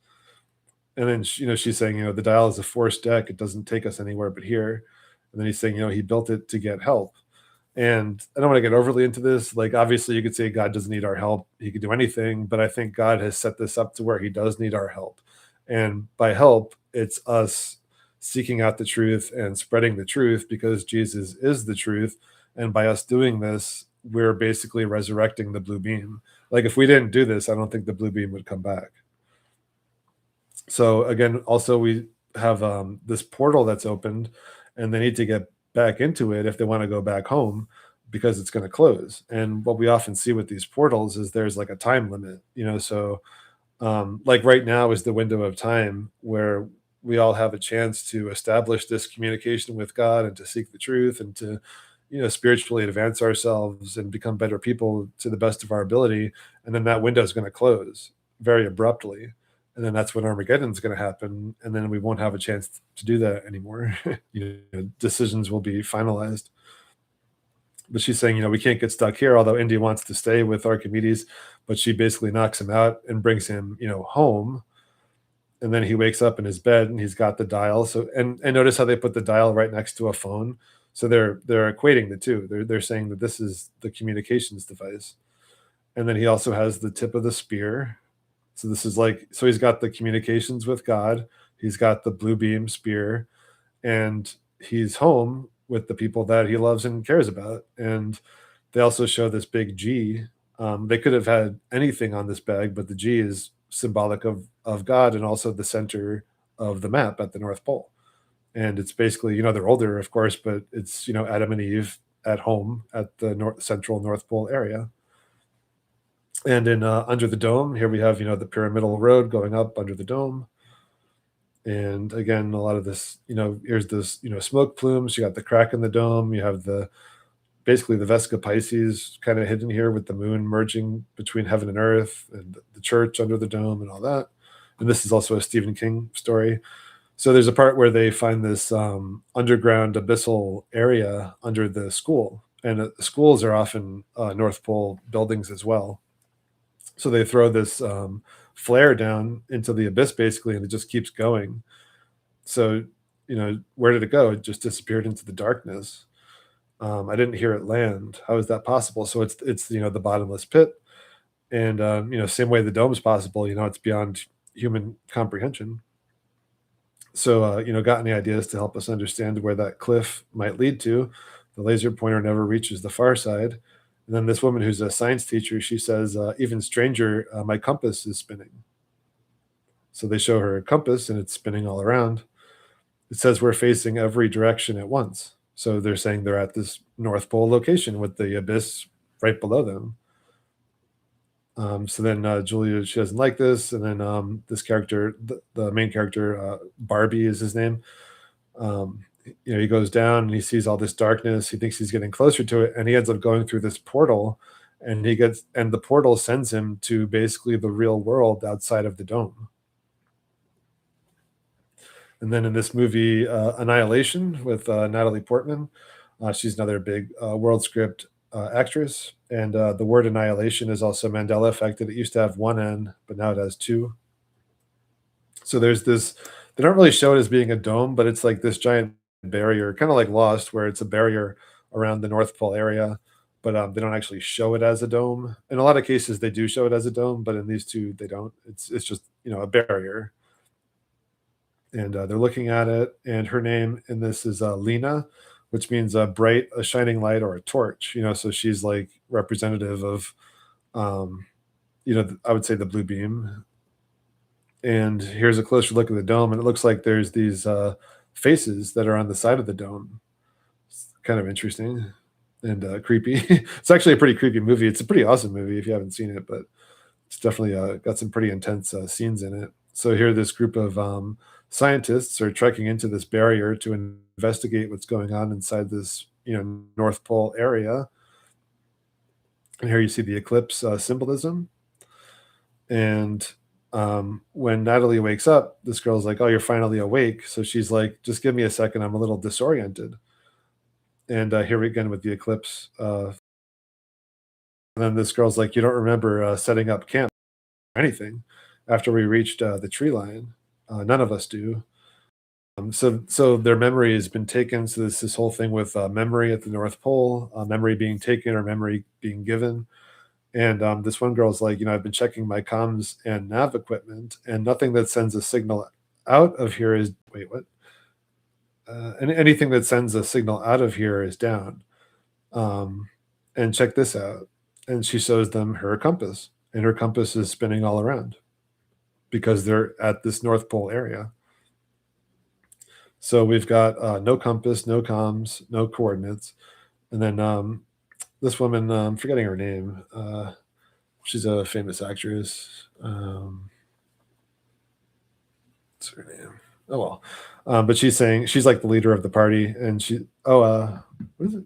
And then she's saying, the dial is a forced deck. It doesn't take us anywhere but here. And then he's saying, he built it to get help. And I don't want to get overly into this. Like, obviously, you could say God doesn't need our help. He could do anything. But I think God has set this up to where he does need our help. And by help, it's us seeking out the truth and spreading the truth because Jesus is the truth. And by us doing this, we're basically resurrecting the blue beam. Like, if we didn't do this, I don't think the blue beam would come back. So again, also we have this portal that's opened, and they need to get back into it if they want to go back home because it's going to close. And what we often see with these portals is there's like a time limit, So like right now is the window of time where we all have a chance to establish this communication with God and to seek the truth and to, spiritually advance ourselves and become better people to the best of our ability. And then that window is going to close very abruptly. And then that's when Armageddon's going to happen. And then we won't have a chance to do that anymore. Decisions will be finalized. But she's saying, we can't get stuck here, although Indy wants to stay with Archimedes, but she basically knocks him out and brings him, home. And then he wakes up in his bed and he's got the dial. So and notice how they put the dial right next to a phone. So they're equating the two. They're saying that this is the communications device. And then he also has the tip of the spear. So this is like, so he's got the communications with God, he's got the blue beam spear, and he's home with the people that he loves and cares about. And they also show this big G. They could have had anything on this bag, but the G is symbolic of God and also the center of the map at the North Pole. And it's basically, they're older, of course, but it's, Adam and Eve at home at the central North Pole area. And in Under the Dome, here we have, the pyramidal road going up under the dome. And again, a lot of this, here's this, smoke plumes. You got the crack in the dome. You have basically the Vesica Pisces kind of hidden here with the moon merging between heaven and earth and the church under the dome and all that. And this is also a Stephen King story. So there's a part where they find this underground abyssal area under the school. And the schools are often North Pole buildings as well. So they throw this flare down into the abyss basically, and it just keeps going. So, where did it go? It just disappeared into the darkness. I didn't hear it land. How is that possible? So it's the bottomless pit, and same way the dome's possible. It's beyond human comprehension. So got any ideas to help us understand where that cliff might lead to? The laser pointer never reaches the far side. And then this woman who's a science teacher, she says, even stranger, my compass is spinning. So they show her a compass and it's spinning all around. It says we're facing every direction at once. So they're saying they're at this North Pole location with the abyss right below them. So then Julia, she doesn't like this. And then this character, the main character, Barbie is his name. he goes down and he sees all this darkness. He thinks he's getting closer to it, and he ends up going through this portal, and the portal sends him to basically the real world outside of the dome. And then in this movie, Annihilation with Natalie Portman, she's another big world script actress. And the word annihilation is also Mandela affected. It used to have one N, but now it has two. So there's this, they don't really show it as being a dome, but it's like this giant barrier, kind of like Lost, where it's a barrier around the North Pole area, but they don't actually show it as a dome. In a lot of cases, they do show it as a dome, but in these two, they don't. It's just a barrier, and they're looking at it. And her name in this is Lena, which means a bright, a shining light, or a torch. So she's like representative of, um, I would say the blue beam. And here's a closer look at the dome, and it looks like there's these faces that are on the side of the dome. It's kind of interesting and creepy. It's actually a pretty creepy movie. It's a pretty awesome movie if you haven't seen it, but it's definitely got some pretty intense scenes in it. So here, this group of scientists are trekking into this barrier to investigate what's going on inside this, North Pole area. And here you see the eclipse symbolism. And when Natalie wakes up, this girl's like, "Oh, you're finally awake." So she's like, "Just give me a second. I'm a little disoriented." And here we again with the eclipse. And then this girl's like, "You don't remember setting up camp or anything after we reached the tree line? None of us do." So their memory has been taken. So this whole thing with memory at the North Pole, memory being taken or memory being given. And this one girl's like, "I've been checking my comms and nav equipment, and nothing that sends a signal out of here is wait, what? Anything that sends a signal out of here is down. Um, and check this out." And she shows them her compass, and her compass is spinning all around because they're at this North Pole area. So we've got no compass, no comms, no coordinates, and then this woman, I'm forgetting her name. She's a famous actress. What's her name? Oh well, but she's saying she's like the leader of the party, and what is it?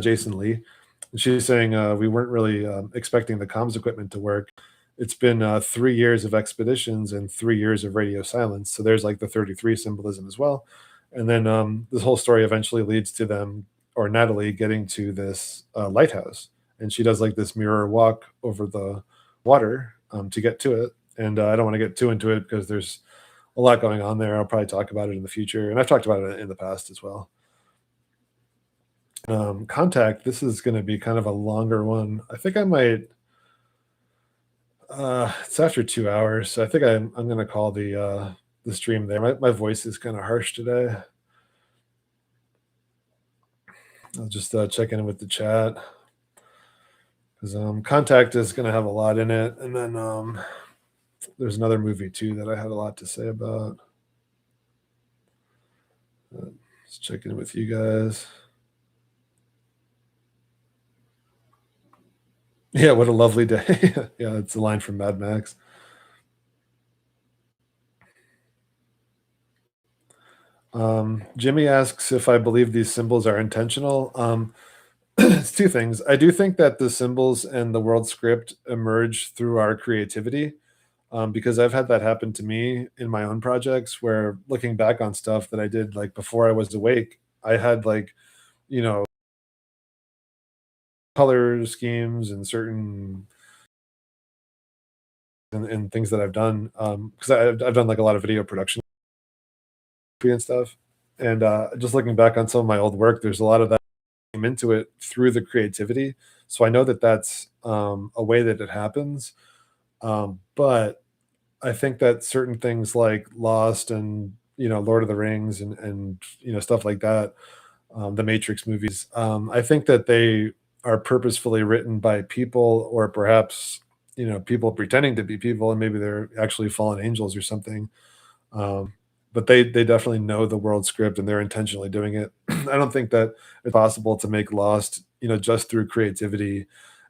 Jason Lee. And she's saying we weren't really expecting the comms equipment to work. It's been 3 years of expeditions and 3 years of radio silence. So there's like the 33 symbolism as well. And then this whole story eventually leads to them or Natalie getting to this lighthouse, and she does like this mirror walk over the water to get to it. And I don't want to get too into it because there's a lot going on there. I'll probably talk about it in the future, and I've talked about it in the past as well. Contact. This is going to be kind of a longer one. I think I might. It's after 2 hours, so I think I'm going to call the stream there. My voice is kind of harsh today. I'll just check in with the chat because Contact is going to have a lot in it, and then there's another movie too that I had a lot to say about. Let's check in with you guys. Yeah, what a lovely day. Yeah, it's a line from Mad Max. Jimmy asks if I believe these symbols are intentional. It's two things. I do think that the symbols and the world script emerge through our creativity, because I've had that happen to me in my own projects where looking back on stuff that I did like before I was awake, I had like, you know, color schemes and certain and things that I've done because I've done like a lot of video production and stuff. And just looking back on some of my old work, there's a lot of that came into it through the creativity. So I know that that's a way that it happens. But I think that certain things like Lost and Lord of the Rings and stuff like that, the Matrix movies, I think that they are purposefully written by people, or perhaps people pretending to be people, and maybe they're actually fallen angels or something. Um, but they definitely know the world script and they're intentionally doing it. I don't think that it's possible to make Lost, just through creativity,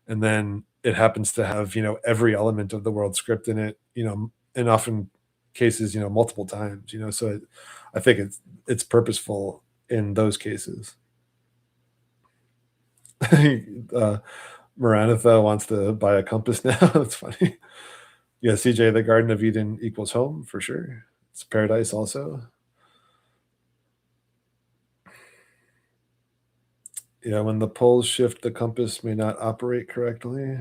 and then it happens to have every element of the world script in it, and often cases multiple times. So I think it's purposeful in those cases. Maranatha wants to buy a compass now. That's funny. Yeah, CJ, the Garden of Eden equals home for sure. It's paradise also. Yeah, when the poles shift, the compass may not operate correctly.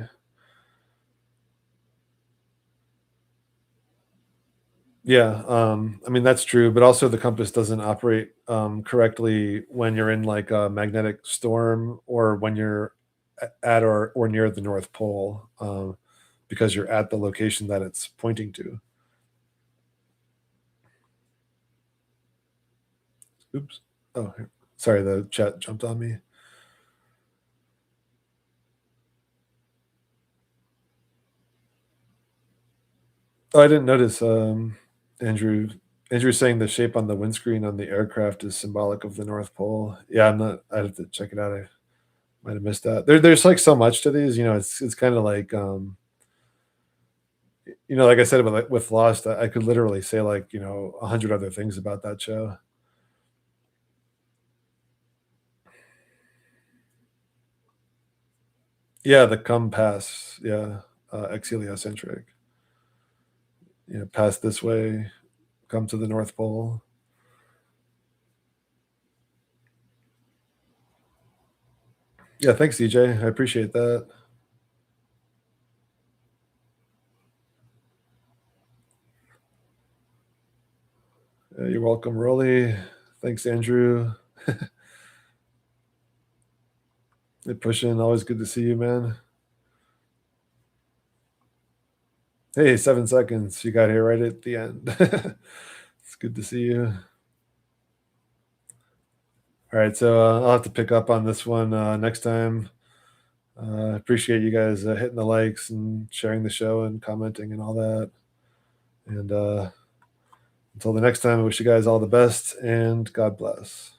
Yeah, I mean that's true, but also the compass doesn't operate correctly when you're in like a magnetic storm or when you're at or near the North Pole, because you're at the location that it's pointing to. Oops. Oh, sorry, the chat jumped on me. Oh, I didn't notice. Andrew, Andrew's saying the shape on the windscreen on the aircraft is symbolic of the North Pole. Yeah, I'm not. I have to check it out. I might have missed that. There's like so much to these. It's kind of like like I said with Lost, I could literally say like 100 other things about that show. Yeah, the come pass. Yeah, exheliocentric. Pass this way, come to the North Pole. Yeah, thanks, CJ. I appreciate that. You're welcome, Rolly. Thanks, Andrew. Hey, pushing. Always good to see you, man. Hey, 7 seconds. You got here right at the end. It's good to see you. All right, so I'll have to pick up on this one next time. Appreciate you guys hitting the likes and sharing the show and commenting and all that. And until the next time, I wish you guys all the best and God bless.